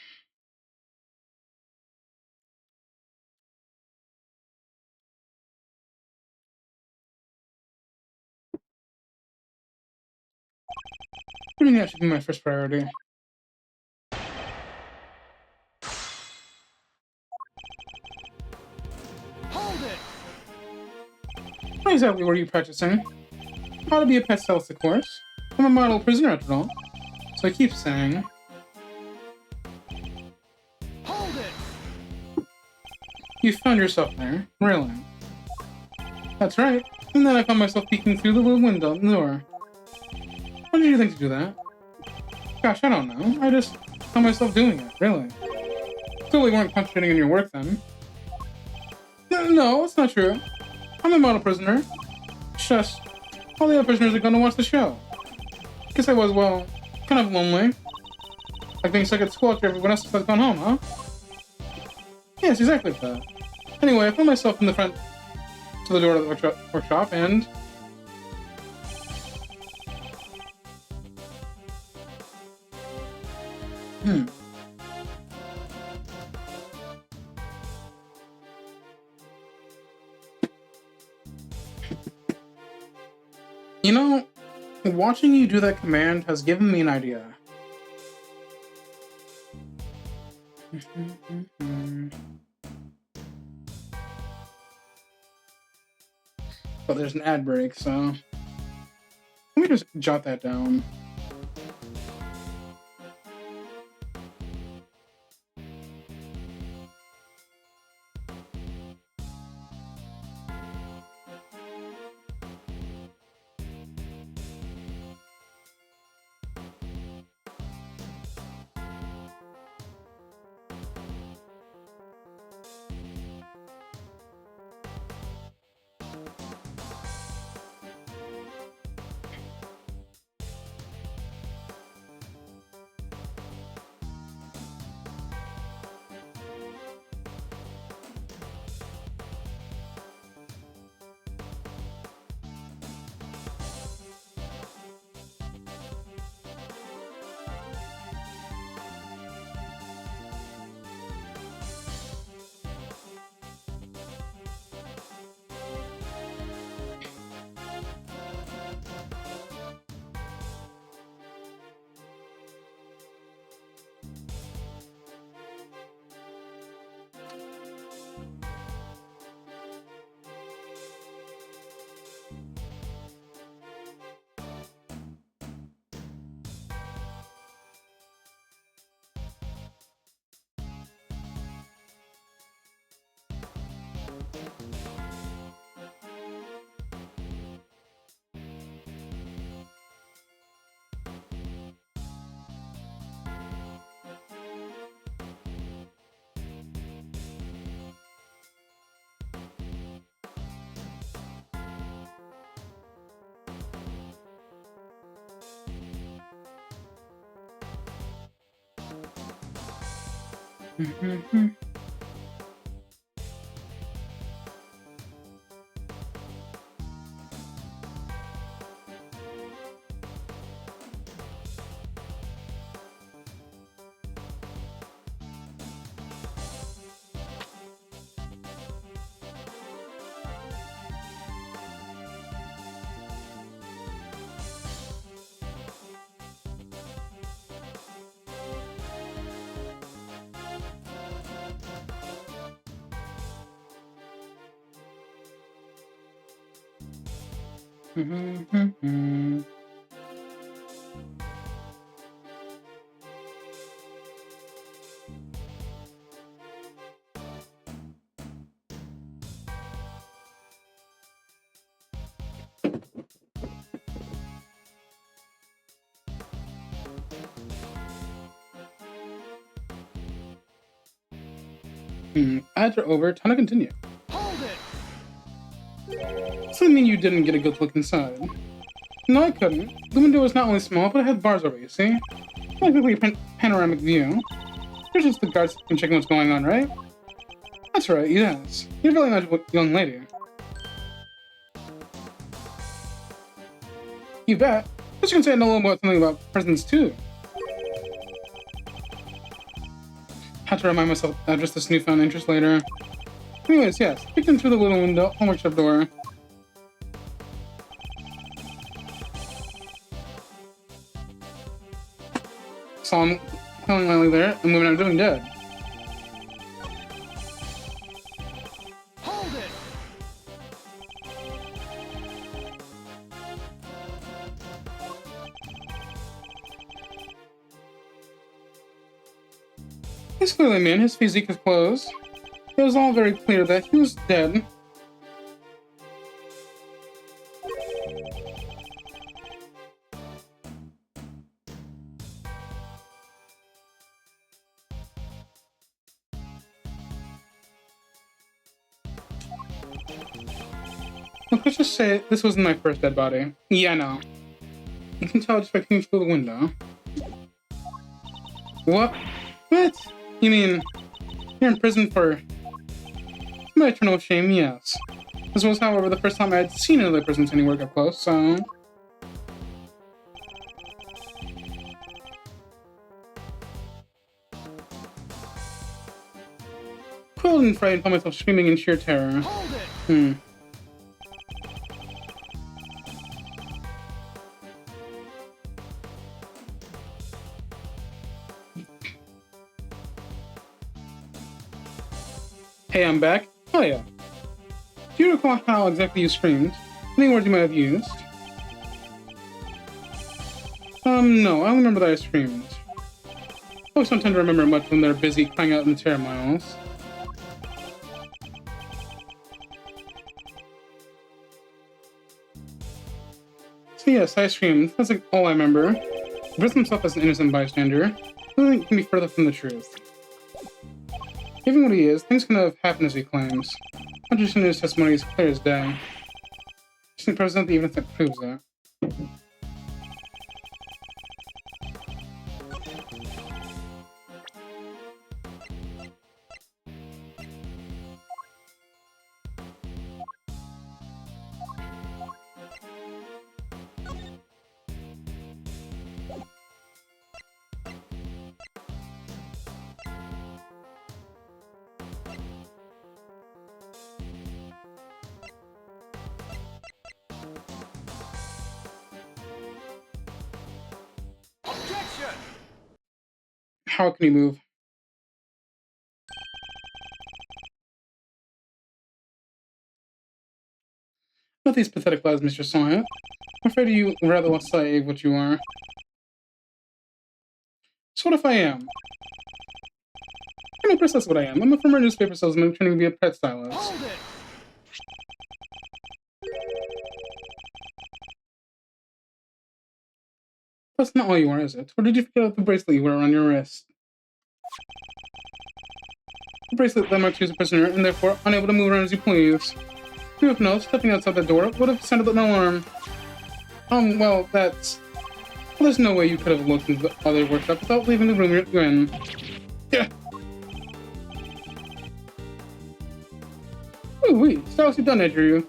I think that should be my first priority. exactly were you practicing? How to be a pet stylist, of course. I'm a model prisoner after all. So I keep saying... Hold it! You found yourself there, really. That's right. And then I found myself peeking through the little window in the door. What did you think to do that? Gosh, I don't know. I just found myself doing it, really. Clearly weren't concentrating on your work then. No, it's not true. I'm a model prisoner. Just, all the other prisoners are gonna watch the show. Guess I was, well, kind of lonely. Like being stuck at school after everyone else has gone home, huh? Yes, exactly that. Anyway, I found myself in the front to the door of the workshop, and... You know, watching you do that command has given me an idea. But there's an ad break, so... Let me just jot that down. Ads are over. Time to continue. Hold it! So I mean you didn't get a good look inside. No, I couldn't. The window was not only small, but it had bars over it, you see? Like a panoramic view. There's just the guards and checking what's going on, right? That's right, yes. You're a really nice young lady. You bet. Just gonna say I know a little about something about prisons too. Had to remind myself just this newfound interest later. Anyways, yes, peeked in through the little window, on workshop door. Saw him cleaning lightly there, and moving out doing dead. Hold He's clearly a man. His physique is clothes. It was all very clear that he was dead. Look, let's just say this wasn't my first dead body. Yeah, no. You can tell just by peeking through the window. What? What? You mean you're in prison for my eternal shame? Yes. This was, however, the first time I had seen another person any work up close, so... Quilled and frightened, found myself screaming in sheer terror. Hey, I'm back. Oh yeah. Do you recall how exactly you screamed? Any words you might have used? No, I don't remember that I screamed. Folks don't tend to remember much when they're busy crying out in the terror miles. So yes, I screamed. That's like all I remember. He dressed himself as an innocent bystander. Nothing can be further from the truth. Given what he is, things can have happened as he claims. Not just in his testimony is clear as day. Just to present the evidence that proves that. How can he move? Not these pathetic lies, Mr. Sawhit. I'm afraid you rather will say what you are. So what if I am? I know precisely what I am. I'm a former newspaper salesman pretending to be a pet stylist. That's not all you are, is it? Or did you forget about the bracelet you wear around your wrist? The bracelet that marks you as a prisoner, and therefore unable to move around as you please. You have no, stepping outside the door would have sounded an alarm. Well, that's... Well, there's no way you could have looked into the other workshop without leaving the room you're in. Yeah. Ooh, wait, so how's you done, Andrew?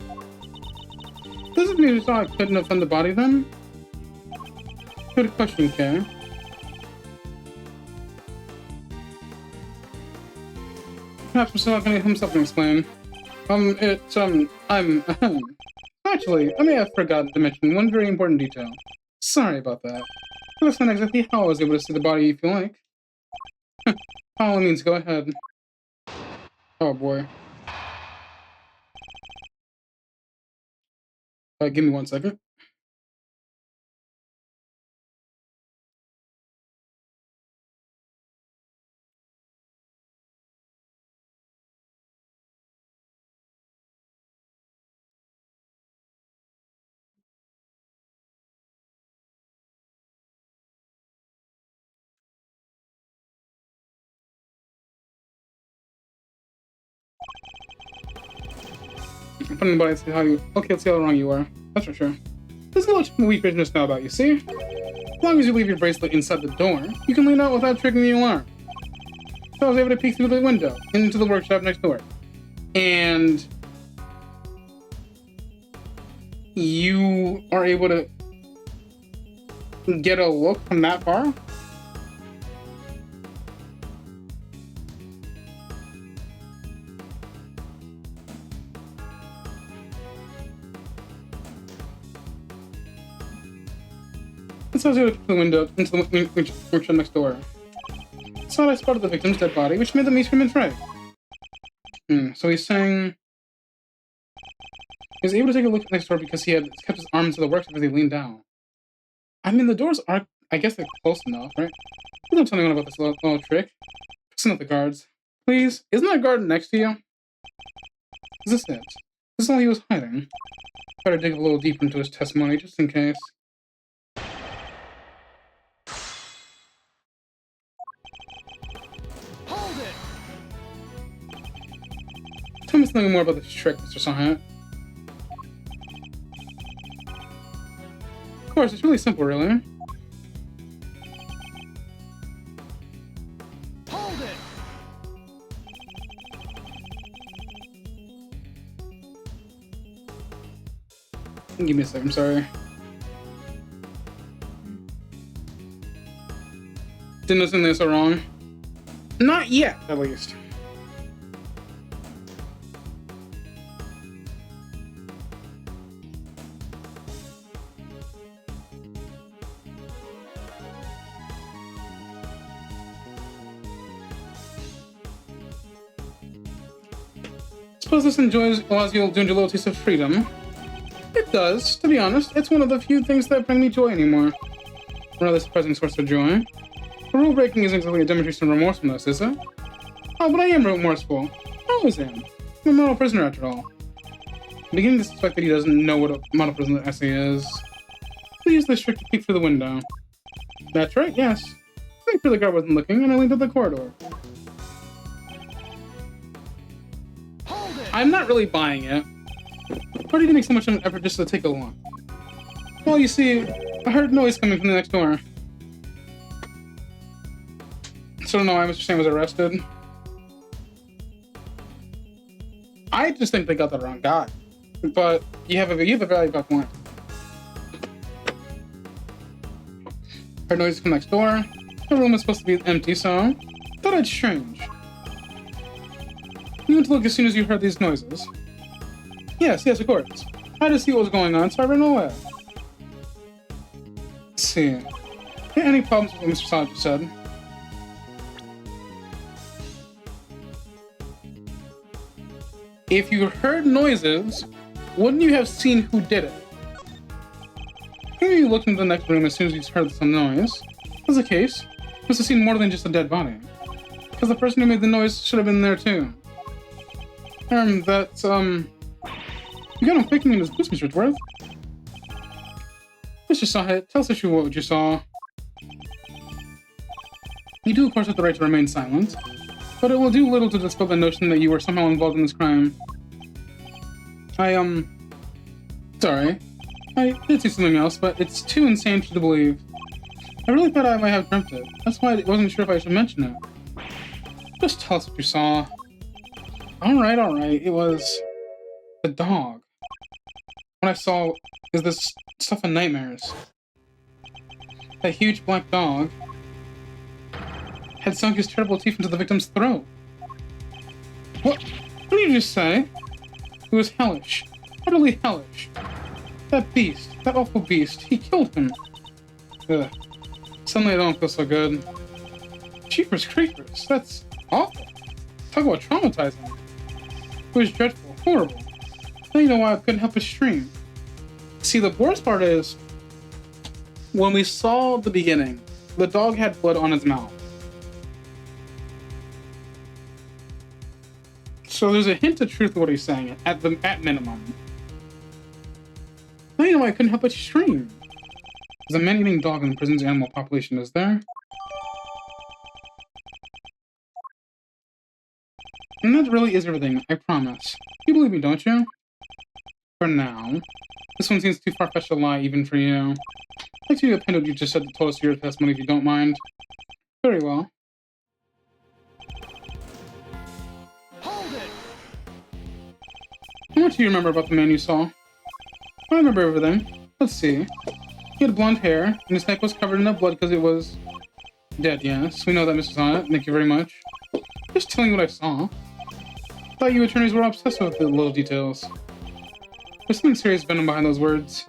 Does it mean you thought I couldn't have found the body then? Good question, Kay. Perhaps Mr. Sawhit himself can explain. Actually, I may have forgotten to mention one very important detail. Sorry about that. That's not exactly how I was able to see the body, if you like. By all means, go ahead. Oh boy. Give me 1 second. Putting the body, see how you... Okay, let's see how wrong you are. That's for sure. There's a lot we prisoners know about, you see? As long as you leave your bracelet inside the door, you can lean out without triggering the alarm. So I was able to peek through the window into the workshop next door. And... you are able to get a look from that far? It says you the window into the workshop next door. So I spotted the victim's dead body, which made them scream and fright. So he's saying he was able to take a look next door because he had kept his arm into the workshop as he leaned down. I mean, the doors are, I guess they're close enough, right? You don't tell anyone about this little trick. Listen to the guards. Please, isn't that guard next to you? Is this it? This is all he was hiding. Better dig a little deeper into his testimony, just in case. Hold it! Tell me something more about this trick, Mr. Sawhit. Of course, it's really simple, really. Hold it! Give me a second, I'm sorry. Didn't know something that's so wrong. Not yet, at least. Suppose this allows you to enjoy a little taste of freedom. It does, to be honest. It's one of the few things that bring me joy anymore. A rather surprising source of joy. Rule breaking isn't exactly a demonstration of remorsefulness, is it? Oh, but I am remorseful. I always am. I'm a model prisoner after all. I'm beginning to suspect that he doesn't know what a model prisoner essay is. He used this trick to peek through the window. That's right, yes. I think the guard wasn't looking, and I leaned up the corridor. I'm not really buying it. Why are you getting so much of an effort just to take a look? Well, you see, I heard noise coming from the next door. So I don't know why Mr. Sam was arrested. I just think they got the wrong guy. But you have a valuable point. Heard noises from next door. The room is supposed to be empty, so thought I'd strange. You went to look as soon as you heard these noises. Yes, of course. I had to see what was going on, so I ran away. Let's see. Any problems with what Mr. Sawhit said? If you heard noises, wouldn't you have seen who did it? Maybe you looked into the next room as soon as you heard some noise. If that's the case, you must have seen more than just a dead body. Because the person who made the noise should have been there too. That's, you got him quaking in his boots, Mr. Edgeworth. Mr. Sawhit, tell us what you saw. You do, of course, have the right to remain silent, but it will do little to dispel the notion that you were somehow involved in this crime. Sorry. I did see something else, but it's too insane for you to believe. I really thought I might have dreamt it. That's why I wasn't sure if I should mention it. Just tell us what you saw. Alright. It was the dog. What I saw is this stuff in nightmares. That huge black dog had sunk his terrible teeth into the victim's throat. What did you just say? It was hellish. Utterly hellish. That beast, that awful beast, he killed him. Ugh. Suddenly I don't feel so good. Jeepers creepers, that's awful. Talk about traumatizing. It was dreadful, horrible. Now you know why I couldn't help but scream. See, the worst part is, when we saw the beginning, the dog had blood on his mouth. So there's a hint of truth to what he's saying, at minimum. Now you know why I couldn't help but scream. There's a man-eating dog in the prison's animal population, is there? And that really is everything, I promise. You believe me, don't you? For now. This one seems too far-fetched to lie, even for you. I'd like to append what you just said to toast your testimony if you don't mind. Very well. Hold it! How much do you remember about the man you saw? I remember everything. Let's see. He had blonde hair, and his neck was covered in blood because it was dead, yes. We know that, Mrs. Sawhit. Thank you very much. Just telling you what I saw. Thought you attorneys were obsessed with the little details. There's something serious venom behind those words.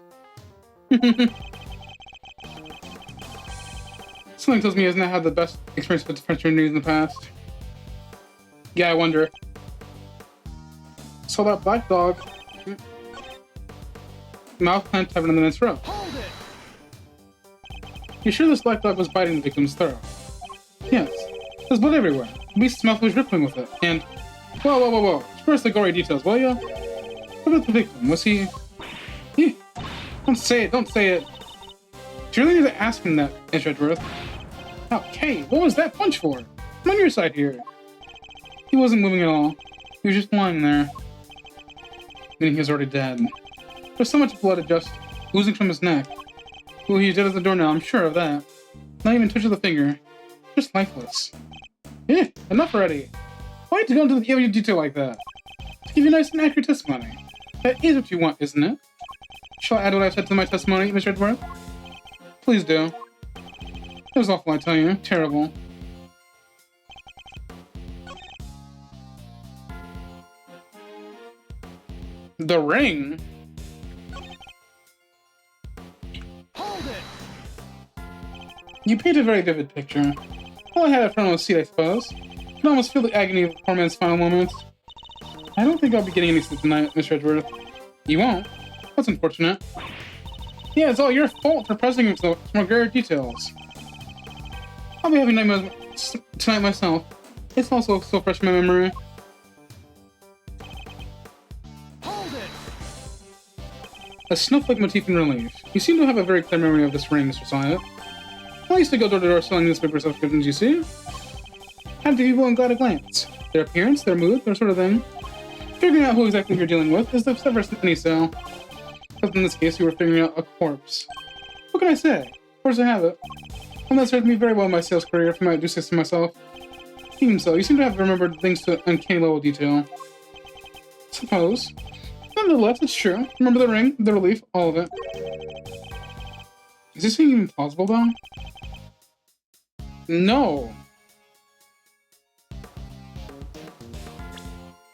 Something tells me he has not had the best experience with defense news in the past. Yeah, I wonder. Saw that black dog. Mouth planted in the man's throat. Hold it! You sure this black dog was biting the victim's throat? Yes. There's blood everywhere. least his mouth was rippling with it. And, whoa. First the gory details, will ya? What about the victim? Was he... Don't say it. Do you really need to ask him that, Mr. Edgeworth? Okay, what was that punch for? I'm on your side here. He wasn't moving at all. He was just lying there. Meaning he was already dead. There's so much blood just oozing from his neck. Well, he's dead at the door now, I'm sure of that. Not even touch of the finger. Just lifeless. Enough already. Why to go into every detail like that? To give you nice and accurate testimony. That is what you want, isn't it? Shall I add what I've said to my testimony, Mr. Edgeworth? Please do. It was awful, I tell you. Terrible. The ring? Hold it! You paint a very vivid picture. All I had a front row seat, I suppose. I can almost feel the agony of the poor man's final moments. I don't think I'll be getting any sleep tonight, Mr. Edgeworth. You won't? That's unfortunate. Yeah, it's all your fault for pressing himself with more great details. I'll be having nightmares tonight myself. It's also so fresh in my memory. Hold it! A snowflake motif in relief. You seem to have a very clear memory of this ring, Mr. Sawhit. I used to go door to door selling newspaper subscriptions, you see? Have the people and got a glance. Their appearance, their mood, their sort of thing. Figuring out who exactly you're dealing with is the first any sale. Except in this case, you were figuring out a corpse. What can I say? Of course I have it. And that served me very well in my sales career, if I might do say so myself. Even so, you seem to have remembered things to uncanny level detail. Suppose. Nonetheless, it's true. Remember the ring, the relief, all of it. Is this thing even plausible, though? No.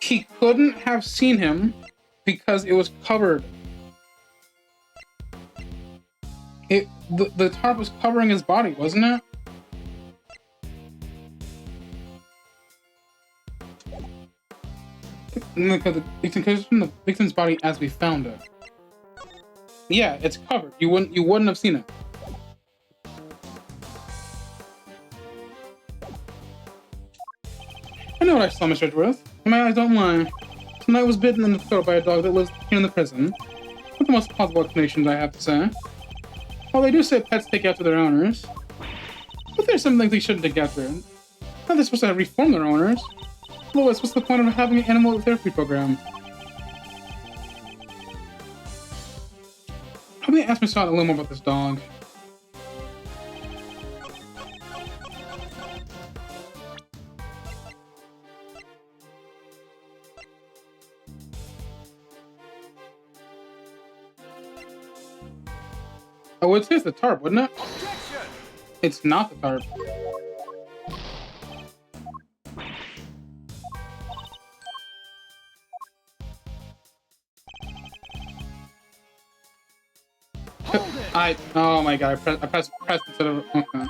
He couldn't have seen him because it was covered. The tarp was covering his body, wasn't it? The victim's body as we found it. Yeah, it's covered. You wouldn't have seen it. I know what I saw, Mr. Edgeworth. My eyes don't lie. Tonight was bitten in the throat by a dog that lives here in the prison. Not the most plausible explanation, I have to say. Well, they do say pets take after their owners. But there's some things they shouldn't take after. Not they're supposed to reform their owners. Otherwise, what's the point of having an animal therapy program? Let me ask Miss a little more about this dog. I would say it's the tarp, wouldn't it? Objection! It's not the tarp. Hold it! Oh my god, I pressed instead of, okay.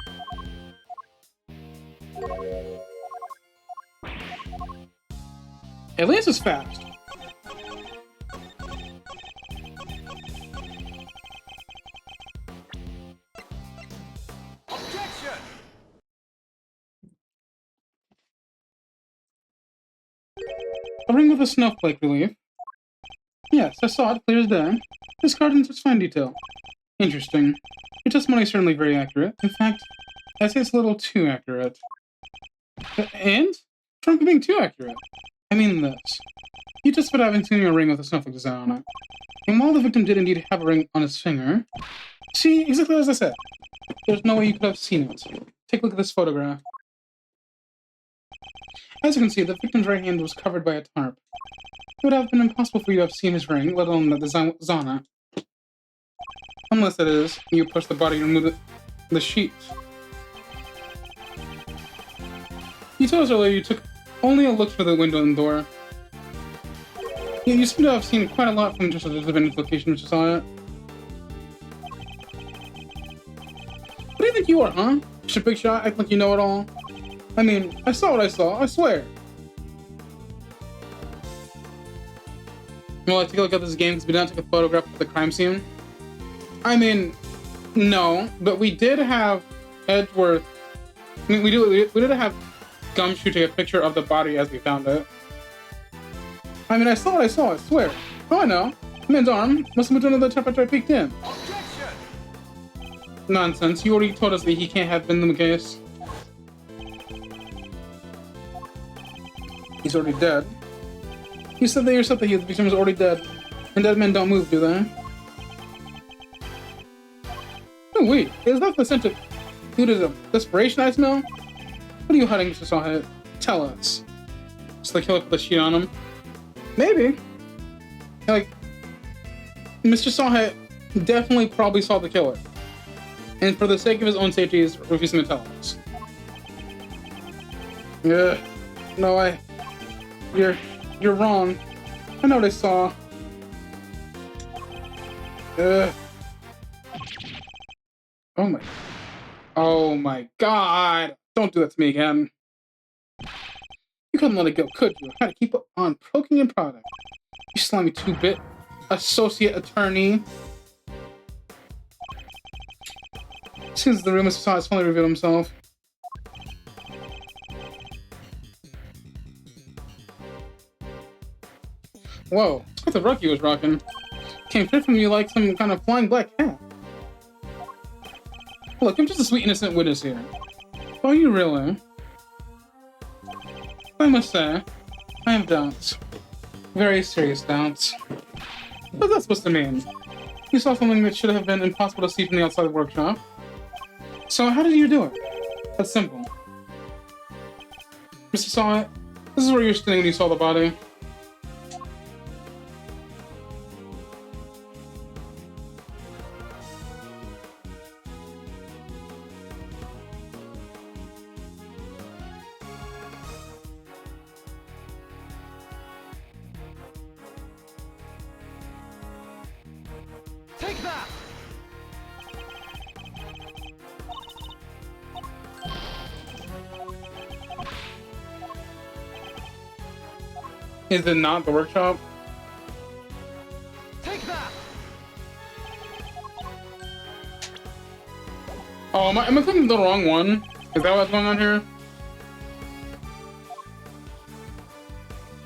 At least it's fast. Objection! A ring with a snowflake relief. Yes, I saw it clear as day. Discarded in such fine detail. Interesting. Your testimony is certainly very accurate. In fact, I'd say it's a little too accurate. And? From being too accurate. I mean this. You testified having seen a ring with a snowflake design on it. And while the victim did indeed have a ring on his finger, see, exactly as I said, there's no way you could have seen it. Take a look at this photograph. As you can see, the victim's right hand was covered by a tarp. It would have been impossible for you to have seen his ring, let alone the design was on it. Unless, that is, you push the body and remove the sheet. You told us earlier you took only a look through the window and door. You seem to have seen quite a lot from just a vantage location, Mr. Sawhit. What do you think you are, huh? Just a big shot, act like you know it all? I mean, I saw what I saw, I swear. Well, I take a look at this game because we didn't take a photograph of the crime scene. I mean, no, but we did have Edgeworth. I mean, we did have gumshoe to take a picture of the body as we found it. I mean, I saw it, I swear. Oh, I know. Man's arm must have moved another tap after I peeked in. Objection! Nonsense. You already told us that he can't have been in the case. He's already dead. You said that yourself that the victim was already dead. And dead men don't move, do they? Oh, wait. Is that the scent of... Dude, is a desperation I smell? What are you hiding, Mr. Sawhit? Tell us. Just the killer put the sheet on him? Maybe. Like, Mr. Sawhit definitely probably saw the killer. And for the sake of his own safety, he's refusing to tell us. Yeah. No, You're wrong. I know what I saw. Oh my god! Don't do that to me again. You couldn't let it go, could you? I had to keep on poking and prodding. You slimy two-bit associate attorney. Since the room Mr. Sawhit has finally revealed himself. Whoa, that's the rug he was rocking. Came fit from you like some kind of flying black cat. Look, I'm just a sweet innocent witness here. Oh, you really? I must say, I have doubts. Very serious doubts. What's that supposed to mean? You saw something that should have been impossible to see from the outside of the workshop. So how did you do it? That's simple. Mr. Sawhit, this is where you were standing when you saw the body. Take that! Is it not the workshop? Take that! Oh, am I clicking the wrong one? Is that what's going on here?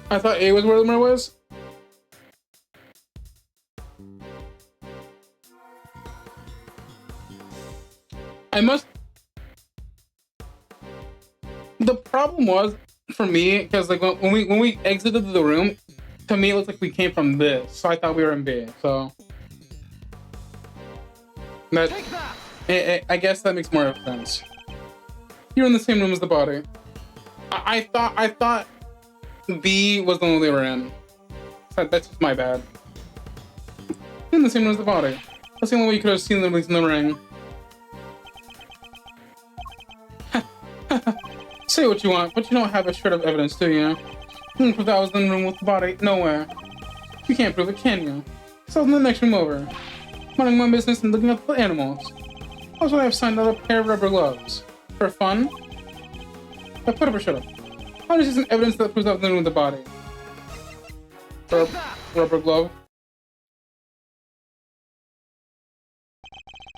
I thought A was where the mirror was. The problem was for me because like when we exited the room, to me it looked like we came from this, so I thought we were in B. So that I guess that makes more sense. You're in the same room as the body. I thought B was the one they were in. That's just my bad. You're in the same room as the body. That's the only way you could have seen them in the ring. Say what you want, but you don't have a shred of evidence, do you? You can prove that I was in the room with the body. Nowhere. You can't prove it, can you? Because I was in the next room over. Minding my business and looking at the animals. Also, I have signed out a pair of rubber gloves. For fun? Now put up or shut up. How does this some evidence that proves I was in the room with the body? Rubber glove.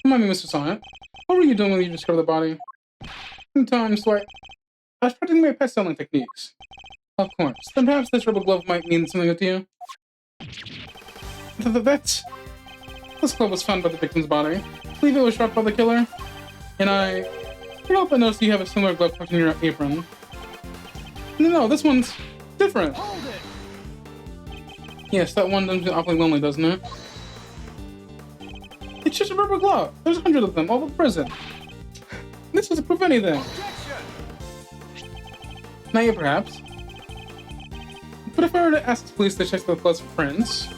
Remind me, Mr. Sawhit. What were you doing when you discovered the body? Sometimes, like, I was practicing my pet selling techniques. Of course. Then perhaps this rubber glove might mean something to you. This glove was found by the victim's body. I believe it was shot by the killer. And I hope I noticed you have a similar glove tucked in your apron. No, this one's different. Hold it! Yes, that one doesn't feel awfully lonely, doesn't it? It's just a rubber glove. There's hundreds of them all over the prison. This doesn't prove anything. Objection! Not yet, perhaps. But if I were to ask the police to check the gloves for prints,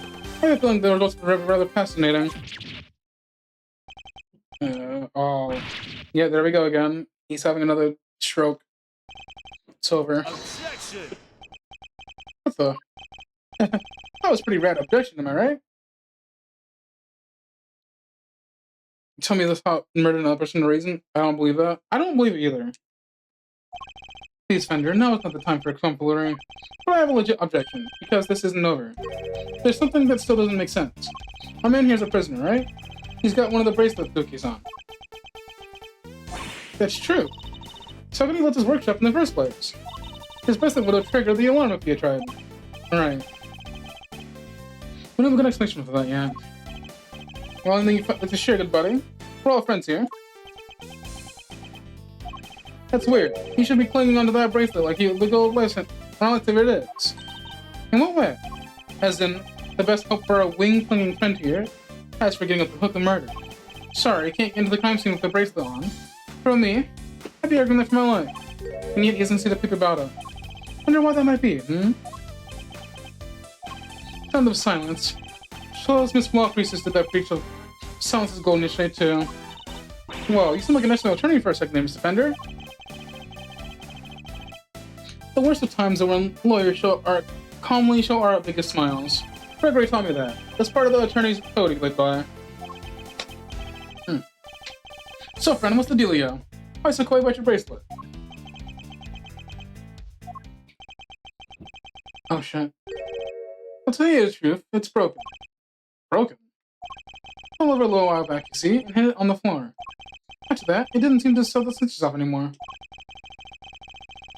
I have a feeling the results would be rather fascinating. Oh. Yeah, there we go again. He's having another stroke. It's over. Objection! What the? That was pretty rad objection, am I right? Tell me this how murdered another person for no reason? I don't believe that. I don't believe it either. Please, Fender, now it's not the time for tomfoolery. But I have a legit objection, because this isn't over. There's something that still doesn't make sense. Our man here's a prisoner, right? He's got one of the bracelet cookies on. That's true. So how could he let this workshop in the first place? His bracelet would have triggered the alarm if he had tried. Alright. We don't have a good explanation for that yet. Well, I think it's a share, good buddy. We're all friends here. That's weird. He should be clinging onto that bracelet like the gold lesson. I don't like to it is. In what way? As in, the best hope for a wing-clinging friend here, as for getting up the hook and murder. Sorry, I can't get into the crime scene with the bracelet on. For me, I'd be arguing that for my life. And yet he doesn't see the peep about it. Wonder why that might be, Sound of silence. Suppose Miss Walker resisted that breach of silence's goal initially too. Whoa, you seem like a national attorney for a second there, Mr. Fender. The worst of times are when lawyers calmly show our biggest smiles. Gregory taught me that. That's part of the attorney's code he lived by. So, friend, what's the dealio? Why so coy about your bracelet? Oh, shit. I'll tell you the truth, it's broken. Broken? I fell over a little while back, you see, and hit it on the floor. After that, it didn't seem to sew the stitches off anymore.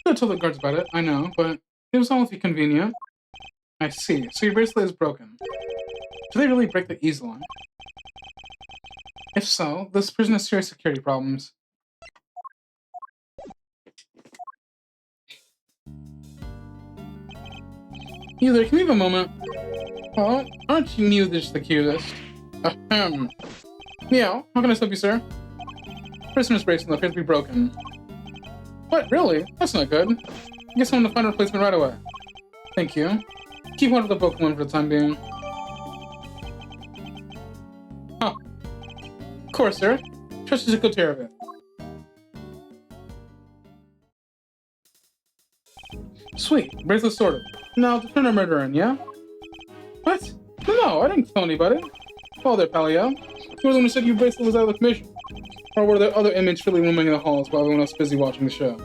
I told the guards about it, I know, but it was awfully convenient. I see, so your bracelet is broken. Do they really break the easily? If so, this prison has serious security problems. You there, can we have a moment? Oh, aren't you just the cutest? Ahem. Meow, how can I help you, sir? Prisoner's bracelet appears to be broken. What, really? That's not good. I guess I'm gonna find a replacement right away. Thank you. Keep hold of the broken one for the time being. Huh. Of course, sir. Trust you to take good care of it. Sweet, bracelet sorted. Now to turn a murderer in, yeah? What? No, I didn't kill anybody. Oh there, Palio. You were the one who said your bracelet was out of the commission. Or were there other inmates really roaming in the halls while everyone else was busy watching the show?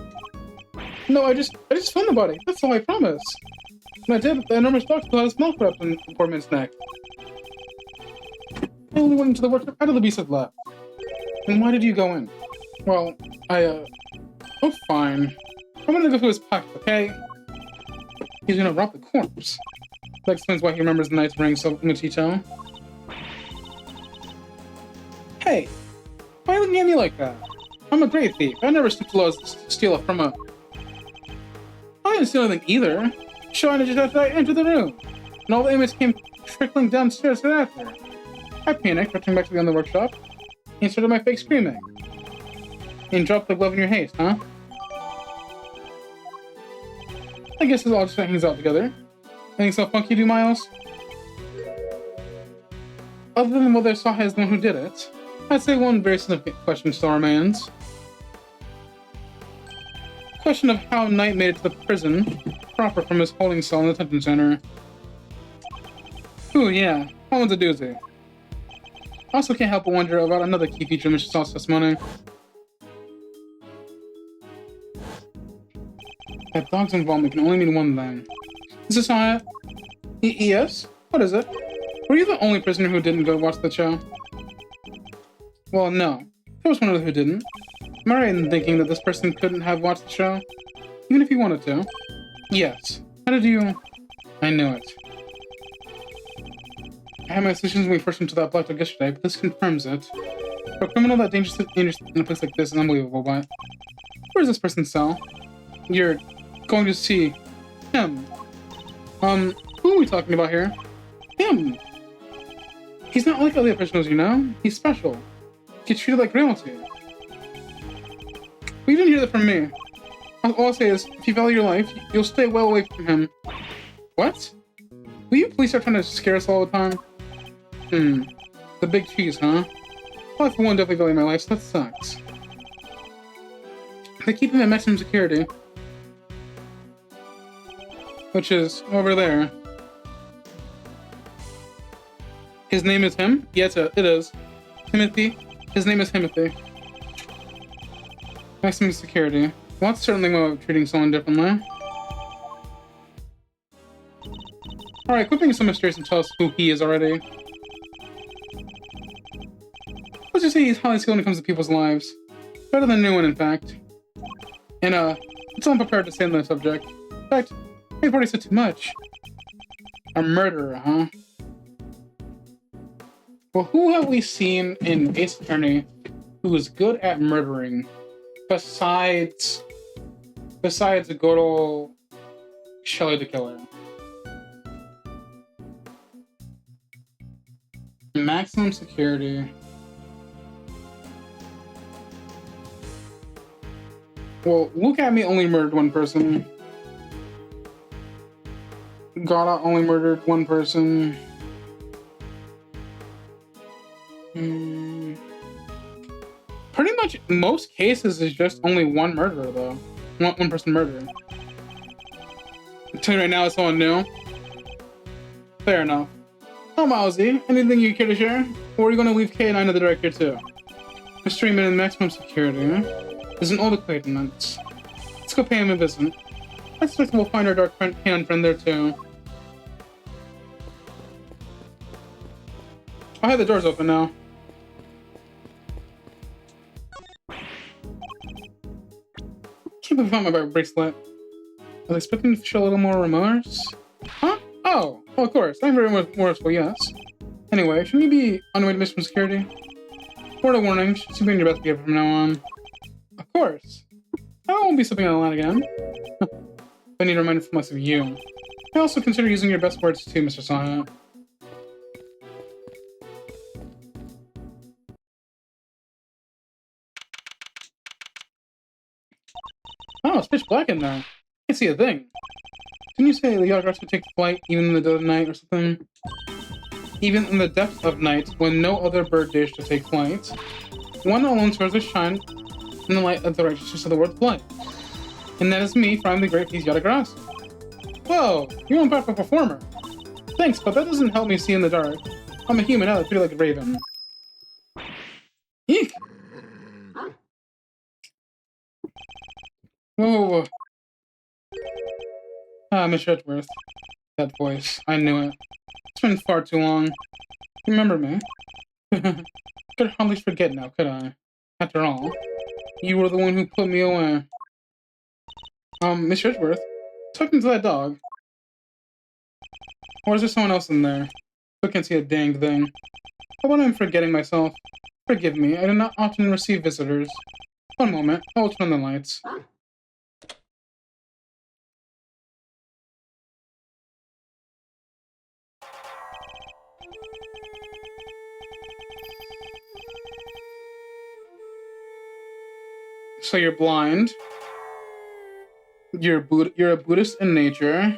No, I just found the body. That's all I promise. When I did, the enormous dog still had his mouth wrapped in the poor man's neck. I only went into the workshop after the beast had left. And why did you go in? Well, oh, fine. I'm gonna go through his pocket, okay? He's gonna rob the corpse. That explains why he remembers the night's ring so much detail. Hey, why are you looking at me like that? I'm a great thief. I never stooped low to steal it from a... I didn't steal anything either. Showing just after I entered the room. And all the inmates came trickling downstairs right after. I panicked, rushing back to the other workshop. And started my fake screaming. And dropped the glove in your haste, huh? I guess it all just hangs out together. Anything so funky do, Miles? Other than whether Sawhit is the one who did it, I'd say one very significant question still remains. Question of how Knight made it to the prison proper from his holding cell in the detention center. Ooh, yeah, that one's a doozy. I also can't help but wonder about another key feature of Mr. Sawhit's testimony. That dog's involvement can only mean one thing. Mr. Sawhit? Yes? What is it? Were you the only prisoner who didn't go watch the show? Well, no. There was one other who didn't. Am I right in thinking that this person couldn't have watched the show? Even if he wanted to? Yes. How did you... I knew it. I had my suspicions when we first went to that black dog yesterday, but this confirms it. For a criminal that dangerous in a place like this is unbelievable, but... Where's this person's cell? You're going to see... him. Who are we talking about here? Him! He's not like other prisoners, you know? He's special. He gets treated like royalty. But you didn't hear that from me. All I'll say is, if you value your life, you'll stay well away from him. What? Will you please start trying to scare us all the time? The big cheese, huh? Well, I for one definitely value my life, so that sucks. They keep him at maximum security. Which is over there. His name is him? Yes, it is. Timothy. His name is Timothy. Maximum security. Well, that's certainly one way of treating someone differently. Alright, quit being so mysterious and tell us who he is already. Let's just say he's highly skilled when it comes to people's lives. Better than new one, in fact. And it's unprepared to say on the subject. In fact, I've already said too much. A murderer, huh? Well, who have we seen in Ace Attorney who is good at murdering besides a good old Shelley the Killer? Maximum security. Well, look at me only murdered one person. Gala only murdered one person. Pretty much most cases is just only one murderer though. One person murderer. I'm telling you right now, it's someone new. Fair enough. Oh, Milesy, anything you care to share? Or are you going to leave K9 to the director too? Mr. Raymond in maximum security. Is an old acquaintance. Let's go pay him a visit. I suspect we'll find our dark K9 friend there too. I have the doors open now. Can't believe I found my bracelet. I was expecting to show a little more remorse. Huh? Oh, well, of course. I'm very remorseful, yes. Anyway, shouldn't you be on the way to mission security? Word of warning, should be in your best behavior from now on. Of course. I won't be slipping on the line again. I need a reminder from us of you. I also consider using your best words too, Mr. Sawhit. Oh, it's pitch black in there. I can't see a thing. Didn't you say the yacht would take flight even in the dead of night or something? Even in the depth of night, when no other bird dares to take flight, one alone serves to shine in the light of the righteousness of the word flight. And that is me, for I'm the great piece Yadagrass. Whoa, you're an powerful performer. Thanks, but that doesn't help me see in the dark. I'm a human, I look pretty like a raven. Eek! Whoa. Ah, Mr. Edgeworth. That voice. I knew it. It's been far too long. You remember me? Could hardly forget now, could I? After all, you were the one who put me away. Mr. Edgeworth, talking to that dog. Or is there someone else in there? I can't see a dang thing. How about I'm forgetting myself? Forgive me, I do not often receive visitors. One moment, I will turn on the lights. So you're blind. You're a Buddhist in nature.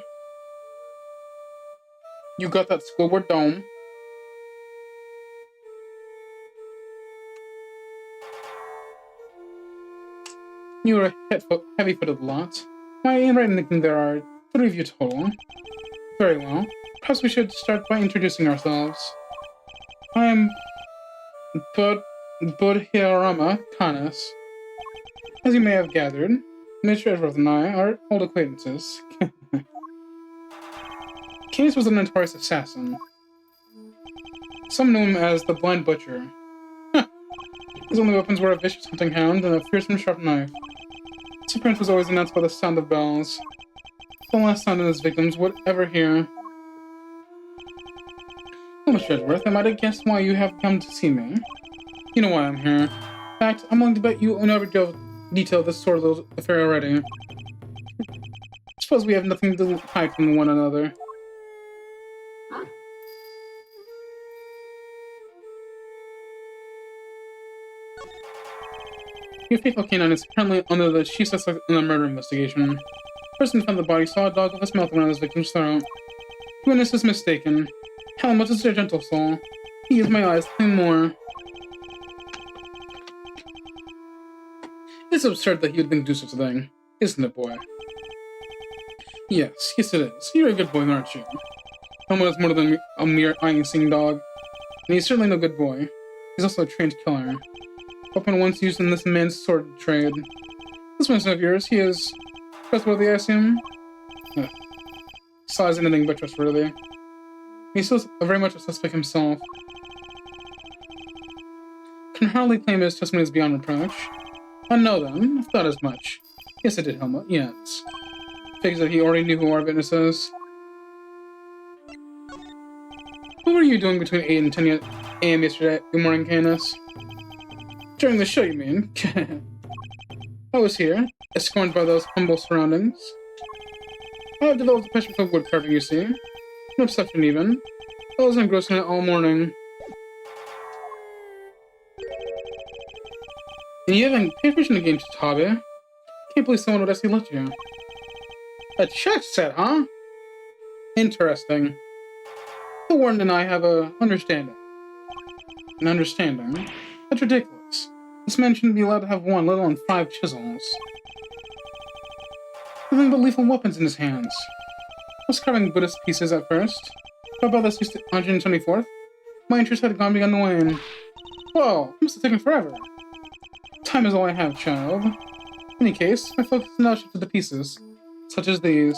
You got that schoolboard dome. You are a heavy-footed lot. My handwriting thinking there are 3 of you total. Very well. Perhaps we should start by introducing ourselves. I am Bodhirama Kanas. As you may have gathered, Mr. Edgeworth and I are old acquaintances. Canis was a notorious assassin. Some knew him as the Blind Butcher. His only weapons were a vicious hunting hound and a fearsome sharp knife. His appearance was always announced by the sound of bells. The last sound his victims would ever hear. Oh, Mr. Edgeworth, I might have guessed why you have come to see me. You know why I'm here. In fact, I'm willing to bet you know every detail of this sort of little affair already. I suppose we have nothing to hide from one another. Your faithful canine is currently under the chief suspect in a murder investigation. The person who found the body saw a dog with his mouth around his victim's throat. The witness is mistaken. Helen, much is a gentle soul. He is my eyes, nothing more. It's absurd that he would think do such a thing, isn't it, boy? Yes it is. You're a good boy, aren't you? Helen is more than a mere eye-seeing dog, and he's certainly no good boy. He's also a trained killer. Weapon once used in this man's sword trade. This one's of yours, he is trustworthy, I assume? Yeah. Saw as anything but trustworthy. He's still very much a suspect himself. Can hardly claim his testimony is beyond reproach. I know then, I've thought as much. Yes, I did, Helmut. Yes. Figures that he already knew who our witness is. What were you doing between 8 and 10 a.m. yesterday morning, Canis? During the show, you mean? I was here, escorted by those humble surroundings. I have developed a passion for wood carving, you see. No exception, even. I was engrossed in it all morning. And you haven't paid attention to games, hobby. Can't believe someone would actually let you. A chess set, huh? Interesting. The warden and I have a understanding. An understanding? That's ridiculous. This man shouldn't be allowed to have one, let alone 5 chisels. Nothing but lethal weapons in his hands. I was carving Buddhist pieces at first, but by this 124th, my interest had gone beyond the wane. Whoa, it must have taken forever. Time is all I have, child. In any case, my focus is now shifted to pieces, such as these.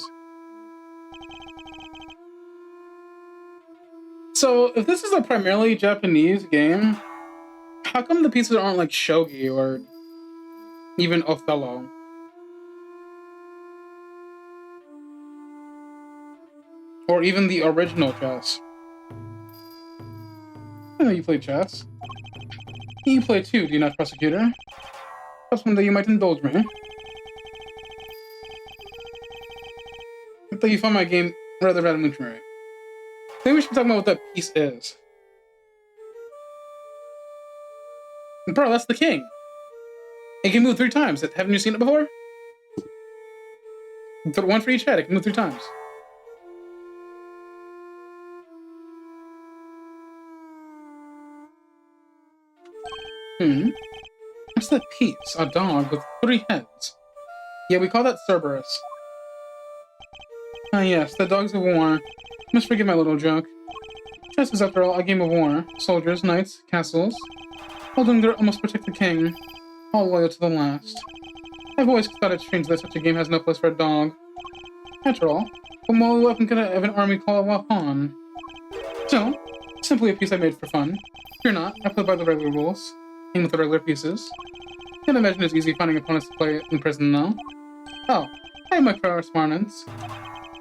So, if this is a primarily Japanese game, how come the pieces aren't like shogi or even Othello? Or even the original chess? I know you play chess. You play too, do you not, Prosecutor? Perhaps one day you might indulge me. I thought you found my game rather rudimentary. Maybe we should talk about what that piece is. Bro, that's the king. It can move 3 times. Haven't you seen it before? Put 1 for each head. It can move 3 times. What's that piece? A dog with 3 heads. Yeah, we call that Cerberus. Ah, yes, the dogs of war. Must forgive my little joke. Chess is, after all, a game of war. Soldiers, knights, castles, all doing their almost protect the king, all loyal to the last. I've always thought it strange that such a game has no place for a dog. After all, what more weapon could I have an army call upon? So, simply a piece I made for fun. Fear not, I play by the regular rules, and with the regular pieces. Can't imagine it's easy finding opponents to play in prison, though. Oh, I have my correspondence.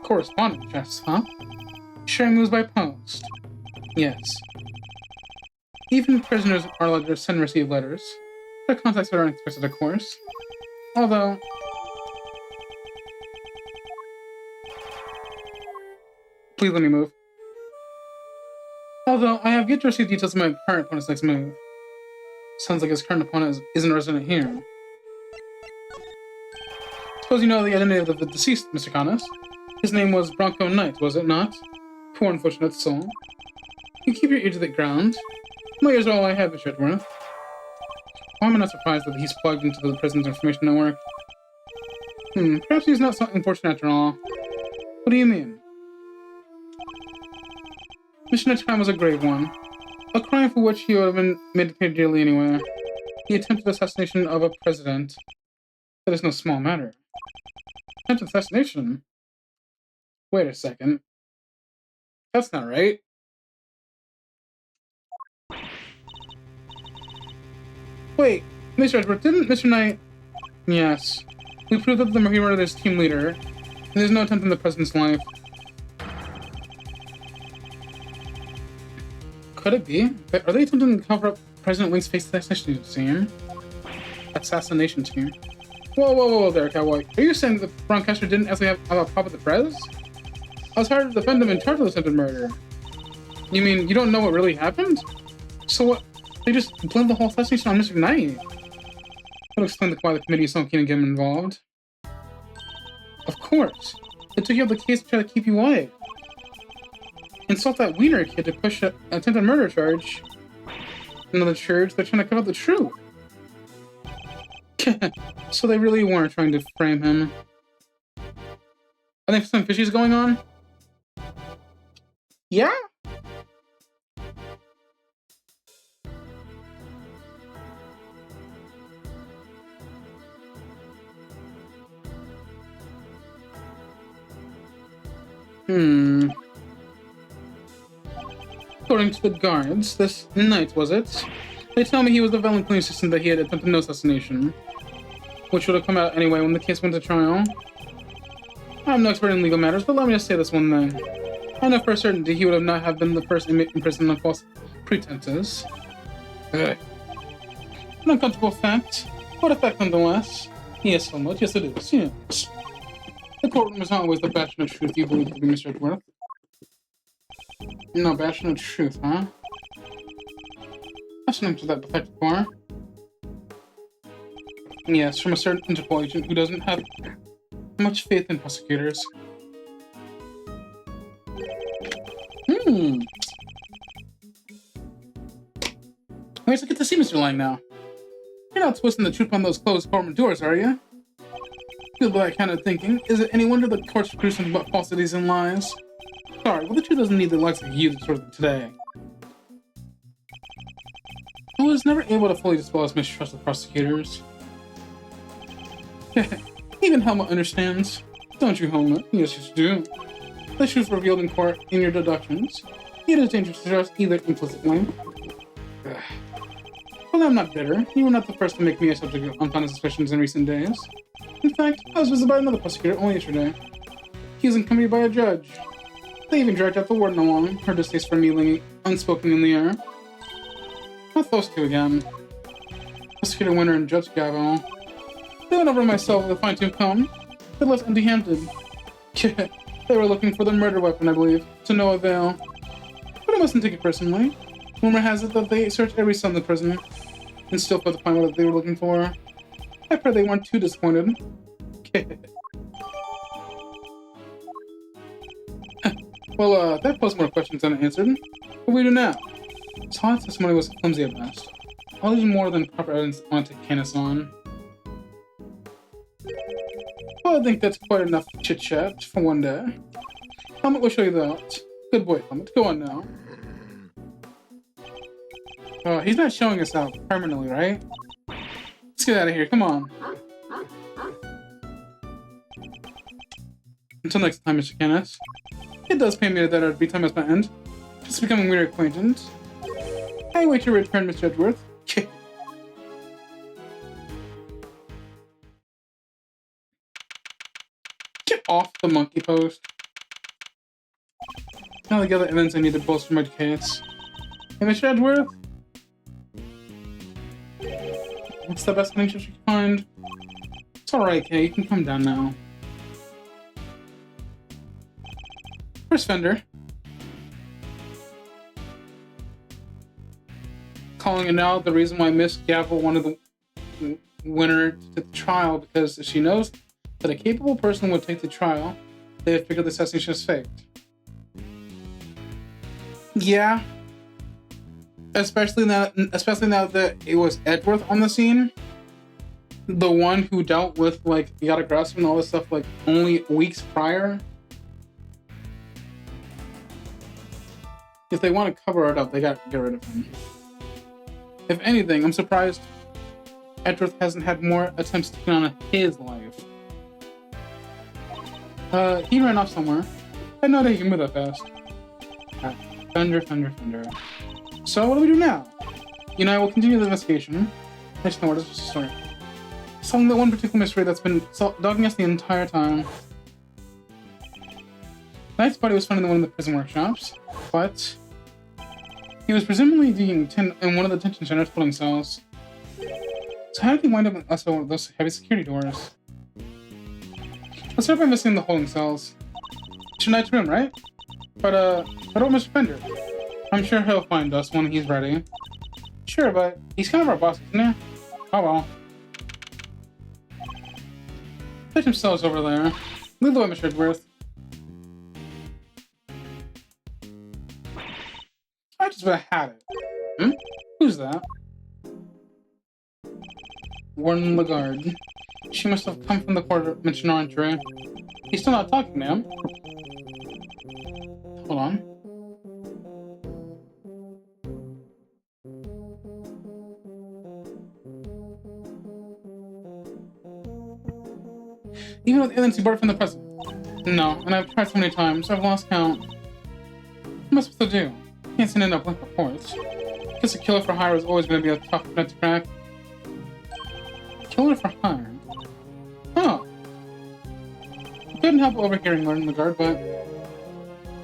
Correspondence chess, huh? Sharing moves by post. Yes. Even prisoners are allowed to send and receive letters. Their contacts are unexpected, of course. Although... Please let me move. Although, I have yet to receive details of my current opponent's next move. Sounds like his current opponent isn't resident here. Suppose you know the identity of the deceased, Mr. Canis. His name was Bronco Knight, was it not? Poor unfortunate soul. You keep your ear to the ground. My ears are all I have, Mr. Edgeworth. Why am I not surprised that he's plugged into the prison's information network? Perhaps he's not so unfortunate after all. What do you mean? Mission crime was a grave one. A crime for which he would have been made to pay dearly anyway. The attempted assassination of a president. That is no small matter. Attempted assassination? Wait a second. That's not right. Wait, Mr. Edgeworth, didn't Mr. Knight... Yes. We proved that the murderer is team leader, and there's no attempt in the president's life. Could it be? Are they attempting to cover up President Link's face assassination team? Assassination team. Whoa there, cowboy. Are you saying that Broncaster didn't actually have a problem with the Prez? I was hired to defend him in charge of the attempted murder. You mean you don't know what really happened? So what? They just blamed the whole assassination on Mr. Knight. That'll explain why the committee is so keen to get him involved. Of course. They took you out of the case to try to keep you away. Insult that Wiener kid to push an attempted murder charge. Another charge, they're trying to cover up the truth. So they really weren't trying to frame him. I think some fishies going on? Yeah? According to the guards, this night, was it? They tell me he was the violent police assistant that he had attempted no assassination. which would have come out anyway when the case went to trial. I'm no expert in legal matters, but let me just say this one thing. I know for a certainty he would not have been the first inmate imprisoned on false pretenses. Ugh. An uncomfortable fact, but a fact nonetheless. Yes, somewhat. Yes, it is. Yes. The courtroom is not always the bastion of truth you believe to be, Mr. Edgeworth. No, bastion of truth, huh? That's an to that defective bar. Yes, from a certain Interpol agent who doesn't have much faith in prosecutors. Wait, so get to see Mr. Lang now. You're not twisting the truth on those closed courtroom doors, are you? Feel by that kind of thinking. Is it any wonder the court's producing about falsities and lies? Sorry, but the truth doesn't need the likes of you to sort of today. I was never able to fully dispel his mistrust of prosecutors. Even Helmut understands. Don't you, Helmut? Yes, you do. The truth revealed in court in your deductions. It is dangerous to trust either implicitly. Well, I'm not bitter. You were not the first to make me a subject of unfounded suspicions in recent days. In fact, I was visited by another prosecutor only yesterday. He was accompanied by a judge. They even dragged out the warden along, her distaste for me lingering unspoken in the air. Not those two again. Prosecutor Winter and Judge Gavo. They went over myself with a fine-tooth comb. They left empty-handed. They were looking for the murder weapon, I believe, to no avail. But I mustn't take it personally. Rumor has it that they searched every cell in the prison and still failed to find what they were looking for. I pray they weren't too disappointed. Well, that posed more questions than it answered. What do we do now? Sawhit's testimony was flimsy at best. I'll use more than proper evidence on to can us on. Well, I think that's quite enough chit-chat for one day. Helmut will show you that. Good boy, Helmut. Go on now. He's not showing us out permanently, right? Let's get out of here. Come on. Until next time, Mr. Kenneth. It does pain me that our free time has not end. Just becoming weird acquaintance. I wait your return, Mr. Edgeworth. Get off the monkey post. Now the other evidence I need to bolster my case. Hey, Mr. Edgeworth? What's the best connection you can find? It's alright, Kay. You can come down now. Where's Fender? Calling it now the reason why Miss Gavel wanted the winner to the trial, because she knows that a capable person would take the trial. They had figured the assassination is faked. Yeah. Especially now that it was Edgeworth on the scene. The one who dealt with, like, Yada Grass and all this stuff, like, only weeks prior. If they want to cover it up, they got to get rid of him. If anything, I'm surprised Edgeworth hasn't had more attempts taken on his life. He ran off somewhere. I know that he can move that fast. Fender. So, what do we do now? You know, we'll continue the investigation. I just know where this was to start. Solving that one particular mystery that's been dogging us the entire time. Knight's body was found in one of the prison workshops, but he was presumably being in one of the detention center's holding cells. So how did he wind up in those heavy security doors? Let's start by investigating the holding cells. It's your Knight's room, right? But, what about Mr. Fender? I'm sure he'll find us when he's ready. Sure, but he's kind of our boss, isn't he? Oh well. Detention cells over there. Lead the way, Mr. Edgeworth. I just about had it. Who's that? Warden Lagarde. She must have come from the quarter mentioned our entry. He's still not talking, ma'am. Hold on. Even with aliens he brought from the present. No, and I've tried so many times, I've lost count. What am I supposed to do? Can't send in a blank reports. Guess a killer for hire is always going to be a tough nut to crack. Killer for hire? Couldn't help overhearing one in the guard, but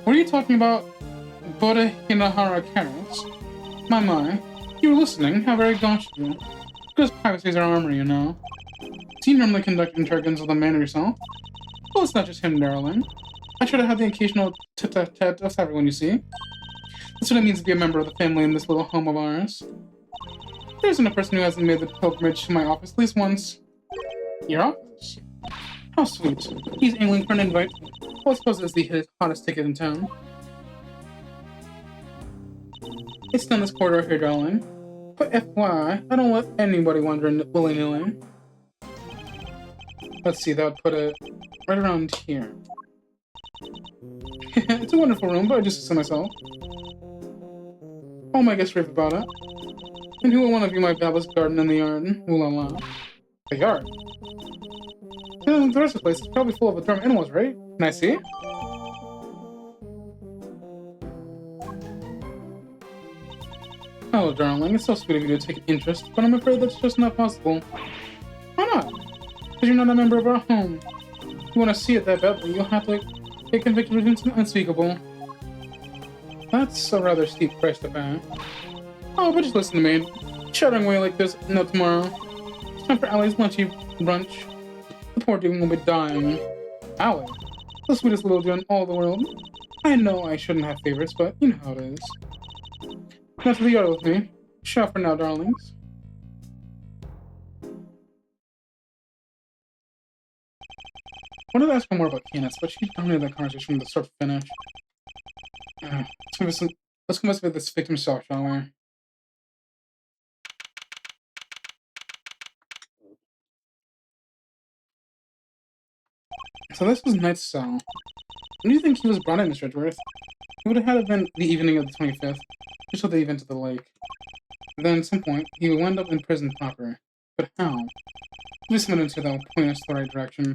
what are you talking about? Bode Hinahara carrots? My, you were listening. How very gosh of you. Because privacy is our armor, you know. Do you normally conduct interrogations with a man yourself? Well, it's not just him, darling. I try to have the occasional tete-a-tete with everyone you see. That's what it means to be a member of the family in this little home of ours. There isn't a person who hasn't made the pilgrimage to my office at least once. Your office? How sweet. He's angling for an invite. Well, I suppose it's the hottest ticket in town. It's down this corridor here, darling. But FYI, I don't let anybody wander in willy-nilly. Let's see, that would put it right around here. It's a wonderful room, but I just to myself. All my guests rave about it. And who will one of you might have this garden in the yard? Ooh la la. The yard? The rest of the place is probably full of adorable animals, right? Can I see? Oh, darling, it's so sweet of you to take interest, but I'm afraid that's just not possible. Why not? Because you're not a member of our home. If you want to see it that badly, you'll have to get convicted of something unspeakable. That's a rather steep price to pay. Oh, but just listen to me. Shouting away like this, no tomorrow. It's time for Allie's lunchy brunch. The poor demon will be dying. Allie, the sweetest little dear in all the world. I know I shouldn't have favorites, but you know how it is. Now to the yard with me. Ciao for now, darlings. I wanted to ask her more about Candace, but she dominated that conversation from the start to finish. Let's convince this victim self, shall we? So this was Knight's cell. When do you think he was brought in, Mr. Edgeworth? It would have had to been the evening of the 25th, just at the event of the lake. And then at some point, he would wind up in prison proper. But how? Just went into that will point us in the right direction.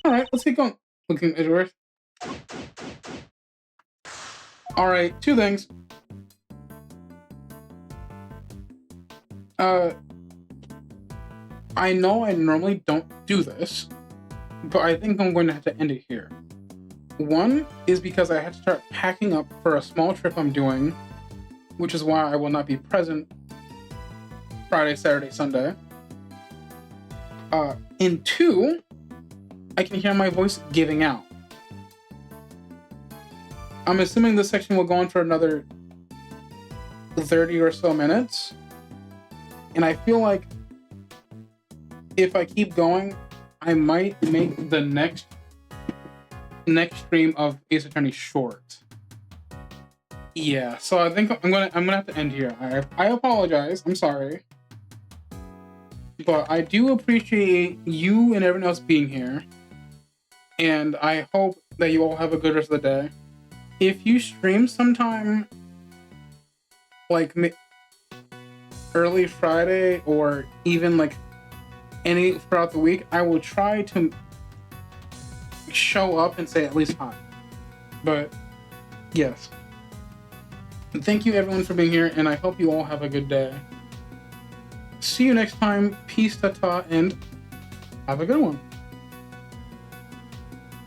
Alright, let's get going. Looking at Edgeworth. Alright, two things. I know I normally don't do this, but I think I'm going to have to end it here. One is because I have to start packing up for a small trip I'm doing, which is why I will not be present Friday, Saturday, Sunday. And two, I can hear my voice giving out. I'm assuming this section will go on for another 30 or so minutes. And I feel like if I keep going, I might make the next stream of Ace Attorney short. Yeah, so I think I'm gonna have to end here. I apologize. I'm sorry, but I do appreciate you and everyone else being here, and I hope that you all have a good rest of the day. If you stream sometime, like early Friday or even like any throughout the week, I will try to show up and say at least hi. But yes, thank you everyone for being here, and I hope you all have a good day. See you next time. Peace, tata, and have a good one.